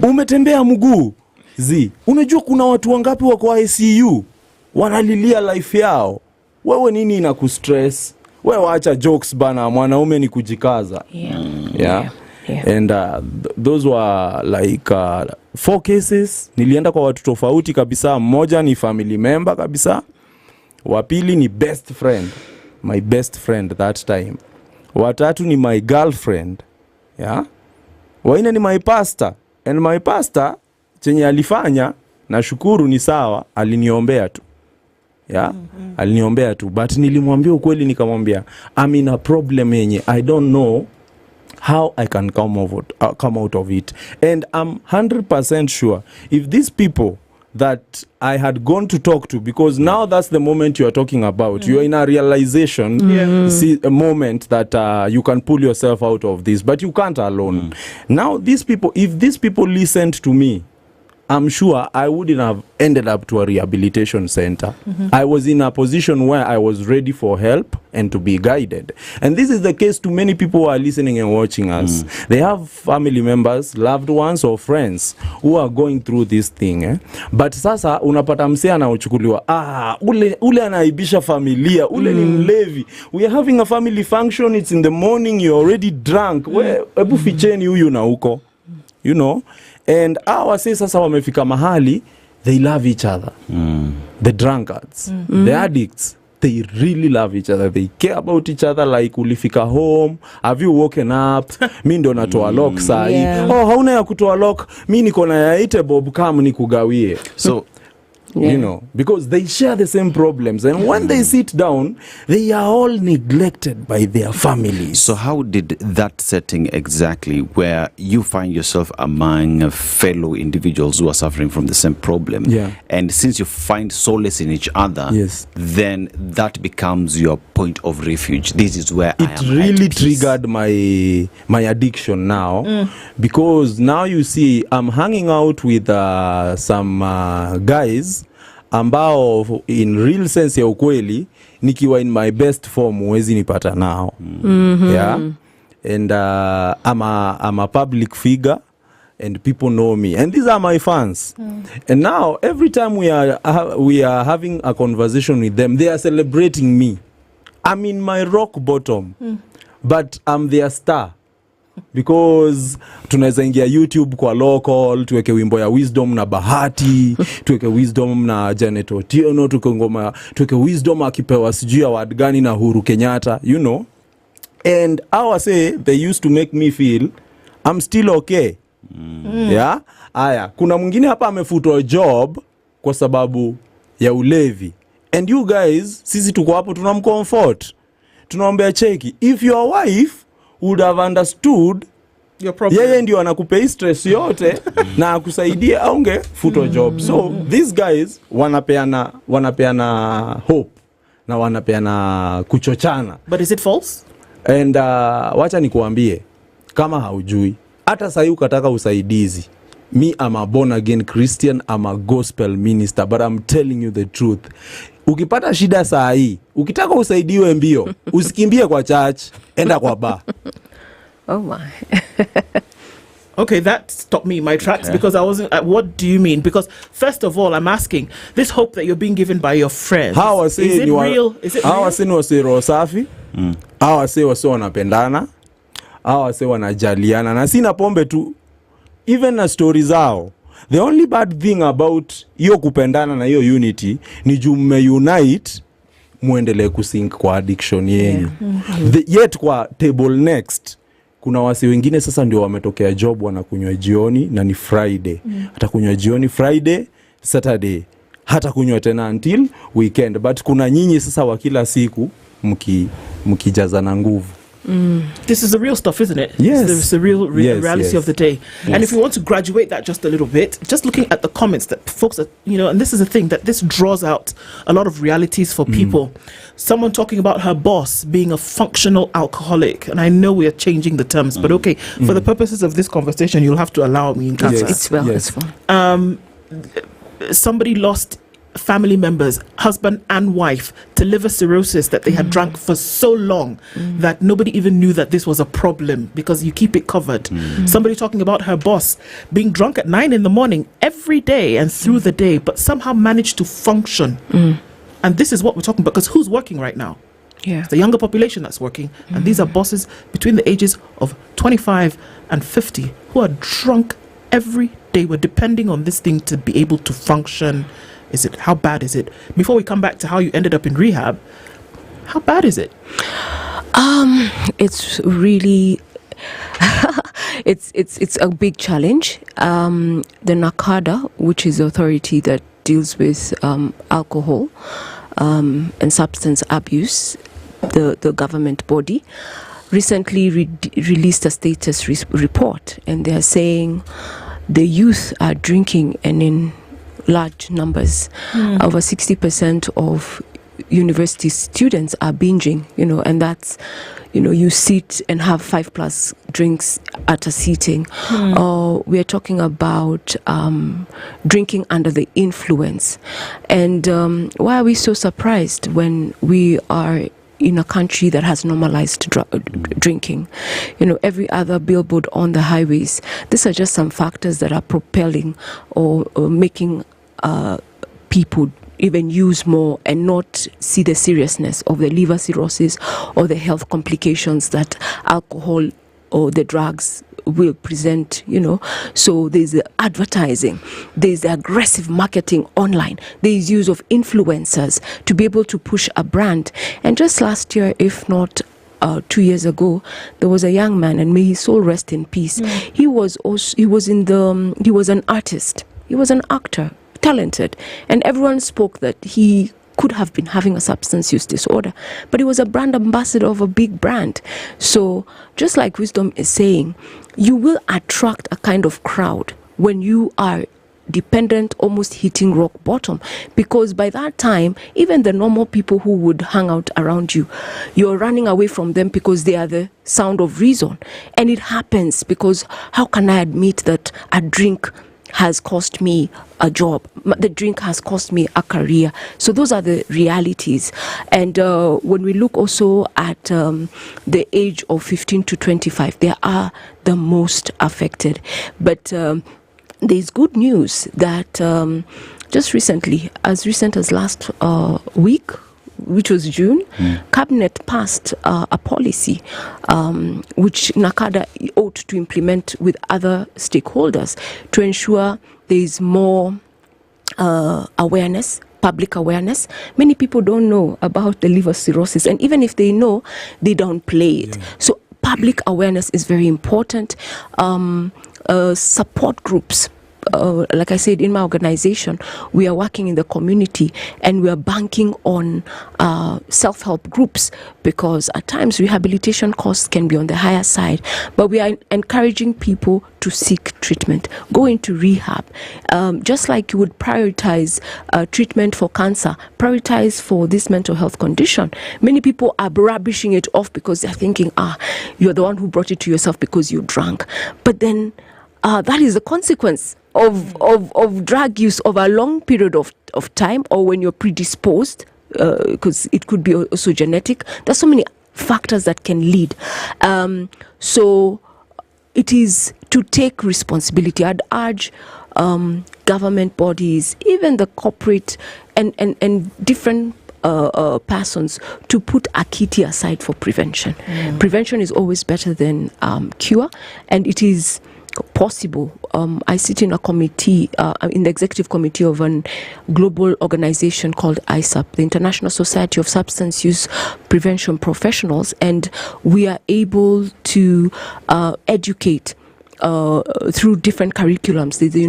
Umetembea mguu, zi. Unajua kuna watu wangapi wako ICU wanalilia life yao. Wewe nini inakustress? Wewe acha jokes bana, mwanaume ni kujikaza. Yeah. And those were like 4 cases. Nilienda kwa watu tofauti kabisa. Mmoja ni family member kabisa. Wa pili ni best friend, my best friend that time. Watatu ni my girlfriend. Yeah. Waine ni my pastor. And my pastor chenye alifanya, na shukuru ni sawa, aliniombea tu. Yeah. Aliniombea tu, but nilimwambia ukweli, nikamwambia I'm in a problem yenye I don't know how I can come out of it. And I'm 100% sure if these people that I had gone to talk to, because now that's the moment you are talking about, you're in a realization, see, a moment that you can pull yourself out of this, but you can't alone. Now these people, if these people listened to me, I'm sure I wouldn't have ended up to a rehabilitation center. I was in a position where I was ready for help and to be guided. And this is the case to many people who are listening and watching us. They have family members, loved ones or friends who are going through this thing. But sasa unapata msee anauchukuliwa, ule anaibisha familia, ule ni mlevi. We are having a family function, it's in the morning, you're already drunk. Ebu ficheni huyu na uko. You know? And our say sasa wamefika mahali, they love each other. The drunkards, the addicts, they really love each other. They care about each other like ulifika home, have you woken up? Mi ndo natoa lock sahi. Oh, hauna ya kutoa lock? Mi niko na ya ite bob kam nikugawie. So you know, because they share the same problems, and when they sit down, they are all neglected by their families. So how did that setting exactly, where you find yourself among fellow individuals who are suffering from the same problem, and since you find solace in each other, then that becomes your point of refuge? This is where it really triggered my addiction now, because now you see I'm hanging out with some guys ambao in real sense ya ukweli nikiwa in my best form huwezi nipata nao. Yeah. And I'm a public figure and people know me, and these are my fans. And now every time we are having a conversation with them, they are celebrating me. I'm in my rock bottom, but I'm their star. because tunaweza ingia YouTube kwa local, tuweke wimbo ya Wisdom na Bahati, tuweke Wisdom na Janet Otieno, tuweke Wisdom akipewa sijui award gani na Uhuru Kenyatta, you know. And I say they used to make me feel I'm still okay. Yeah? Aya, kuna mwingine hapa amefutwa job kwa sababu ya ulevi. And you guys, sisi tuko hapo tunamcomfort. Tunaombea cheki. If your wife would have understood your problem, yeye ndio anakupea stress yote na akusaidie aunge futwa job. So these guys wanapeana hope na wanapeana kuchochana. But is it false? And wacha nikuambie kama haujui, hata sasa ukataka usaidizi, me am a born again Christian, I'm a gospel minister, but I'm telling you the truth. Ukipata shida saa hii, ukitaka usaidiwe mbio, usikimbie kwa church, enda kwa bar. Oh my. Okay, that stopped me in my tracks because I wasn't. What do you mean? Because first of all, I'm asking this hope that you're being given by your friends. How I say is it real? Is it real? How I say was roho safi? How I say was wanapendana? How I say wanajaliana? Na sina pombe tu. Even na stories zao. The only bad thing about hiyo kupendana na hiyo unity ni jume unite muendelee kusink kwa addiction yenyu. Yet kwa table next kuna wasi wengine sasa ndio wametokea job wanakunywa jioni na ni Friday. Hata kunywa jioni Friday, Saturday. Hata kunywa tena until weekend. But kuna nyinyi sasa wa kila siku mkijazana nguvu. This is the real stuff, isn't it? Yes. It's the real reality of the day. Yes. And if you want to graduate that just a little bit, just looking at the comments that folks are, and this is the thing, that this draws out a lot of realities for people. Someone talking about her boss being a functional alcoholic. And I know we are changing the terms, but okay, for the purposes of this conversation, you'll have to allow me in Canada. It's fine. Somebody lost family members, husband and wife, to liver cirrhosis that they had drank for so long that nobody even knew that this was a problem because you keep it covered. Somebody talking about her boss being drunk at 9 a.m. every day and through the day, but somehow managed to function. And this is what we're talking about, because who's working right now? It's the younger population that's working, and these are bosses between the ages of 25 and 50 who are drunk every day. We're depending on this thing to be able to function. How bad is it? Before we come back to how you ended up in rehab, how bad is it? It's really it's a big challenge. The NACADA, which is the authority that deals with alcohol and substance abuse, the government body, recently released a status report, and they are saying the youth are drinking and in large numbers. Over 60% of university students are binging, and that's, you sit and have 5+ drinks at a sitting. We are talking about drinking under the influence. And why are we so surprised when we are in a country that has normalized drinking? Every other billboard on the highways, these are just some factors that are propelling or making people even use more and not see the seriousness of the liver cirrhosis or the health complications that alcohol or the drugs will present, So there's the advertising, there's the aggressive marketing online, there's use of influencers to be able to push a brand. And just last year, if not 2 years ago, there was a young man, and may his soul rest in peace. He was an artist, he was an actor, talented, and everyone spoke that he could have been having a substance use disorder, but he was a brand ambassador of a big brand. So just like Wisdom is saying, you will attract a kind of crowd when you are dependent, almost hitting rock bottom, because by that time, even the normal people who would hang out around you, you're running away from them because they are the sound of reason. And it happens because how can I admit that a drink has cost me a job, the drink has cost me a career? So those are the realities. And when we look also at the age of 15 to 25, they are the most affected. But there's good news that just recently, as recent as last week, which was June, Cabinet passed a policy which NACADA ought to implement with other stakeholders to ensure there is more awareness, public awareness. Many people don't know about the liver cirrhosis, and even if they know, they don't play it. So public awareness is very important. Support groups. Like I said, in my organization, we are working in the community and we are banking on self-help groups, because at times rehabilitation costs can be on the higher side, but we are encouraging people to seek treatment, go into rehab. Just like you would prioritize treatment for cancer, prioritize for this mental health condition. Many people are rubbishing it off because they're thinking, you're the one who brought it to yourself because you drank. But then that is the consequence of drug use over a long period of time, or when you're predisposed, because it could be also genetic. There's so many factors that can lead. So it is to take responsibility. I'd urge government bodies, even the corporate and different persons, to put a kitty aside for prevention. Prevention is always better than cure, and it is possible. I sit in a committee, in the executive committee of a global organization called ISAP, the International Society of Substance Use Prevention Professionals, and we are able to educate through different curriculums. There's a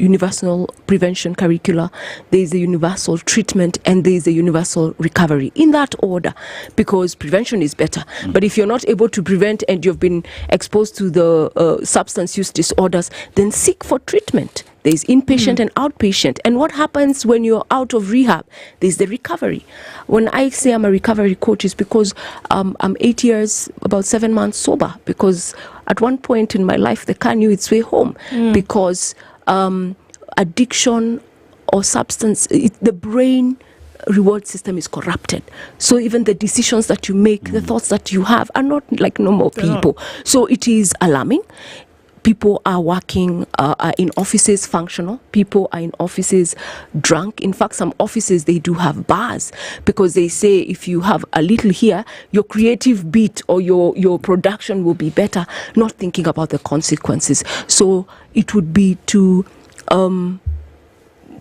universal prevention curricula, there's a universal treatment, and there's a universal recovery, in that order, because prevention is better. But if you're not able to prevent and you've been exposed to the substance use disorders, then seek for treatment. There's inpatient and outpatient. And what happens when you're out of rehab? There's the recovery. When I say I'm a recovery coach, it's because I'm 8 years, about 7 months sober, because at one point in my life, the car knew its way home, because addiction or substance, the brain reward system is corrupted. So even the decisions that you make, the thoughts that you have are not like normal people. So it is alarming. People are working in offices functional. People are in offices drunk. In fact, some offices, they do have bars, because they say if you have a little here, your creative beat or your production will be better, not thinking about the consequences. So it would be to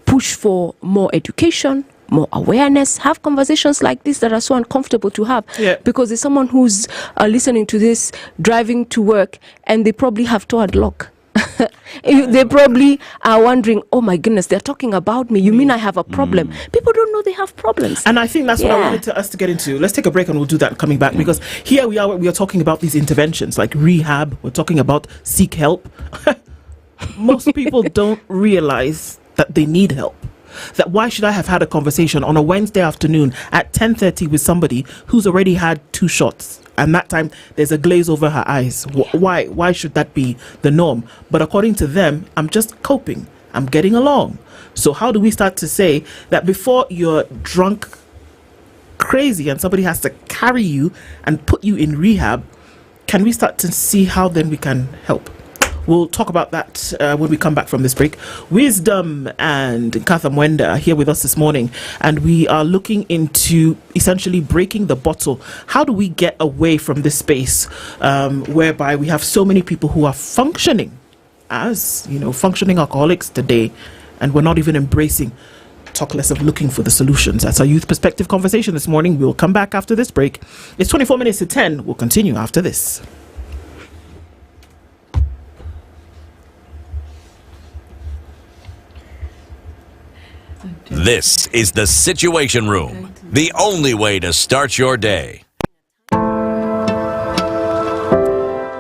push for more education, more awareness, have conversations like this that are so uncomfortable to have, because there's someone who's listening to this, driving to work, and they probably have towed lock. They probably are wondering, oh my goodness, they're talking about me. You mean I have a problem? People don't know they have problems. And I think that's what I wanted us to get into. Let's take a break and we'll do that coming back, because here we are talking about these interventions like rehab. We're talking about seek help. Most people don't realize that they need help. That why should I have had a conversation on a Wednesday afternoon at 10:30 with somebody who's already had 2 shots, and that time there's a glaze over her eyes? Why should that be the norm? But according to them, I'm just coping, I'm getting along. So how do we start to say that before you're drunk crazy and somebody has to carry you and put you in rehab, can we start to see how then we can help? We'll talk about that when we come back from this break. Wisdom and Katha Mwenda are here with us this morning, and we are looking into essentially breaking the bottle. How do we get away from this space whereby we have so many people who are functioning as, functioning alcoholics today, and we're not even embracing, talk less of looking for the solutions? That's our youth perspective conversation this morning. We'll come back after this break. It's 24 minutes to 10. We'll continue after this. This is the Situation Room, the only way to start your day.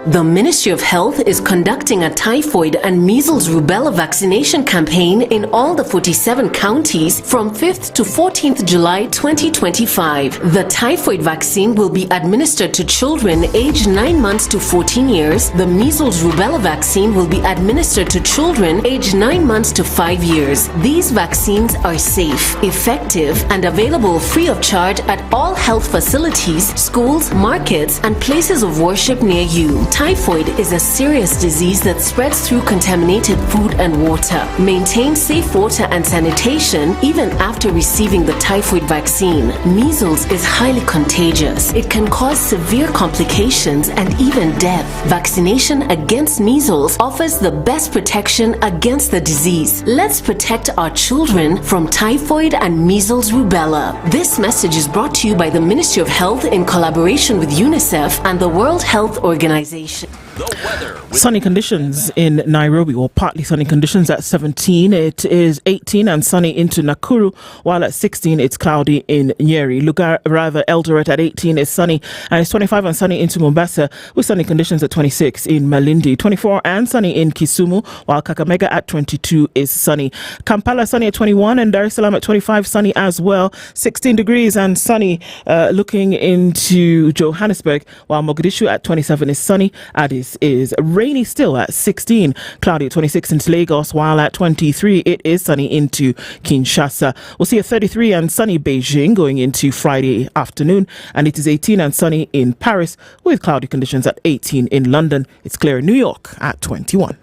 The Ministry of Health is conducting a typhoid and measles rubella vaccination campaign in all the 47 counties from 5th to 14th July 2025. The typhoid vaccine will be administered to children aged 9 months to 14 years. The measles rubella vaccine will be administered to children aged 9 months to 5 years. These vaccines are safe, effective, and available free of charge at all health facilities, schools, markets, and places of worship near you. Typhoid is a serious disease that spreads through contaminated food and water. Maintain safe water and sanitation even after receiving the typhoid vaccine. Measles is highly contagious. It can cause severe complications and even death. Vaccination against measles offers the best protection against the disease. Let's protect our children from typhoid and measles rubella. This message is brought to you by the Ministry of Health in collaboration with UNICEF and the World Health Organization. Sunny conditions in Nairobi, or partly sunny conditions at 17. It is 18 and sunny into Nakuru, while at 16 it's cloudy in Nyeri. Eldoret at 18 is sunny, and it's 25 and sunny into Mombasa, with sunny conditions at 26 in Malindi. 24 and sunny in Kisumu, while Kakamega at 22 is sunny. Kampala sunny at 21, and Dar es Salaam at 25, sunny as well. 16 degrees and sunny looking into Johannesburg, while Mogadishu at 27 is sunny. Addis is rainy still at 16, cloudy at 26 into Lagos, while at 23 it is sunny into Kinshasa. We'll see a 33 and sunny Beijing going into Friday afternoon, and it is 18 and sunny in Paris, with cloudy conditions at 18 in London. It's clear in New York at 21.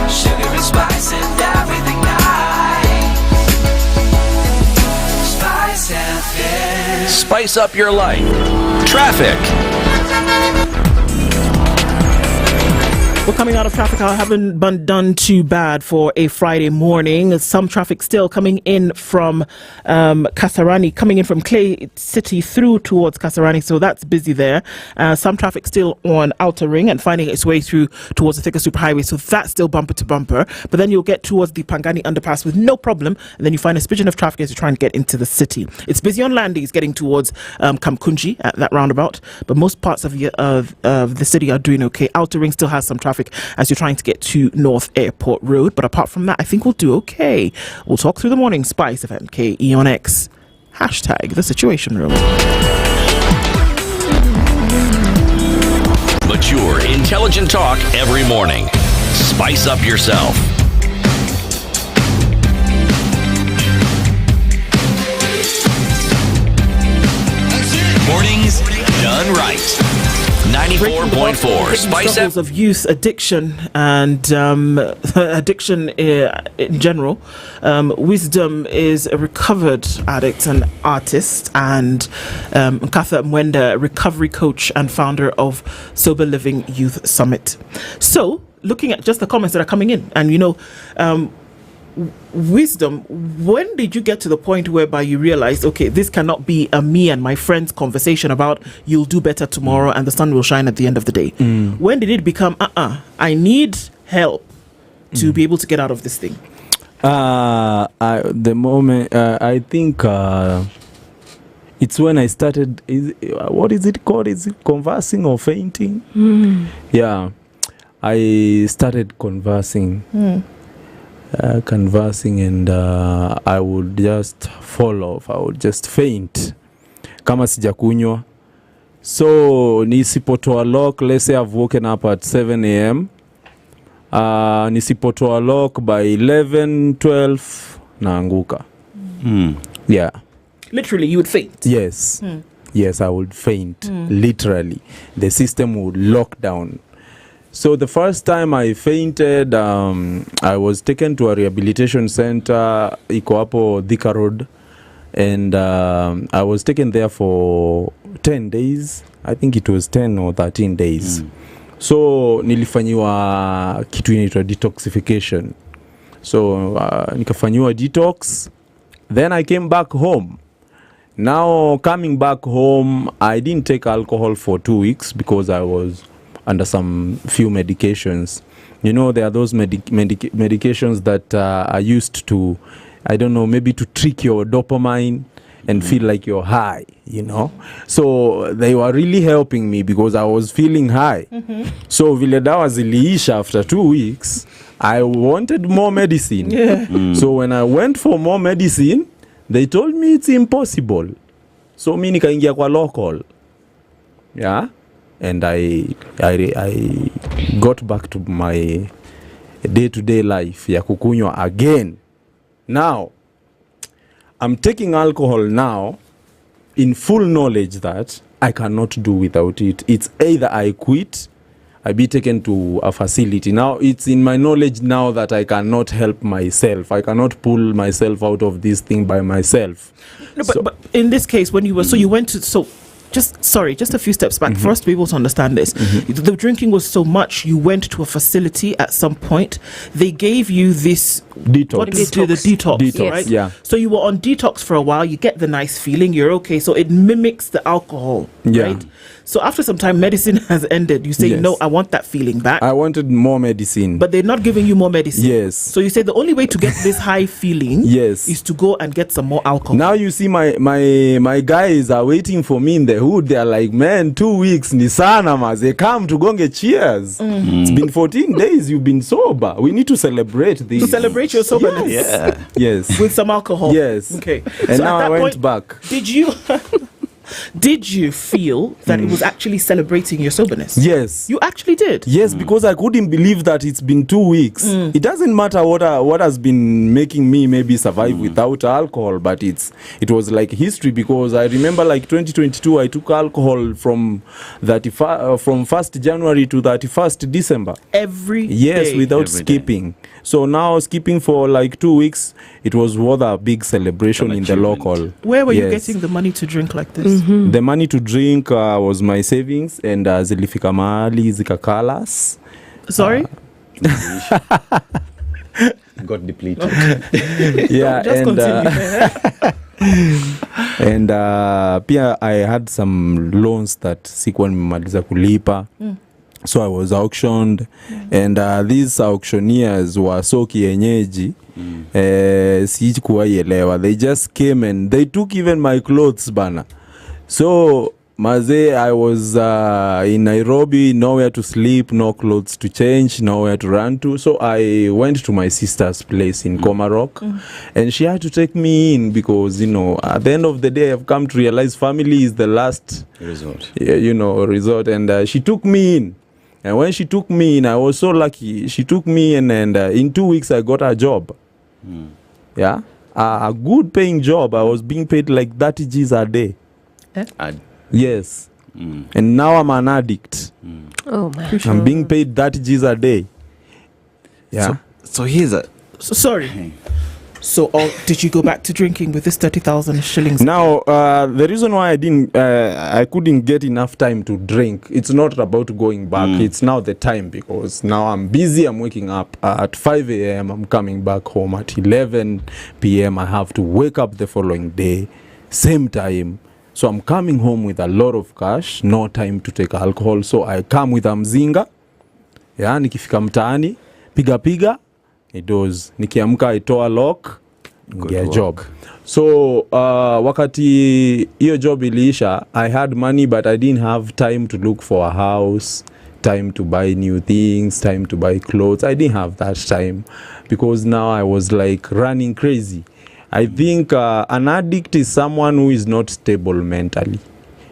Sugar and spice and everything nice. SpiceFM. Spice up your life. Traffic. We're coming out of traffic. I haven't been done too bad for a Friday morning. Some traffic still coming in from Kasarani, coming in from Clay City through towards Kasarani, so that's busy there. Some traffic still on Outer Ring and finding its way through towards the Thika Superhighway, so that's still bumper to bumper. But then you'll get towards the Pangani underpass with no problem, and then you find a smidgen of traffic as you're trying to get into the city. It's busy on Landis getting towards Kamkunji at that roundabout, but most parts of the city are doing okay. Outer Ring still has some traffic as you're trying to get to North Airport Road, but apart from that, I think we'll do okay. We'll talk through the morning. SpiceFM, KE on X. Hashtag the Situation Room. Mature, intelligent talk every morning. Spice up yourself. Mornings done right. 94.4 Spice FM. Of youth addiction and addiction in general. Wisdom is a recovered addict and artist, and Nkatha Mwenda, recovery coach and founder of Sober Living Youth Summit. So, looking at just the comments that are coming in, and Wisdom, when did you get to the point whereby you realized, okay, this cannot be a me and my friends conversation about you'll do better tomorrow and the sun will shine at the end of the day? When did it become, I need help to be able to get out of this thing? The moment, I think it's when I started, what is it called? Is it conversing or fainting? Yeah, I started conversing. And I would just fall off. I would just faint kama sijakunywa. So nisipotoa lock, let's say I've woken up at 7 a.m. Nisipotoa lock by 11, 12 naanguka. Yeah. Literally, you would faint? Yes. Yes, I would faint. Literally. The system would lock down. So the first time I fainted, I was taken to a rehabilitation center, iko hapo Thika Road, and I was taken there for 10 days. I think it was 10 or 13 days. So nilifanyiwa kitu inaitwa detoxification. So nikafanyiwa detox. Then I came back home. Now coming back home, I didn't take alcohol for 2 weeks because I was under some few medications. There are those medications that are used to, I don't know, maybe to trick your dopamine and feel like you're high, So they were really helping me because I was feeling high. So vile dawa ziliisha after 2 weeks, I wanted more medicine. So when I went for more medicine, they told me it's impossible. So mi nikaingia kwa local. Yeah. And I got back to my day-to-day life ya kukunywa again. Now, I'm taking alcohol now in full knowledge that I cannot do without it. It's either I quit, I be taken to a facility. Now it's in my knowledge now that I cannot help myself. I cannot pull myself out of this thing by myself. No, but in this case, when you were, so you went to, just a few steps back for us to be able to understand this. The drinking was so much, you went to a facility at some point. They gave you this detox. What did they do? The detox, right? Yeah. So you were on detox for a while. You get the nice feeling. You're okay. So it mimics the alcohol, right? So after some time, medicine has ended. You say, no, I want that feeling back. I wanted more medicine. But they're not giving you more medicine. Yes. So you say the only way to get this high feeling is to go and get some more alcohol. Now you see my guys are waiting for me in the hood. They're like, man, 2 weeks, ni sana mas. They come to go and get cheers. It's been 14 days you've been sober. We need to celebrate this. To celebrate your soberness. Yes. With some alcohol. Yes. Okay. And so now at that I went point, back. Did you feel that it was actually celebrating your soberness? Yes. You actually did? Yes, because I couldn't believe that it's been 2 weeks. It doesn't matter what has been making me maybe survive without alcohol, but it was like history, because I remember like 2022 I took alcohol from 1st January to 31st December. Every day. Without skipping. So now skipping for like 2 weeks, it was worth a big celebration in the local. Where were you getting the money to drink like this? The money to drink was my savings, and zilifika mahali zikakalas. Sorry? Got depleted. Yeah, Just and pia I had some loans that sikuwa nimemaliza kulipa. So I was auctioned, and these auctioneers were so kienyeji. Sikuwaelewa. They just came and they took even my clothes bana. So maze, I was in Nairobi, nowhere to sleep, no clothes to change, nowhere to run to. So I went to my sister's place in Komarok, and she had to take me in because, at the end of the day, I've come to realize family is the last resort. Resort. And she took me in. And when she took me in, I was so lucky. She took me in, and in 2 weeks, I got a job. Yeah? A good paying job. I was being paid like 30 G's a day. Yes. And now I'm an addict. Oh my. I'm being paid 30 G's a day. Yeah. So here's a... Sorry. So did you go back to drinking with this 30,000 shillings? Now, the reason why I couldn't get enough time to drink, it's not about going back. It's now the time, because now I'm busy. I'm waking up at 5 a.m. I'm coming back home at 11 p.m. I have to wake up the following day, same time. So I'm coming home with a lot of cash, no time to take alcohol. So I come with a mzinga. Yeah, nikifika mtaani, piga. Idoze. Nikiamka itoa lock, get job. So wakati hiyo job iliisha, I had money, but I didn't have time to look for a house, time to buy new things, time to buy clothes. I didn't have that time, because now I was like running crazy. I think an addict is someone who is not stable mentally,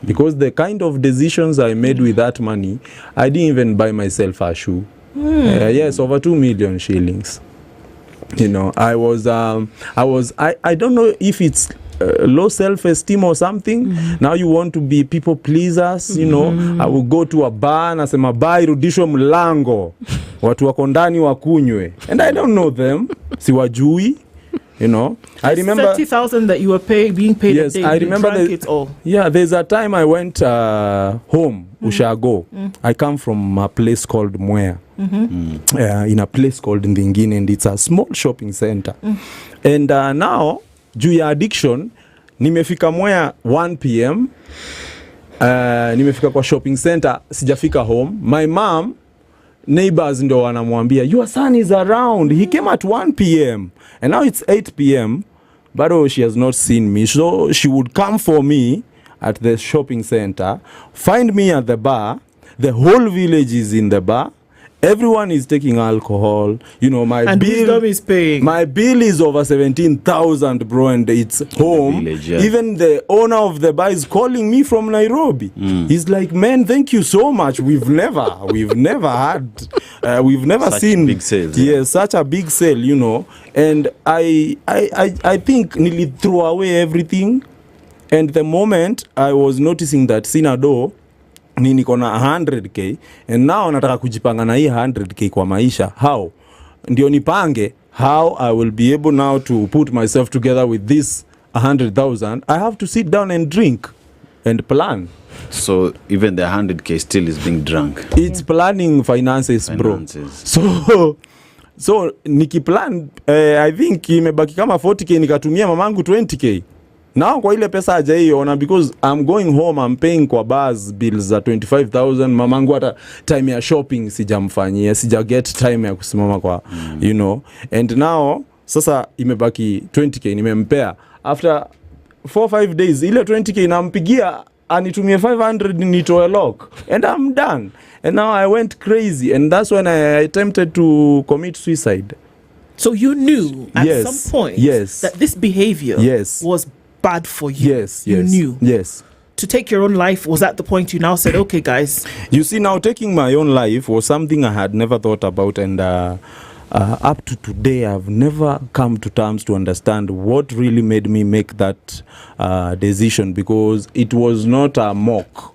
because the kind of decisions I made with that money, I didn't even buy myself a shoe. Yes, over 2 million shillings. I don't know if it's low self-esteem or something. Now you want to be people pleasers, I will go to a bar, nasema bar irudishwe mlango, watu wako ndani wakunywe, and I don't know them, siwajui. I remember 30,000 that you were being paid. Yes, a day. I remember it all. Yeah, there's a time I went home, Ushago. I come from a place called Mwea. In a place called Ndingine, and it's a small shopping center. And now, juu ya addiction, nimefika Mwea 1 p.m. Nimefika kwa shopping center, sijafika home. My mom, neighbors ndo wanamwambia, your son is around. He came at 1 p.m. and now it's 8 p.m. but she has not seen me. So she would come for me at the shopping center, find me at the bar. The whole village is in the bar. Everyone is taking alcohol. My bill is paying. My bill is over 17,000, bro, and it's home. Village, yeah. Even the owner of the bar is calling me from Nairobi. He's like, man, thank you so much. We've never had we've never Such seen big sales, yes, such a big sale, you know. And I think nearly threw away everything. And the moment I was noticing that sina do niko na 100k, and now nataka kujipanga na hii 100k kwa maisha, how ndio nipange how I will be able now to put myself together with this 100,000. I have to sit down and drink and plan. So even the 100k still is being drunk. It's planning finances, bro. So nikiplan I think imebaki kama 40k, nikatumia mamangu 20k. Now kwa ile pesa hajaiona, because I'm going home, I'm paying kwa bars bills za 25,000. Mamangu hata time ya shopping sijamfanyia, sija get time ya kusimama kwa you know. And now sasa imebaki 20k nimempea. After 4-5 days ile 20k nampigia anitumie 500 nitoe lock, and I'm done. And now I went crazy, and that's when I attempted to commit suicide. So you knew at some point that this behavior was bad for you. Yes. You knew. Yes. To take your own life was at the point you now said, okay, guys. You see, now taking my own life was something I had never thought about, and up to today, I've never come to terms to understand what really made me make that decision, because it was not a mock.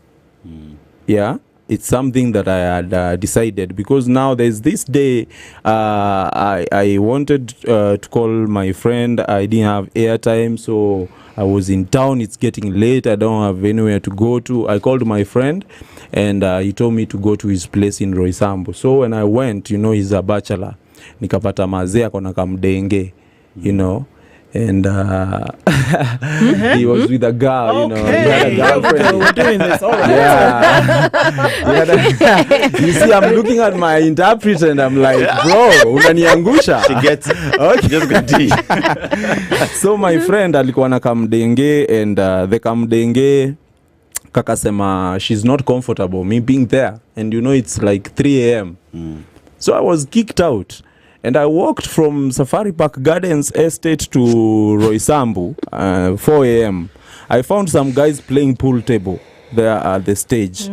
Yeah. It's something that I had decided, because now there's this day I wanted to call my friend. I didn't have airtime, so I was in town. It's getting late. I don't have anywhere to go to. I called my friend, and he told me to go to his place in Roysambu. So when I went, you know, he's a bachelor. Nikapata mazee akona kamdenge, you know. And he was with a girl, you know. He had a girlfriend. We're doing this, all right. Yeah. You see, I'm looking at my interpreter and I'm like, bro, unaniangusha. She gets it. Okay. Just continue. So my friend alikuwa na kamdenge, and the kamdenge kakasema she's not comfortable me being there, and you know it's like 3 a.m. So I was kicked out. And I walked from Safari Park Gardens Estate to Roysambu, 4 a.m. I found some guys playing pool table there at the stage.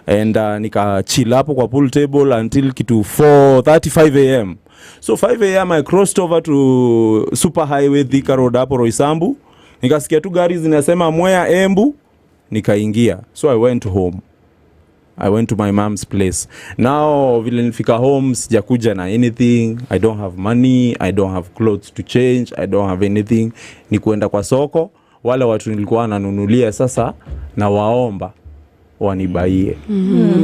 And nika chill hapo kwa pool table until kitu 4:35 a.m. So 5 a.m. I crossed over to Super Highway Thika Road hapo Roysambu. Nikasikia tu gari zinasema Mwea Embu, nikaingia. So I went home. I went to my mom's place. Now, vile nifika home, sijakuja na anything. I don't have money. I don't have clothes to change. I don't have anything. Ni kuenda kwa soko. Wale watu nilikuwa nanunulia sasa na waomba wanibaie.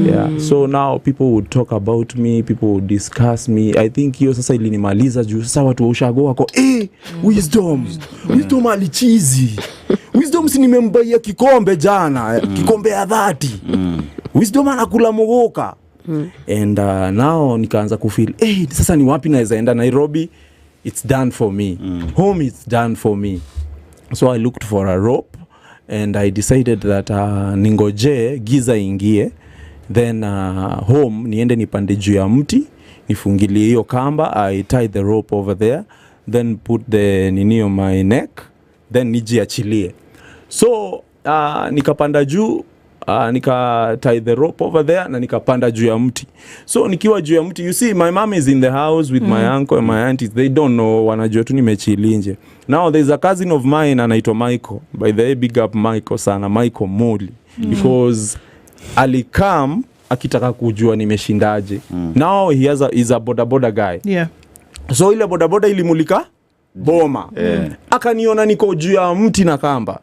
Yeah. So now people would talk about me. People would discuss me. I think hiyo sasa ilinimaliza juu sasa watu wa ushago wako, Wisdom. Wisdom alichizi. Wisdom si nimembaia kikombe jana. Kikombe ya 30. Wisdom anakula mogoka. And now nikaanza kufeel, sasa ni wapi naweza enda? Nairobi, it's done for me. Home, it's done for me. So I looked for a rope, and I decided that ningoje giza ingie, then home niende nipande juu ya mti, nifungilie hiyo kamba. I tie the rope over there, then put the nini on my neck, then nijiachilie. So nikapanda juu, nika tie the rope over there na nikapanda juu ya mti. So nikiwa juu ya mti, you see my mom is in the house with my uncle and my aunties. They don't know, wanajua tu nimechili nje. Now there's a cousin of mine anaitwa Michael. By the way, big up Michael sana, Michael Moli. Because alikam akitaka kujua nimeshindaje. Now he's a boda guy. Yeah. So ile boda ilimulika boma. Akaniona niko juu ya mti na kamba.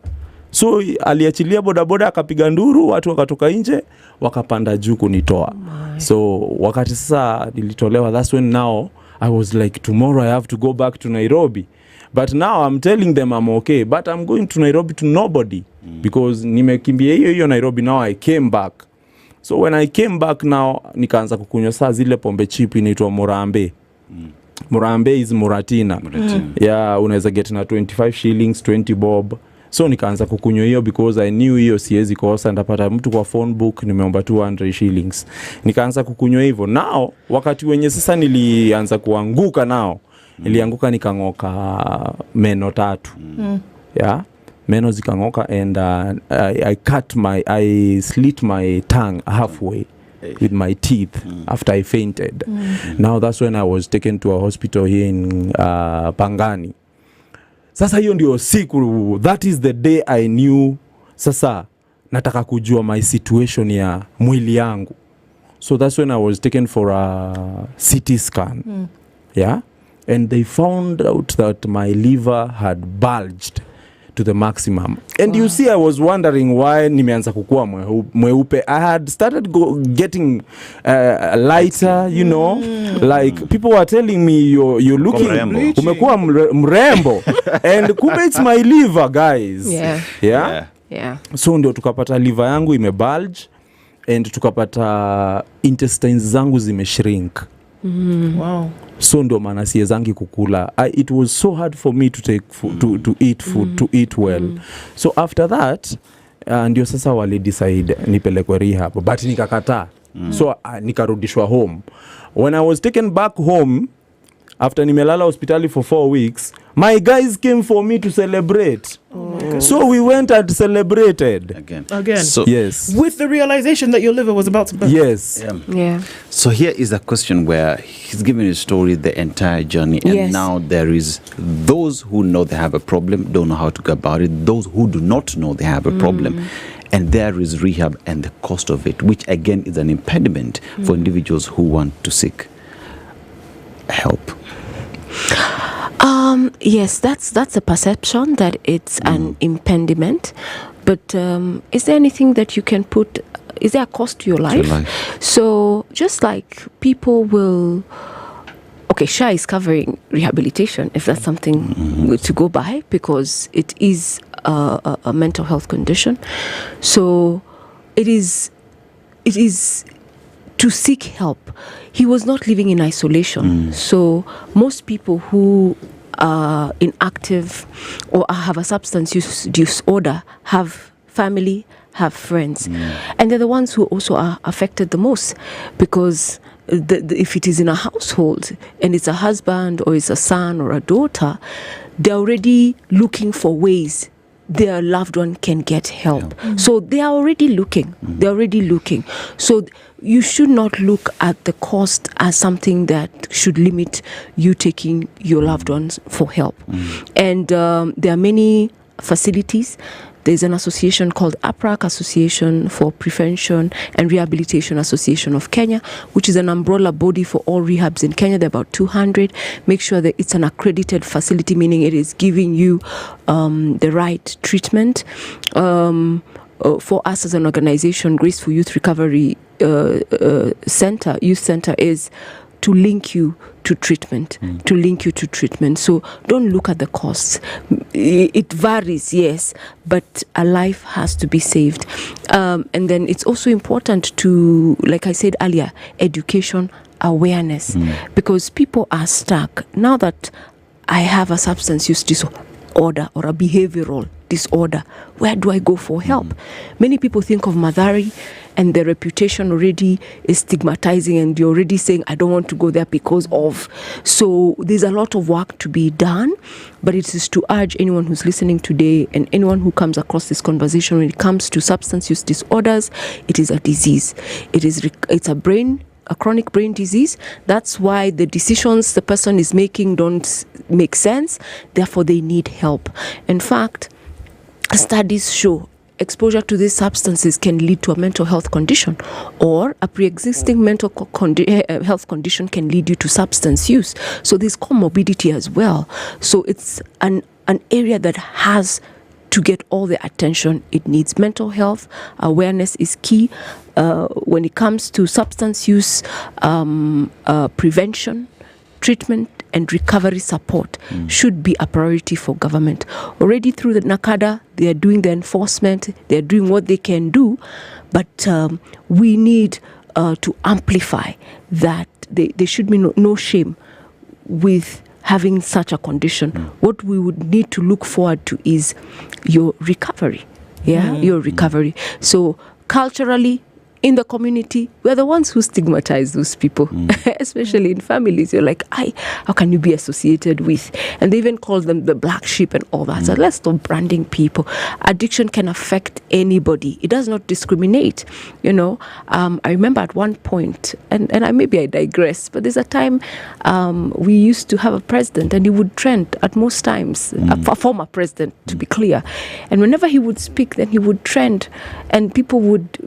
So aliachilia bodaboda akapiga nduru, watu wakatoka nje wakapanda juu kunitoa. So wakati sasa nilitolewa, that's when now I was like, tomorrow I have to go back to Nairobi. But now I'm telling them I'm okay, but I'm going to Nairobi to nobody because nimekimbia hiyo Nairobi. Now I came back. So when I came back now, nikaanza kukunywa saa zile pombe cheap inaitwa Morambe. Morambe is Moratina. Yeah, unaweza get na 25 shillings, 20 bob. So nikaanza kukunywa hiyo because I knew hiyo siwezi kosa, ndapata mtu kwa phone book nimeomba 200 shillings. Nikaanza kukunywa hivyo. Now wakati wenye sasa nilianza kuanguka nao, nilianguka nikangoka meno 3. Yeah. Meno zikangoka, and I slit my tongue halfway. with my teeth after I fainted. Now that's when I was taken to a hospital here in Pangani. Sasa hiyo ndio siku, that is the day I knew sasa nataka kujua my situation ya mwili yangu. So that's when I was taken for a CT scan. Yeah, and they found out that my liver had bulged to the maximum. And you see, I was wondering why nimeanza kukua mweupe. I had started getting lighter, you know, like people were telling me you're looking umekuwa mrembo. And kumbe it's my liver, guys. Yeah. So ndio tukapata liver yangu imebulge and tukapata intestines zangu zimeshrink. Wow. So ndo maana siwezangi kukula. It was so hard for me to take food, to eat food, to eat well. So after that, ndio sasa wali decide nipelekwe rehab, but nikakataa. So nikarudishwa home. When I was taken back home, after nimelala hospitali for 4 weeks, my guys came for me to celebrate. So we went and celebrated again. So yes, with the realization that your liver was about to burst. Yes. Yeah. So here is a question where he's given his story, the entire journey, and now there is those who know they have a problem, don't know how to go about it, those who do not know they have a problem. And there is rehab and the cost of it, which again is an impediment for individuals who want to seek help. Yes, that's a perception that it's an impediment. But is there anything that you can put? Is there a cost to your life? So just like people will, okay, SHA is covering rehabilitation if that's something to go by, because it is a mental health condition. So it is to seek help. He was not living in isolation. So most people who are inactive or have a substance use disorder have family, have friends. And they're the ones who also are affected the most, because if it is in a household and it's a husband or it's a son or a daughter, they're already looking for ways their loved one can get help. So they are already looking. They're already looking. So you should not look at the cost as something that should limit you taking your loved ones for help. And there are many facilities. There's an association called APRAC, Association for Prevention and Rehabilitation Association of Kenya, which is an umbrella body for all rehabs in Kenya. There are about 200. Make sure that it's an accredited facility, meaning it is giving you the right treatment. For us as an organization, Graceful Youth Recovery Youth Center is to link you to treatment, So don't look at the costs. It varies, yes, but a life has to be saved. And then it's also important to, like I said earlier, education, awareness, because people are stuck. Now that I have a substance use disorder or a behavioral disorder, where do I go for help? Many people think of Mathari and their reputation already is stigmatizing, and you're already saying, I don't want to go there because of. So there's a lot of work to be done, but it is to urge anyone who's listening today and anyone who comes across this conversation, when it comes to substance use disorders, it is a disease. It's a chronic brain disease. That's why the decisions the person is making don't make sense. Therefore, they need help. In fact, studies show exposure to these substances can lead to a mental health condition, or a pre-existing mental health condition can lead you to substance use. So there's comorbidity as well. So it's an area that has to get all the attention it needs. Mental health awareness is key when it comes to substance use, prevention, treatment, and recovery support should be a priority for government. Already through the NACADA, they are doing the enforcement, they are doing what they can do, but we need to amplify that. There should be no shame with having such a condition. What we would need to look forward to is your recovery. Your recovery. So culturally, in the community, we're the ones who stigmatize those people, especially in families. You're like, how can you be associated with? And they even call them the black sheep and all that. So let's stop branding people. Addiction can affect anybody. It does not discriminate. I remember at one point, and maybe I digress, but there's a time we used to have a president, and he would trend at most times, a former president, to be clear. And whenever he would speak, then he would trend, and people would,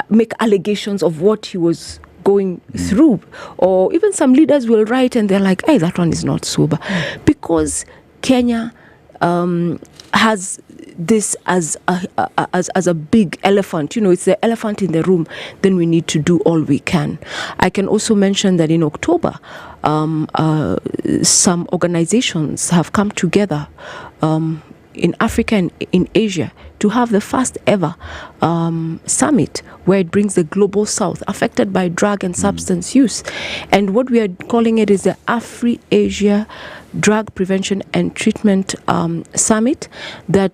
make allegations of what he was going through. Or even some leaders will write and they're like, hey, that one is not sober. Because Kenya has this as a big elephant. It's the elephant in the room. Then we need to do all we can. I can also mention that in October, some organizations have come together in Africa and in Asia to have the first ever summit where it brings the global south affected by drug and substance use. And what we are calling it is the Afri-Asia Drug Prevention and Treatment Summit that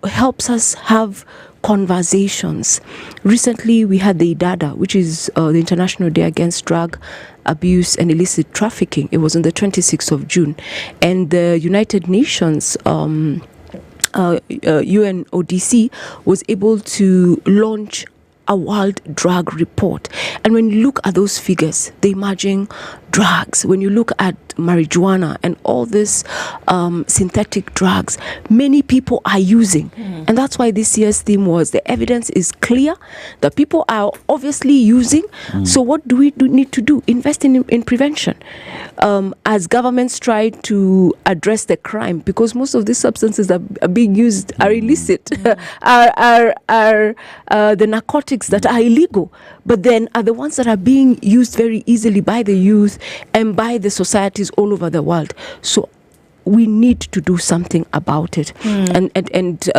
helps us have conversations. Recently, we had the IDADA, which is the International Day Against Drug Abuse and Illicit Trafficking. It was on the 26th of June. And the United Nations UNODC was able to launch a world drug report. And when you look at those figures, the emerging drugs, when you look at marijuana and all these synthetic drugs, many people are using. And that's why this year's theme was the evidence is clear that people are obviously using. So what do we need to do? Invest in prevention. As governments try to address the crime, because most of these substances that are being used are illicit, are the narcotics that are illegal, but then are the ones that are being used very easily by the youth and by the societies all over the world. So we need to do something about it. And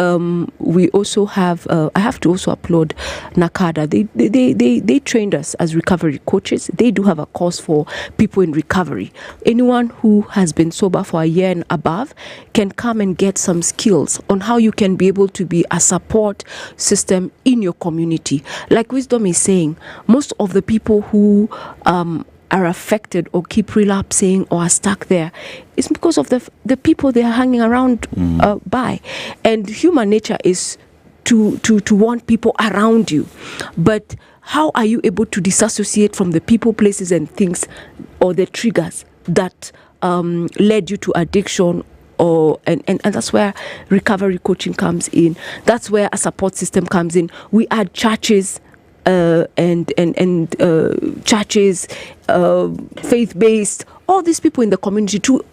we also have, I have to also applaud NACADA. They trained us as recovery coaches. They do have a course for people in recovery. Anyone who has been sober for a year and above can come and get some skills on how you can be able to be a support system in your community. Like Wisdom is saying, most of the people who are affected or keep relapsing or are stuck there, it's because of the people they are hanging around by. And human nature is to want people around you. But how are you able to disassociate from the people, places, and things, or the triggers that led you to addiction? And that's where recovery coaching comes in. That's where a support system comes in. We add churches, and churches, faith-based, all these people in the community to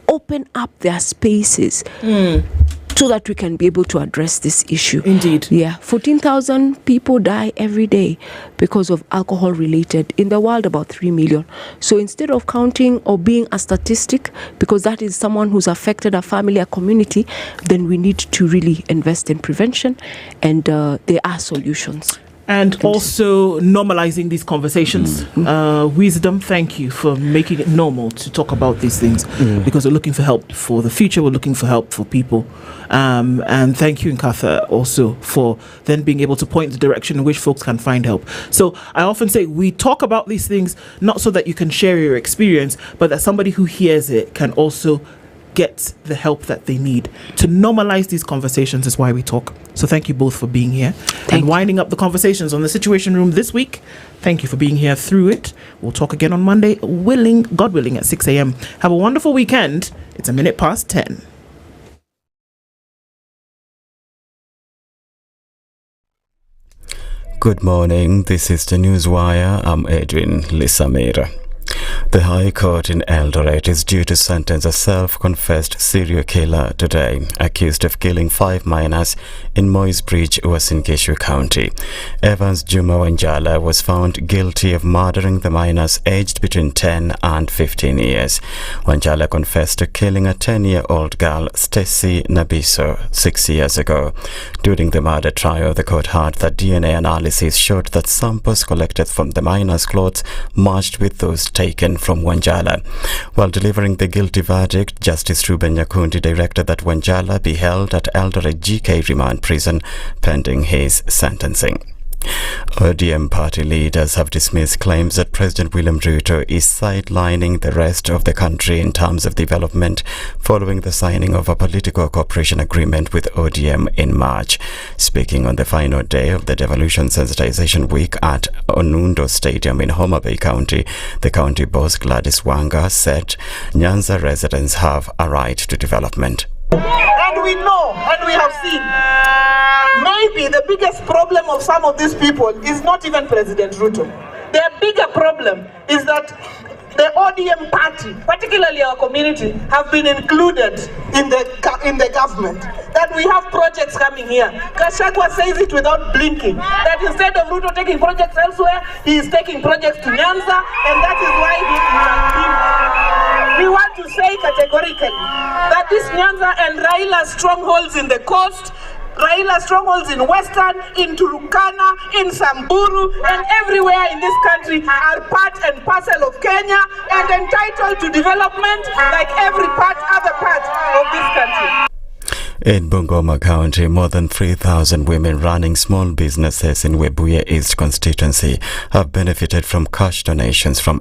open up their spaces so that we can be able to address this issue. Indeed. Yeah, 14,000 people die every day because of alcohol-related. In the world, about 3 million. So instead of counting or being a statistic, because that is someone who's affected a family, a community, then we need to really invest in prevention, and there are solutions. And also normalizing these conversations. Wisdom, thank you for making it normal to talk about these things, because we're looking for help for the future. We're looking for help for people. And thank you, Nkatha, also for then being able to point the direction in which folks can find help. So I often say we talk about these things not so that you can share your experience, but that somebody who hears it can also get the help that they need. To normalize these conversations is why we talk. So thank you both for being here and winding up the conversations on the Situation Room this week. Thank you for being here through it. We'll talk again on Monday, God willing, at 6 a.m. Have a wonderful weekend. It's 10:01. Good morning. This is the Newswire. I'm Edwin Lisamira. The High Court in Eldoret is due to sentence a self-confessed serial killer today, accused of killing 5 minors in Moy's Bridge, Uasin Gishu County. Evans Juma Wanjala was found guilty of murdering the minors aged between 10 and 15 years. Wanjala confessed to killing a 10-year-old girl, Stacy Nabiso, 6 years ago. During the murder trial, the court heard that DNA analysis showed that samples collected from the minors' clothes matched with those taken from Wanjala. While delivering the guilty verdict, Justice Ruben Nyakundi directed that Wanjala be held at Eldoret GK Remand Prison pending his sentencing. ODM party leaders have dismissed claims that President William Ruto is sidelining the rest of the country in terms of development following the signing of a political cooperation agreement with ODM in March. Speaking on the final day of the Devolution Sensitization Week at Onundo Stadium in Homa Bay County, the county boss Gladys Wanga said Nyanza residents have a right to development. And we know, and we have seen, maybe the biggest problem of some of these people is not even President Ruto. Their bigger problem is that the ODM party, particularly our community, have been included in the government. That we have projects coming here. Gachagua says it without blinking. That instead of Ruto taking projects elsewhere, he is taking projects to Nyanza, and that is why we want to say categorically that this Nyanza and Raila strongholds in the coast, Raila strongholds in Western, in Turukana, in Samburu, and everywhere in this country are part and parcel of Kenya and entitled to development like every other part of this country. In Bungoma County, more than 3,000 women running small businesses in Webuye East constituency have benefited from cash donations from